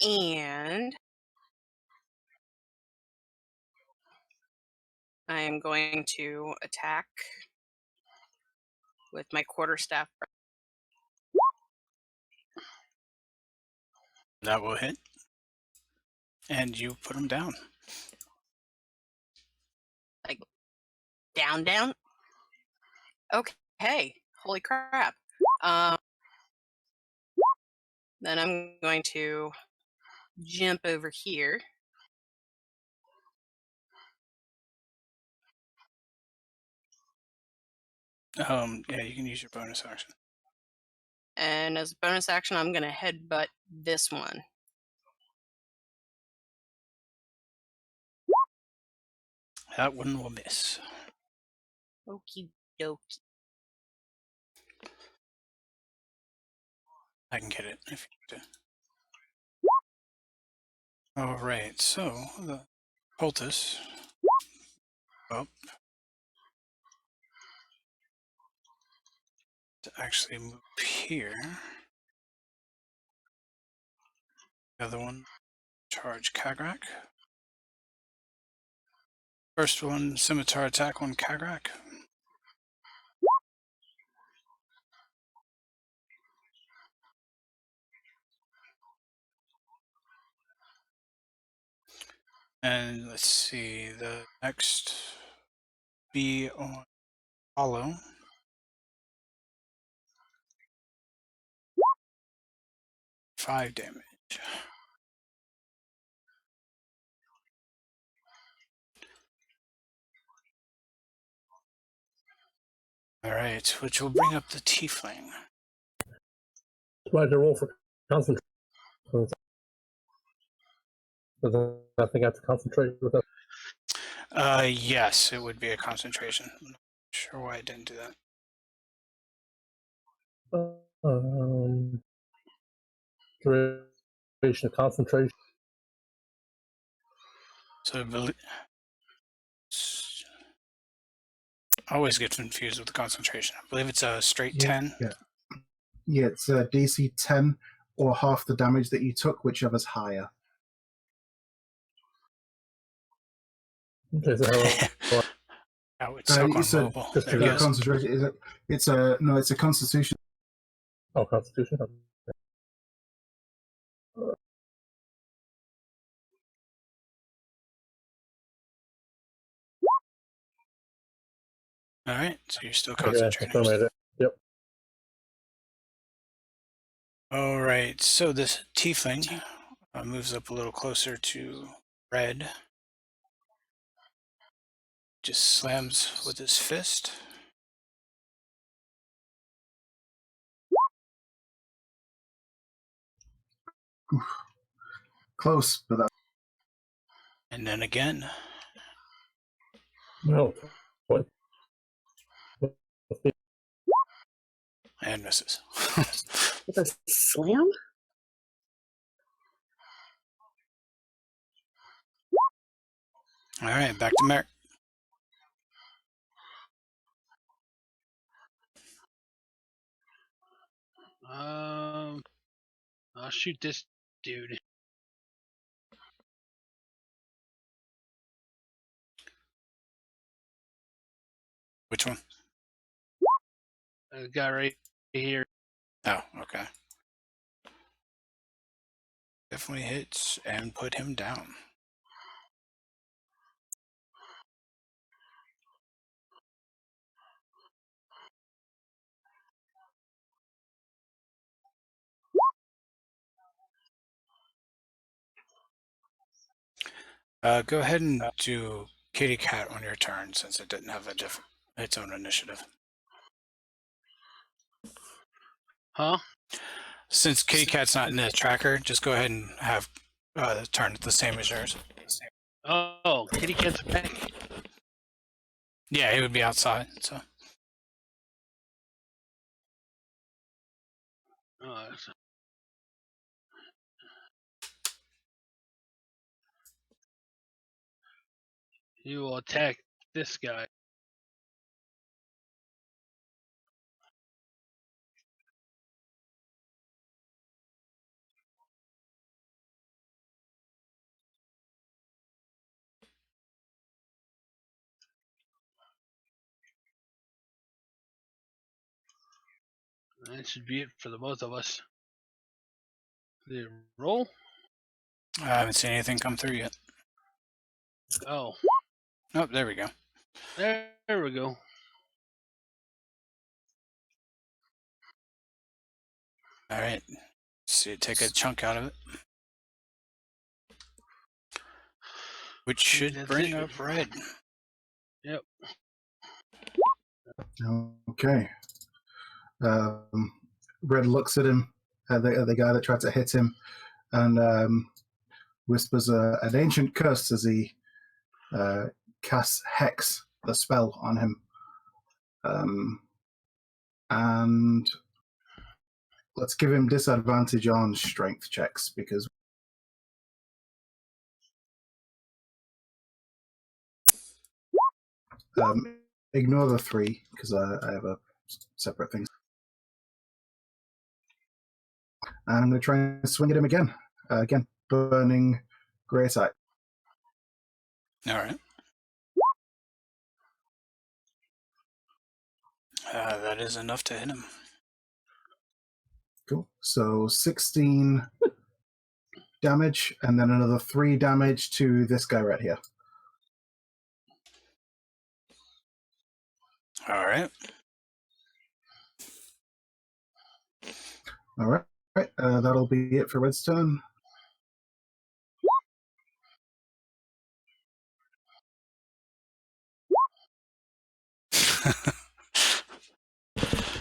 And I am going to attack with my quarterstaff. That will hit. And you put him down. Like, down. Okay. Holy crap. Then I'm going to jump over here. Yeah, you can use your bonus action. And as a bonus action, I'm going to headbutt this one. That one will miss. Okie dokie. I can get it if you do. All right, so the poultice up to actually move here. The other one, charge Kagrak. First one, scimitar attack on Kagrak. And let's see, the next be on Hollow. 5 damage. Alright, which will bring up the Tiefling. So I had to roll for concentration. Does I think I have to concentrate with that? Yes, it would be a concentration. I'm not sure why it didn't do that. Duration of concentration. So I always get confused with the concentration. I believe it's a straight 10. Yeah, it's DC 10 or half the damage that you took, whichever's higher. Okay, so Oh, it's so It's a, mobile. just There to it go. goes. concentration. It's a Constitution. Oh, Constitution. All right, so you're still Okay, concentrating. it. Yep. All right, so this tiefling moves up a little closer to Red. Just slams with his fist. Close, but that's And then again. No. What? And misses. With a slam? All right, back to Merrick. I'll shoot this dude. Which one? The guy right here. Oh, okay. Definitely hits and put him down. Go ahead and do Kitty Cat on your turn since it didn't have its own initiative. Huh? Since Kitty Cat's not in the tracker, just go ahead and have the turn the same as yours. Oh, kitty cat's back. Yeah, he would be outside. So Oh, you will attack this guy. That should be it for the both of us. The roll? I haven't seen anything come through yet. Oh, Oh, there we go. there we go. All right. See, take a chunk out of it, which should That's bring it. up Red. Yep. okay. Red looks at him, the guy that tried to hit him, and whispers an ancient curse as he casts Hex, the spell, on him. And let's give him disadvantage on strength checks because ignore the 3 because I have a separate thing. And I'm going to try and swing at him again. Again, burning grey sight. All right. That is enough to hit him. Cool. So 16 damage, and then another 3 damage to this guy right here. All right. All right. That'll be it for Red's turn.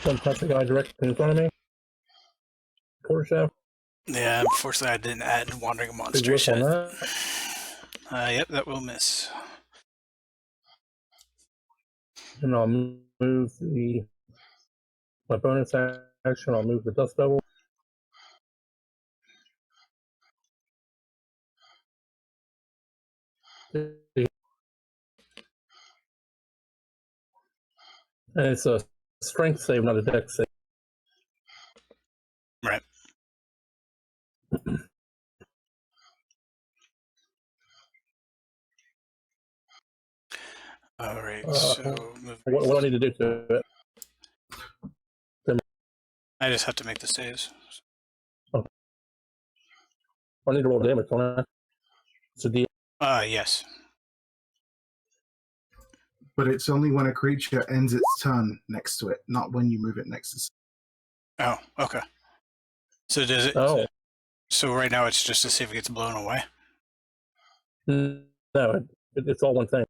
Don't touch the guy directly in front of me. Quarter shaft. Yeah, unfortunately I didn't add Wandering Big Monsters whiff on yet. that. Yep, that will miss. And I'll move my bonus action. I'll move the Dust Devil. And it's a strength save, not a dex save. Right. Alright, so move. What do I need to do to it? I just have to make the saves. I need to roll damage on it. So Yes. But it's only when a creature ends its turn next to it, not when you move it next to. Oh, okay. So does it? Oh. So right now it's just to see if it gets blown away. No, it's all one thing.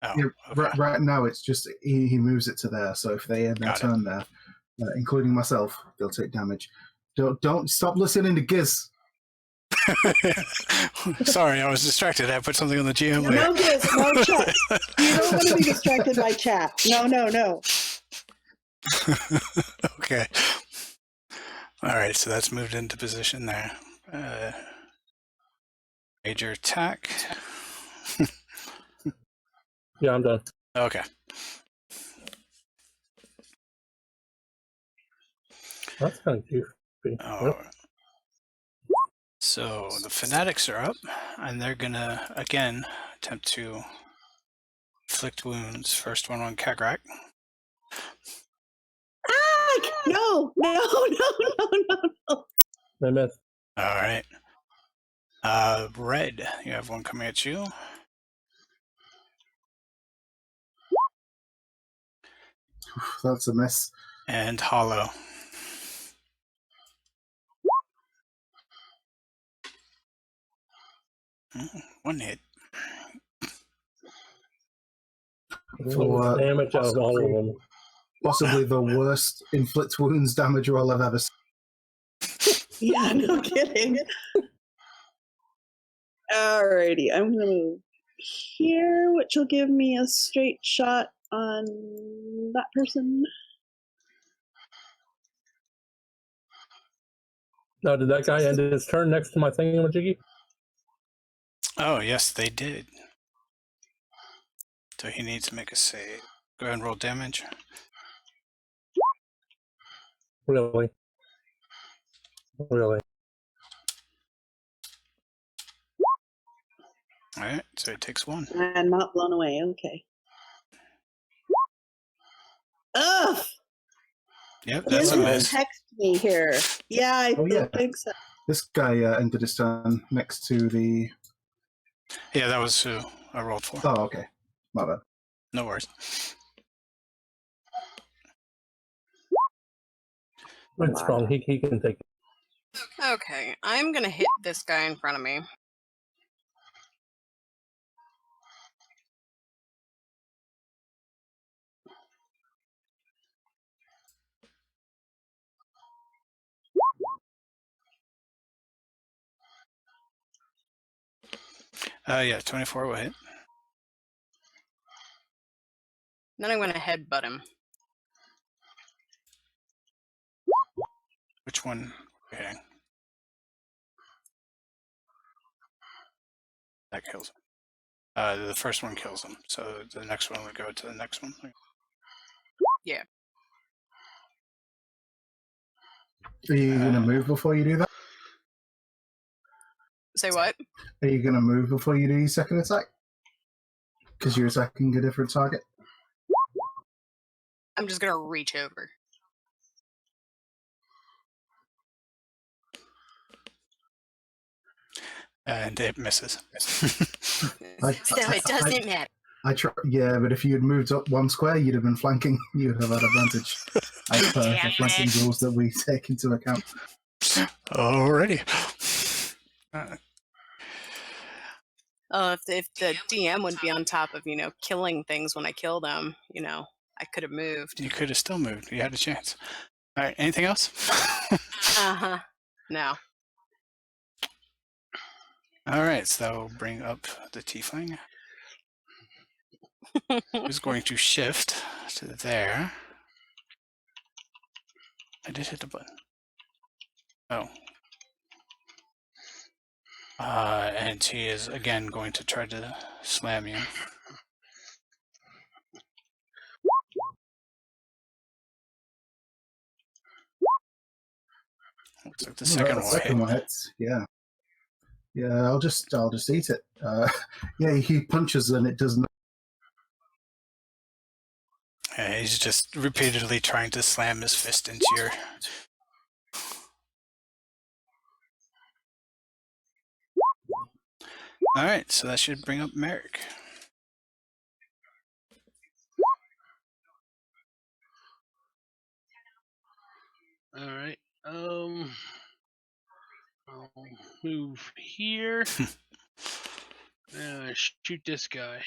Oh, Yeah, okay. right now it's just he moves it to there. So if they end their turn there, including myself, they'll take damage. Don't stop listening to Giz. Sorry, I was distracted. I put something on the GM layer. No, Giz, no chat. You don't want to be distracted by chat. No. Okay. All right, so that's moved into position there. Major attack. Yeah, I'm done. Okay. That's kind of goofy. Oh. So the fanatics are up, and they're gonna again attempt to inflict wounds. First one on Kagrak. No. They missed. All right. Red, you have one coming at you. That's a miss. And Hollow. One hit. For damage out of all of them. Possibly the worst inflict wounds damage roll I've ever seen. Yeah, no kidding. Alrighty, I'm gonna move here, which will give me a straight shot on that person. Now, did that guy end his turn next to my thingamajiggy? Oh, yes, they did. So he needs to make a save. Go ahead and roll damage. Really? All right, so he takes one. I'm not blown away. Okay. Ugh! Yep, that's a miss. Text me here. Yeah, I think so. This guy ended his turn next to the. Yeah, that was who I rolled for. Oh, okay. My bad. No worries. It's strong. He can take it. Okay, I'm gonna hit this guy in front of me. Yeah, 24 will hit. Then I'm gonna headbutt him. Which one are you hitting? That kills him. The first one kills him, so the next one would go to the next one. Yeah. Are you going to move before you do that? Say what? Are you going to move before you do your second attack? Because you're attacking a different target? I'm just gonna reach over. And it misses. So it doesn't matter. Yeah, but if you had moved up one square, you'd have been flanking. You'd have had advantage. As per the flanking rules that we take into account. Alrighty. If the DM would be on top of, killing things when I kill them, I could have moved. You could have still moved. You had a chance. All right, anything else? Uh-huh. No. Alright, so that will bring up the tiefling. Who's going to shift to there. I did hit the button. Oh. And he is again going to try to slam you. Looks like the second one second hit. one hits. Yeah. Yeah, I'll just eat it. Yeah, he punches and it doesn't. Yeah, he's just repeatedly trying to slam his fist into your... Alright, so that should bring up Merrick. All right. I'll move here. Shoot this guy.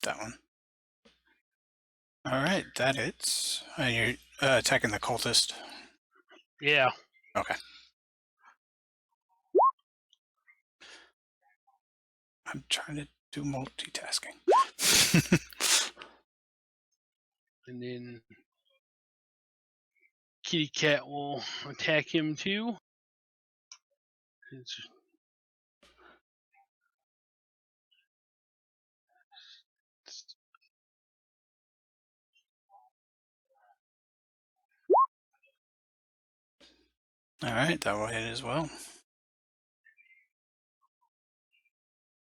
That one. Alright, that hits. And you're attacking the cultist. Yeah. Okay. I'm trying to do multitasking. And then Kitty Cat will attack him too. Alright, that will hit as well.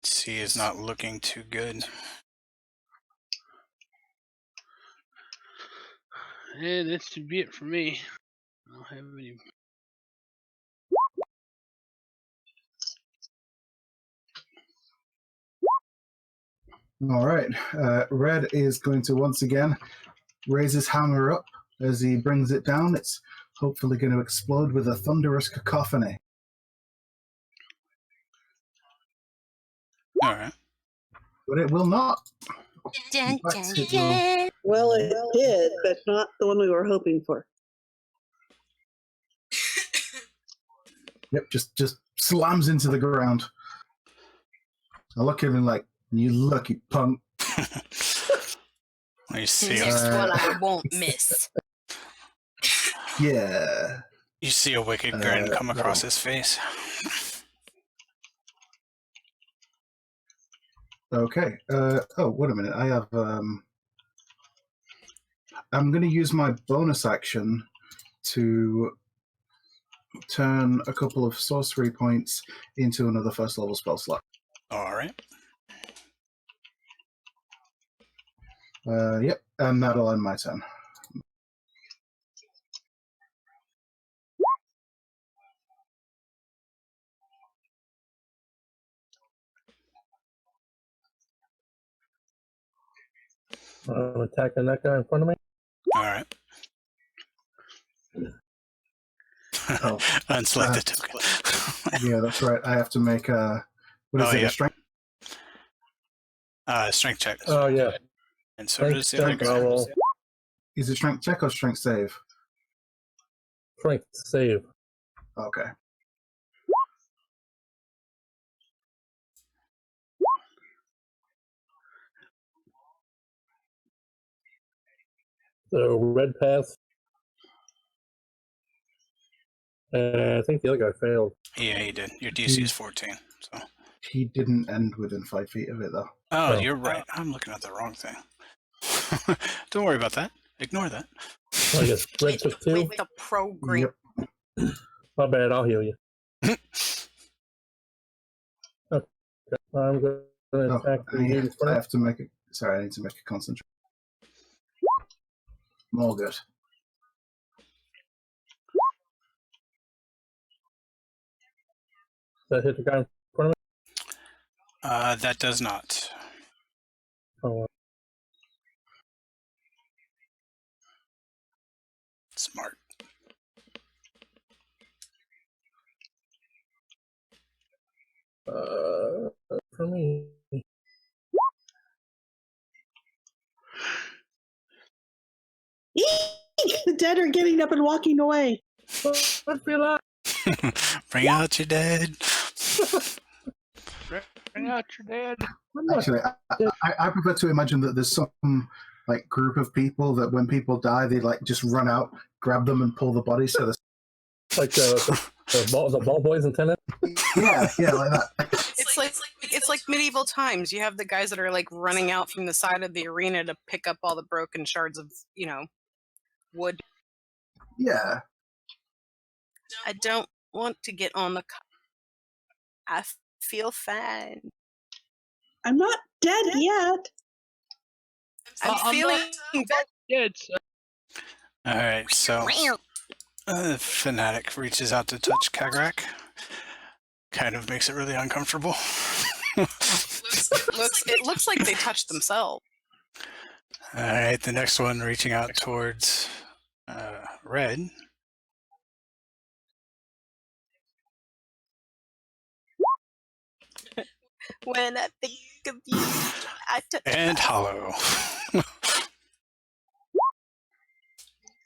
C is not looking too good. And that should be it for me. I don't have any. All right. Red is going to once again raise his hammer up. As he brings it down, it's hopefully going to explode with a thunderous cacophony. Alright. But it will not. Dun, In fact, dun, it will- dun. Well, it did, but not the one we were hoping for. Yep, just slams into the ground. I look at him like, you lucky punk. You see, Next one I won't miss. Yeah. you see a wicked grin come across well. his face. Okay. Oh, wait a minute. I have. I'm going to use my bonus action to turn a couple of sorcery points into another first level spell slot. Alright. Yep, and that'll end my turn. I'm attacking that guy in front of me. Alright. Oh, Unselect the token. yeah, that's right. I have to make a. What is Oh, it? yeah. A strength? Strength check. Oh, yeah. And so does the other Strength check, I'll guy. roll. Is it strength check or strength save? Strength save. Okay. So red pass. And I think the other guy failed. Yeah, he did. Your DC is 14. So. He didn't end within 5 feet of it, though. Oh, Oh. you're right. I'm looking at the wrong thing. Don't worry about that. Ignore that. I guess red took 2. With the program. Yep. My bad, I'll heal you. Okay. I'm going to attack the dude in I front of have to make it. Sorry, I need to make a concentration. All good. that hit the guy in front of me. That does not. Oh, Smart. for me. The dead are getting up and walking away. Let's be alive. Bring out your dead. Bring out your dad. Actually, I prefer to imagine that there's some like group of people that when people die, they like just run out, grab them, and pull the bodies to the. Like the ball boys in tennis. Yeah, like that. It's like medieval times. You have the guys that are like running out from the side of the arena to pick up all the broken shards of, wood. Yeah. I don't want to get on the. I feel fine. I'm not dead yet. I'm feeling better. Yeah, it's All right, so Fanatic reaches out to touch Kagrak. Kind of makes it really uncomfortable. It looks like they touched themselves. All right, the next one reaching out towards Red. When I think of you, I touch. And Hollow.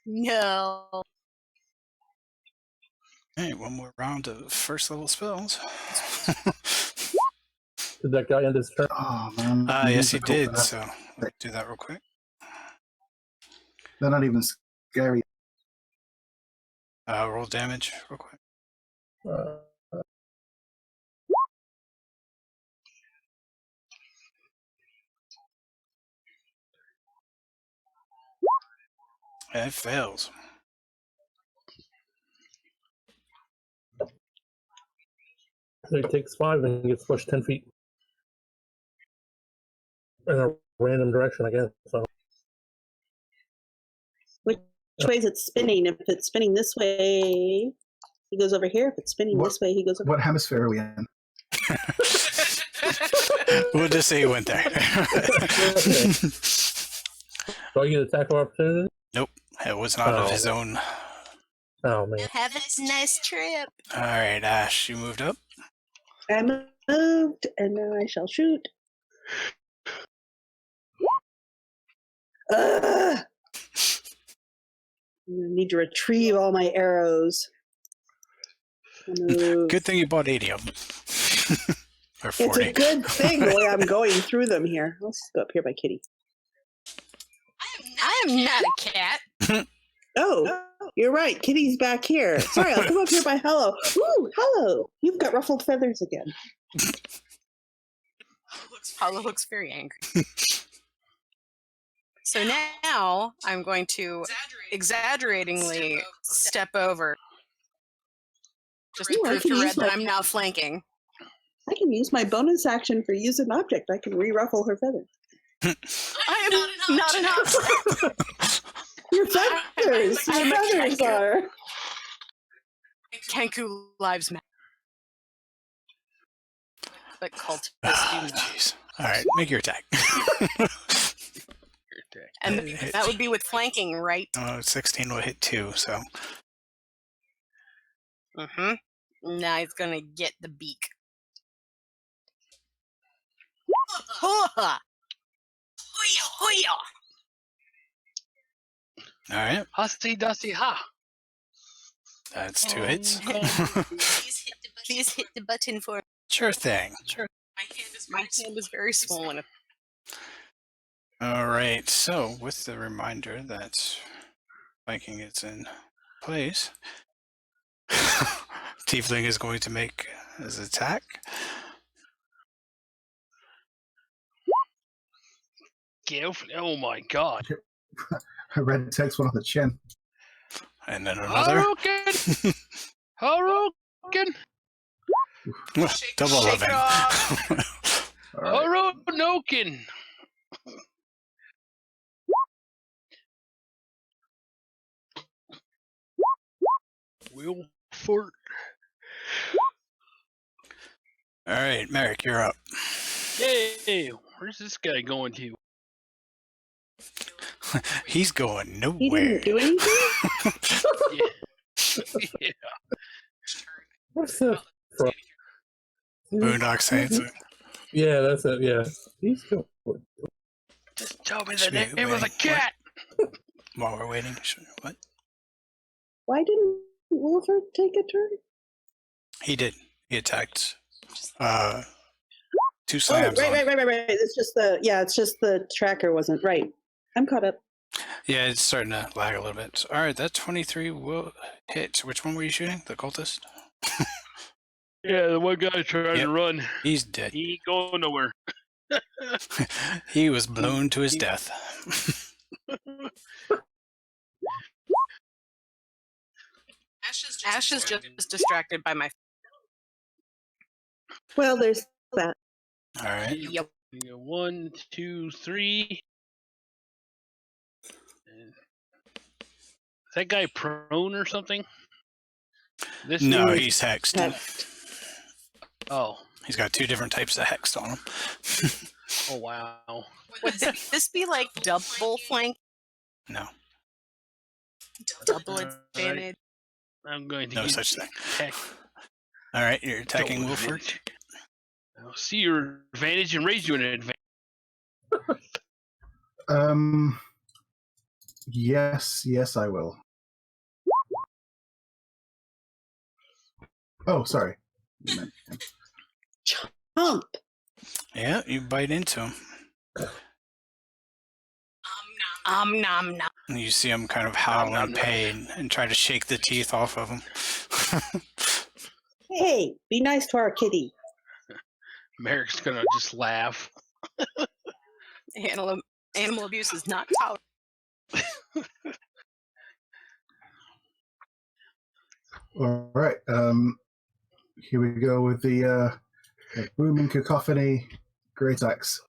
No. Hey, one more round of first level spells. Did that guy end his turn? Oh man. Yes, he Difficult for did. that. So let's do that real quick. They're not even scary. Roll damage real quick. It fails. So he takes 5 and gets pushed 10 feet in a random direction again. So Which way is it spinning? If it's spinning this way, he goes over here. If it's spinning this way, he goes over. What hemisphere are we in? We'll just say he went there. do I get attack of opportunity? Nope, it was not of his own. Oh man. Have a nice trip. All right, Ash, you moved up. I moved, and now I shall shoot. I need to retrieve all my arrows. Good thing you bought 80 of them. Or 40. It's a good thing the way I'm going through them here. Let's go up here by Kitty. I am not a cat. Oh, you're right. Kitty's back here. Sorry, I'll come up here by Hello. Ooh, Hello. You've got ruffled feathers again. Hollow looks very angry. So now I'm going to exaggeratingly step over. Just to Ooh, I prove can to use Red that my- I'm now flanking. I can use my bonus action for use an object. I can re-ruffle her feathers. I am not an option. Your feathers! Your I'm a feathers Kenku. are. Kenku lives matter. But cultists Oh, do not. jeez. All right, make your attack. And that would be with flanking, right? 16 will hit 2, so. Now he's gonna get the beak. Hoo-ha! Hoo-ya! All right, Hussy Dusty Ha. that's 2 hits. Please hit the button for. Sure thing. My hand is very swollen. All right, so with the reminder that Viking is in place, Tiefling is going to make his attack. Oh my god. Red takes one on the chin. And then another. Haruken! Haruken! Double Shake it 11. off. All right. Harunoken! Wilford. All right, Merrick, you're up. Hey, where's this guy going to? He's going He nowhere. didn't do anything? Yeah. What's that from? Boondock Saints. Yeah, that's it. Yeah, he's good. Just tell me the Should we name of the wait? cat. While we're waiting, what? Why didn't Wolford take a turn? He did. He attacked. 2 Oh, slams on. right. It's just the tracker wasn't right. I'm caught up. Yeah, it's starting to lag a little bit. All right, that 23 will hit. Which one were you shooting? The cultist? Yeah, the one guy trying Yep. to run. He's dead. He ain't going nowhere. He was blown to his death. Ash is just distracted by my. Well, there's that. All right. Yep. You go 1, 2, 3. Is that guy prone or something? No, dude? he's hexed. Oh. He's got 2 different types of hex on him. Oh, wow. Would this be like double flank? No, Double Alright. advantage? I'm going to no get such thing. attack. All right, you're attacking Double Wolford. advantage. I'll see your advantage and raise you an advantage. Yes, I will. Oh, sorry. Hump. Yeah, you bite into him. Nom nom. And you see him kind of howl in pain and try to shake the teeth off of him. Hey, be nice to our kitty. Merrick's gonna just laugh. Animal abuse is not tolerated. All right. Here we go with the booming cacophony great axe.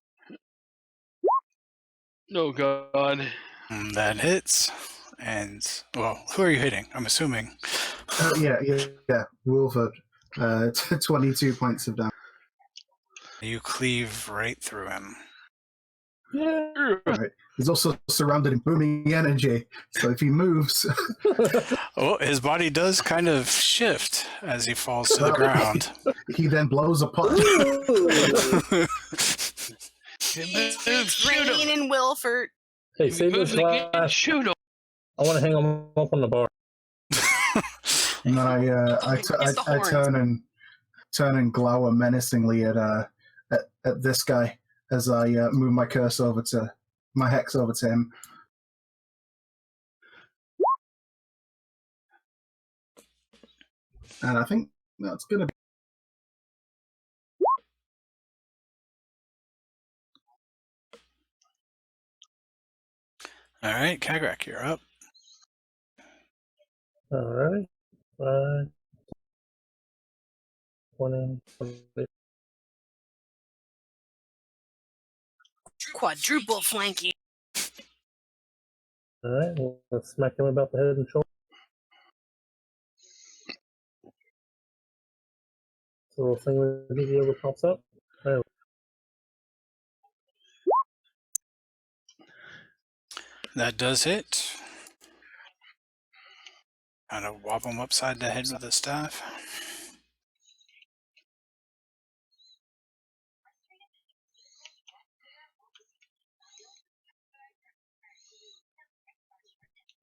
Oh, God. That hits. And, well, who are you hitting? I'm assuming. Yeah. Wolford. 22 points of damage. You cleave right through him. Yeah. Right. He's also surrounded in booming energy, so if he moves... Oh, his body does kind of shift as he falls to the ground. He then blows apart. It's raining Wilford. Hey, save this last. Shoot him. I want to hang him up on the bar. And then I turn and glower menacingly at this guy as I move my hex over to him. And I think that's gonna be. All right, Kagrak, you're up. All right. 5, 20, 20. Quadruple flanking. All right. Well, let's smack him about the head and shoulder. The little thing with the video that pops up. There. That does hit. Kind of whop him upside the head with the staff.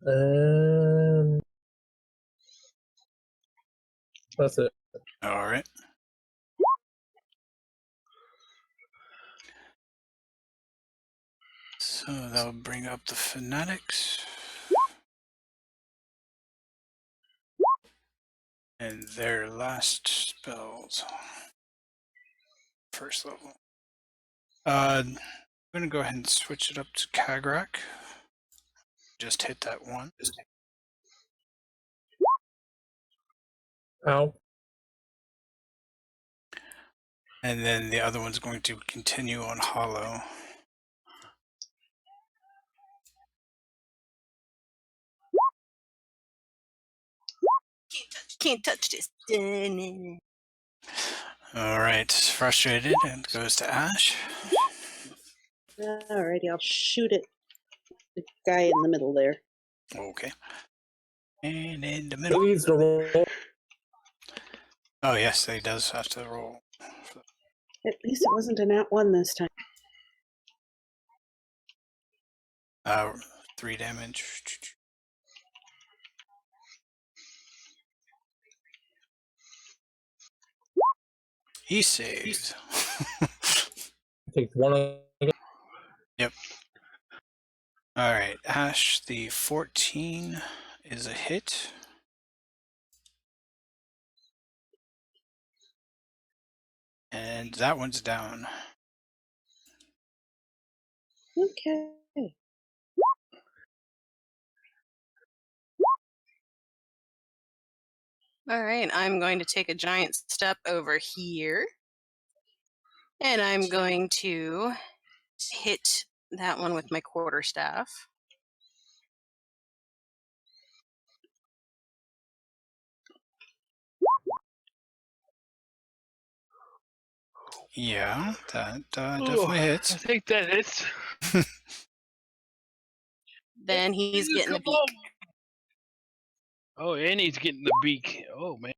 And that's it. All right. So that'll bring up the fanatics. And their last spells. First level. I'm going to go ahead and switch it up to Kagrak. Just hit that one. Ow. And then the other one's going to continue on Hollow. Can't touch this. All right, frustrated, and goes to Ash. Alrighty, I'll shoot at the guy in the middle there. Okay. And in the He middle. needs to roll. Oh, yes, he does have to roll. At least it wasn't a nat 1 this time. 3 damage. He saved. Take one. Yep. All right, Ash. The 14 is a hit. And that one's down. Okay. All right, I'm going to take a giant step over here. And I'm going to hit that one with my quarterstaff. Yeah, that Ooh, definitely I hits. think that hits. Then he's getting the Come beak. on. Oh, and he's getting the beak. Oh, man.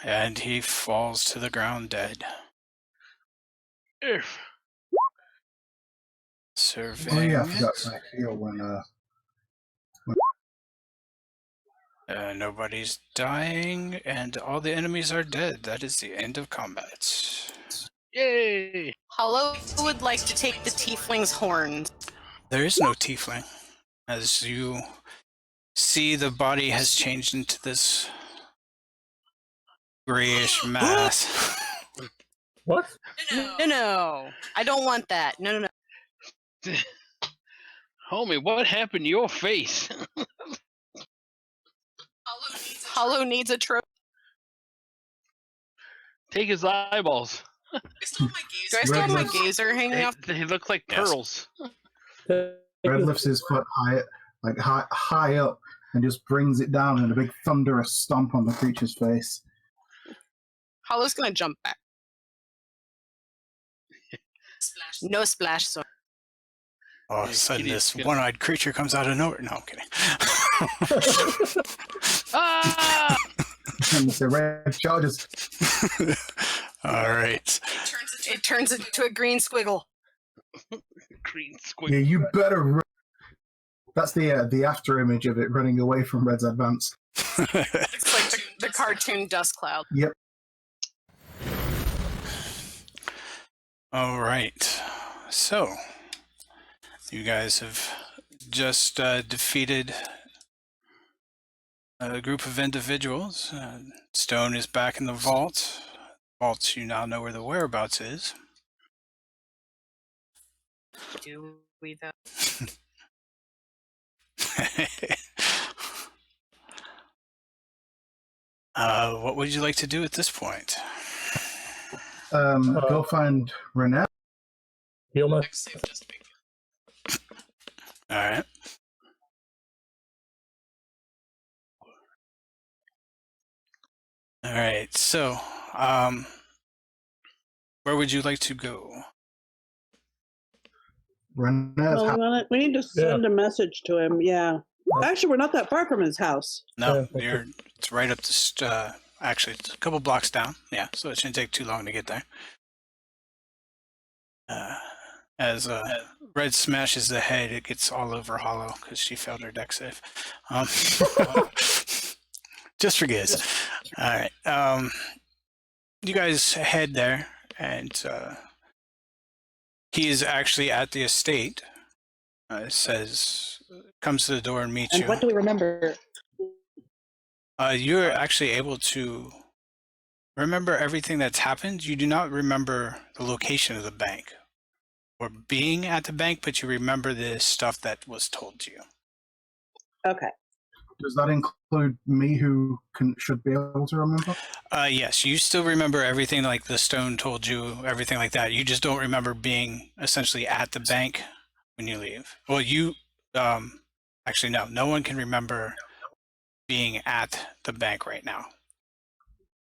And he falls to the ground dead. If. Surveying. Oh yeah, I it. forgot to heal when Nobody's dying, and all the enemies are dead. That is the end of combat. Yay! Hollow would like to take the tiefling's horns. There is no tiefling. As you see, the body has changed into this grayish mass. What? No, I don't want that. No. Homie, what happened to your face? Hollow needs a trophy. Take his eyeballs. Do I still have my gazer hanging off? They look like Yes. pearls. Red lifts his foot high up and just brings it down in a big thunderous stomp on the creature's face. Hollow's gonna jump back. No splash zone. All of a Yeah, sudden, Kitty's this gonna- one-eyed creature comes out of nowhere. No, I'm kidding. Ah! And the red charges. All right. It turns into a green squiggle. Green Yeah, squig. you better run. That's the after image of it running away from Red's advance. It's like the cartoon dust cloud. Yep. All right. So, you guys have just defeated a group of individuals. Stone is back in the vault. Vault, you now know where the whereabouts is. Do we though? What would you like to do at this point? Go find Renette. Heal my. All right. All right. So, where would you like to go? Renette's Well, we need to send a message to him. Yeah. Actually, we're not that far from his house. No, Yeah, it's right up the. Actually, it's a couple blocks down. Yeah, so it shouldn't take too long to get there. As Red smashes the head, it gets all over Hollow because she failed her deck save. Just for giz. All right. You guys head there, and he is actually at the estate. Comes to the door and meets And you. what do we remember? You're actually able to remember everything that's happened. You do not remember the location of the bank or being at the bank, but you remember the stuff that was told to you. Okay. Does that include me, who should be able to remember? Yes, you still remember everything like the stone told you, everything like that. You just don't remember being essentially at the bank when you leave. Well, actually, no one can remember being at the bank right now.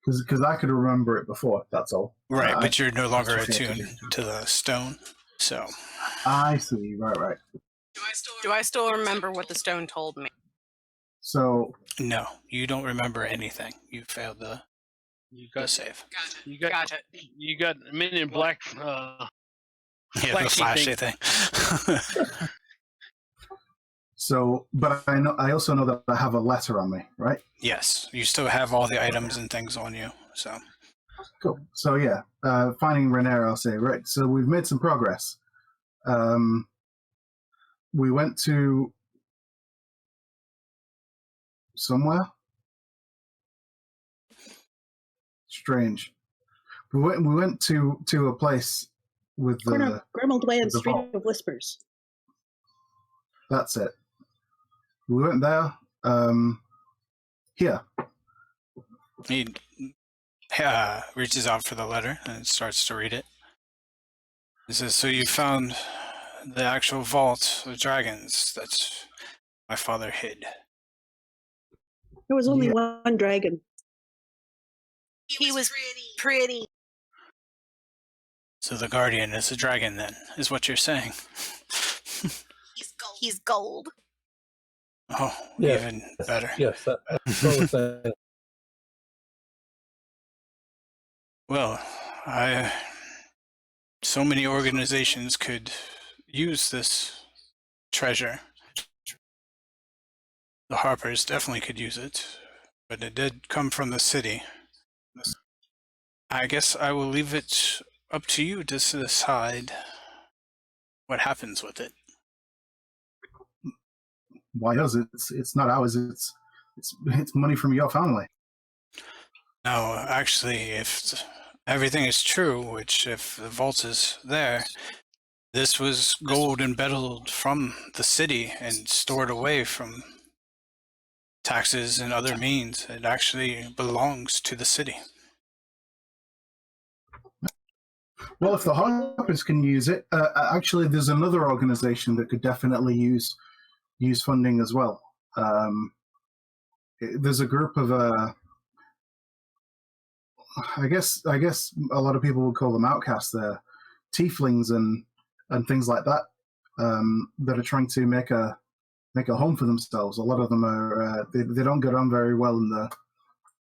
Because I could remember it before, that's all. Right, but you're no longer that's what you have to attuned to the stone. So, I see, right. Do I still remember what the stone told me? So, no, you don't remember anything. You failed the save. Gotcha. You got Men in Black. Yeah, the flashy flashy thing. So, but I also know that I have a letter on me, right? Yes, you still have all the items and things on you. So Cool. So yeah, finding Renera, I'll say, right. So we've made some progress. We went to somewhere strange. We went to a place with Corner the of Grimald Way and the Street vault. of Whispers. That's it. We went there. Here. he reaches out for the letter and starts to read it. He says, "So you found the actual vault of dragons that my father hid." There was only Yeah. one dragon. He was pretty. So the guardian is a dragon, then, is what you're saying? He's gold. Oh, Yes. even better. Yes, that's what we're saying. Well, so many organizations could use this treasure. The Harpers definitely could use it, but it did come from the city. I guess I will leave it up to you to decide what happens with it. Why does it? It's not ours. It's money from your family. No, actually, if everything is true, which if the vault is there, this was gold embedded from the city and stored away from taxes and other means. It actually belongs to the city. Well, if the Harpers can use it, actually, there's another organization that could definitely use funding as well. There's a group of, I guess a lot of people would call them outcasts. They're tieflings and things like that, that are trying to make a home for themselves. A lot of them are they don't get on very well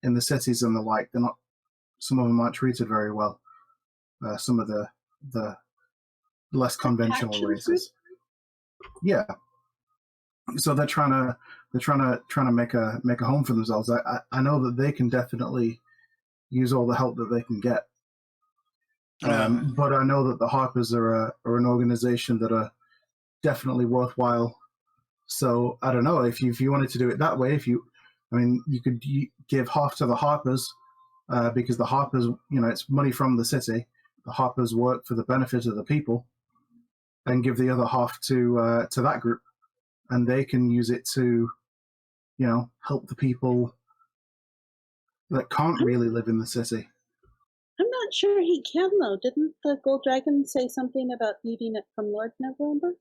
in the cities and the like. They're not. Some of them aren't treated very well. Some of the less conventional races. Yeah. So they're trying to make a home for themselves. I know that they can definitely use all the help that they can get. But I know that the Harpers are an organization that are definitely worthwhile. So I don't know if you wanted to do it that way. You could give half to the Harpers, because the Harpers, it's money from the city. The Harpers work for the benefit of the people, and give the other half to that group, and they can use it to, help the people that can't really live in the city. I'm not sure he can, though. Didn't the Gold Dragon say something about needing it from Lord Neverember?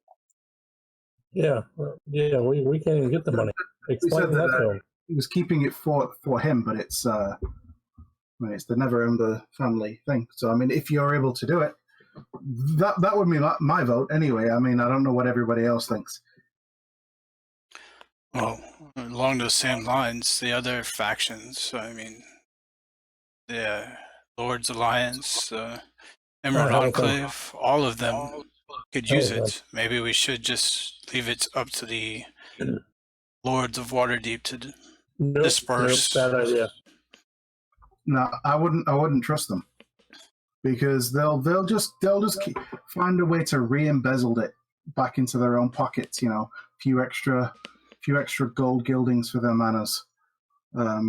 Yeah, we can't even get the money. Explain that to him. He was keeping it for him, but it's it's the Neverember family thing. So if you're able to do it, that would be my vote anyway. I don't know what everybody else thinks. Well, along those same lines, the other factions, the Lord's Alliance, Emerald Enclave, all of them could use it. Maybe we should just leave it up to the Lords of Waterdeep to disperse. Nope, bad idea. No, I wouldn't trust them, because they'll just find a way to re-embezzle it back into their own pockets. A few extra gold gildings for their manors. I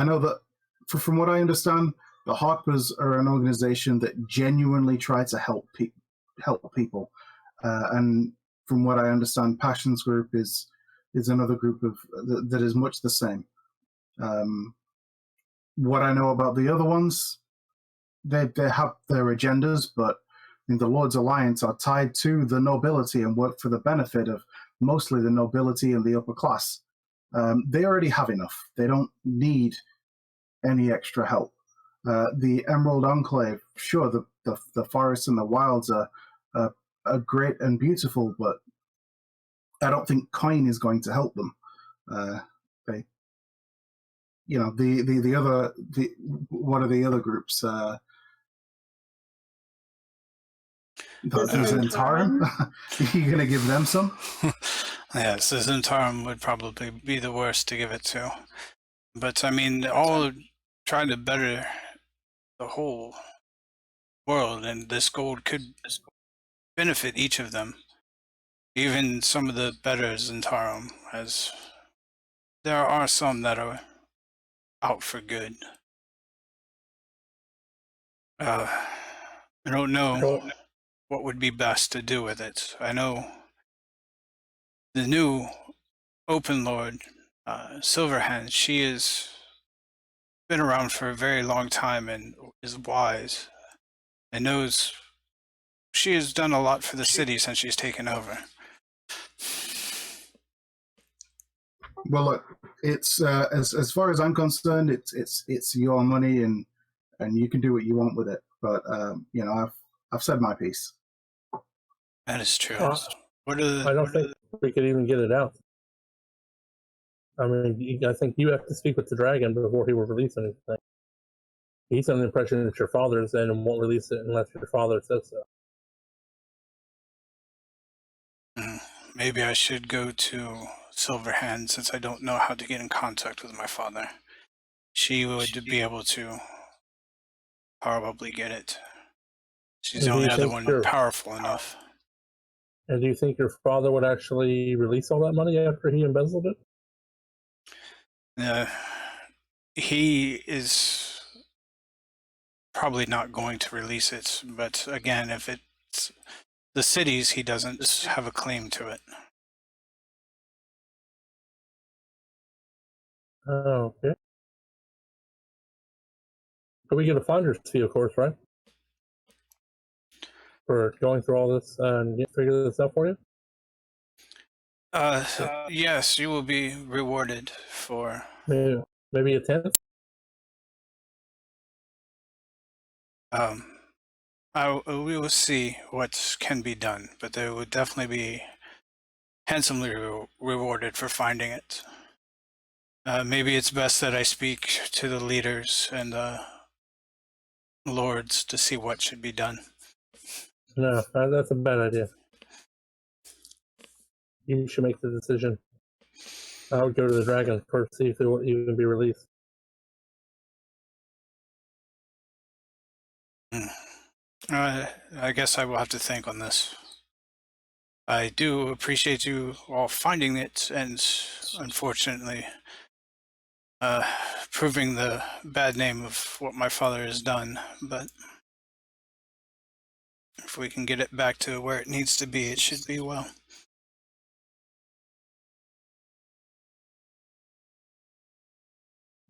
know that from what I understand, the Harpers are an organization that genuinely try to help people, and from what I understand, Passions Group is another group of that is much the same. What I know about the other ones, they have their agendas, but the Lord's Alliance are tied to the nobility and work for the benefit of mostly the nobility and the upper class. They already have enough. They don't need any extra help. The Emerald Enclave, sure, the forests and the wilds are great and beautiful, but I don't think coin is going to help them. What are the other groups? The Zentarum? You gonna give them some? Yes, the Zentarum would probably be the worst to give it to. But I mean, all trying to better the whole world, and this gold could benefit each of them. Even some of the better Zentarum, as there are some that are out for good. I don't know what would be best to do with it. I know the new Open Lord, Silverhand, she has been around for a very long time and is wise and knows she has done a lot for the city since she's taken over. Well, look, it's as far as I'm concerned, it's your money, and you can do what you want with it. But you know, I've said my piece. That is true. I don't think we could even get it out. I mean, I think you have to speak with the dragon before he will release anything. He's under the impression that your father is in and won't release it unless your father says so. Maybe I should go to Silverhand, since I don't know how to get in contact with my father. She would be able to probably get it. She's the only other one powerful enough. And do you think your father would actually release all that money after he embezzled it? He is probably not going to release it, but again, if it's the cities, he doesn't have a claim to it. Oh, okay. But we get a finder's fee, of course, right? For going through all this and figure this out for you? Yes, you will be rewarded for... Maybe a tenth? We will see what can be done, but they would definitely be handsomely rewarded for finding it. Maybe it's best that I speak to the leaders and the lords to see what should be done. No, that's a bad idea. You should make the decision. I would go to the dragon first, see if it will even be released. I guess I will have to think on this. I do appreciate you all finding it, and unfortunately proving the bad name of what my father has done, but if we can get it back to where it needs to be, it should be well.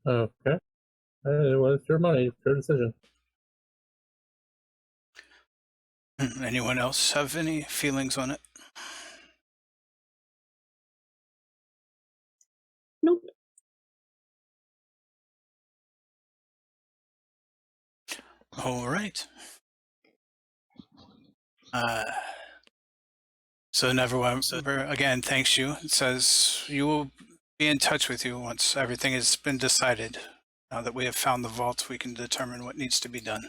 Okay. Well, it's your money. It's your decision. Anyone else have any feelings on it? Nope. All right. So Neverwember again thanks you. It says you will be in touch with you once everything has been decided. Now that we have found the vault, we can determine what needs to be done.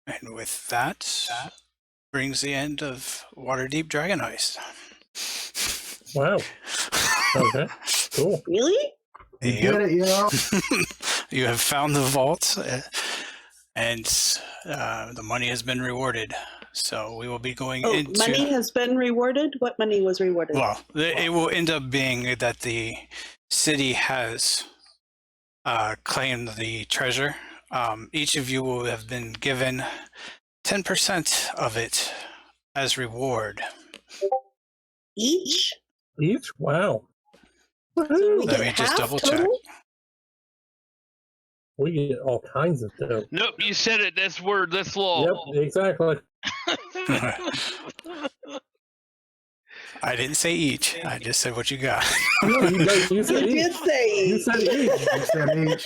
And with that brings the end of Waterdeep Dragon Heist. Wow. Okay. Cool. Really? You get it, yo. You have found the vault, and the money has been rewarded. So we will be going into... Money has been rewarded? What money was rewarded? Well, it will end up being that the city has claimed the treasure. Each of you will have been given 10% of it as reward. Each? Each? Wow. So we Let get me just half double total? check. We get all kinds of stuff. Nope, you said it. That's word. That's law. Yep, exactly. I didn't say each. I just said what you got. No, you said You did each. say You said each. You said each.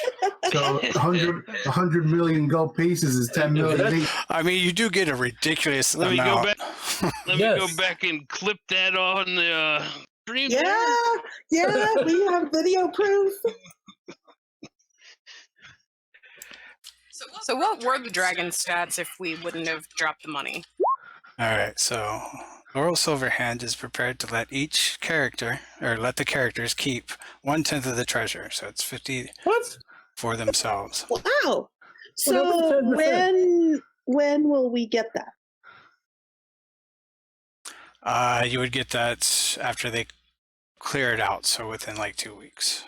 So 100 million gold pieces is 10 million each. I mean, you do get a ridiculous Let me go amount. back. Let Yes. me go back and clip that on the stream. Yeah, we have video proof. So what? So what were the dragon stats if we wouldn't have dropped the money? Alright, so Laurel Silverhand is prepared to let each character, or let the characters keep 1/10 of the treasure. So it's 50 What? for themselves. Wow. What happened to So 10%? when will we get that? You would get that after they clear it out, so within like 2 weeks.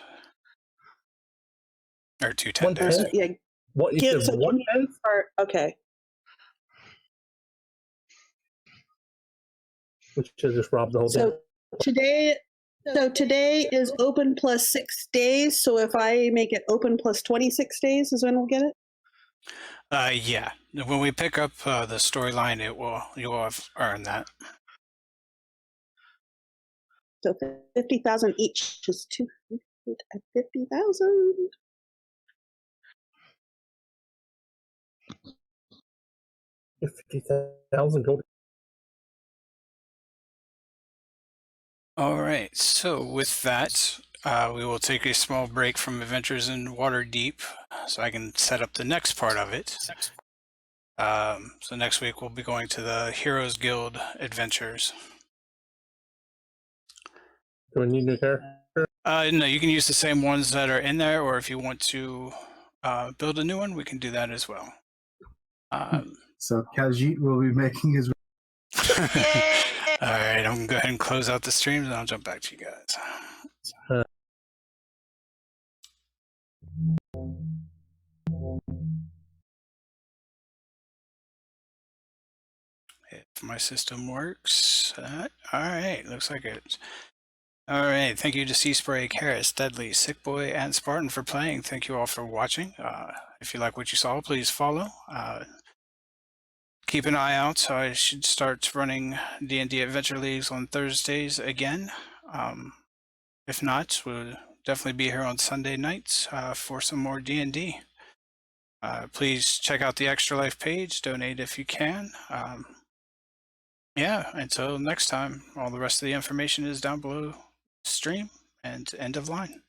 Or 10 days. 1/10? Yeah. What, you Give, said so give 1/10? me a part. Okay. We should just rob the whole thing. So today is open plus 6 days. So if I make it open plus 26 days is when we'll get it. Yeah. When we pick up the storyline, you will have earned that. So 50,000 each is 250,000. $50,000 gold. All right. So with that, we will take a small break from Adventures in Waterdeep, so I can set up the next part of it. So next week we'll be going to the Heroes Guild adventures. Do we need new characters? No, you can use the same ones that are in there, or if you want to build a new one, we can do that as well. So Khajiit will be making his. All right, I'm gonna go ahead and close out the streams, and I'll jump back to you guys. If my system works, all right, looks like it. All right, thank you to Sea Spray, Karis, Deadly, Sick Boy, and Spartan for playing. Thank you all for watching. If you like what you saw, please follow. Keep an eye out. So I should start running D&D Adventure Leagues on Thursdays again. If not, we'll definitely be here on Sunday nights for some more D&D. Please check out the Extra Life page. Donate if you can. Yeah, until next time, all the rest of the information is down below stream and end of line.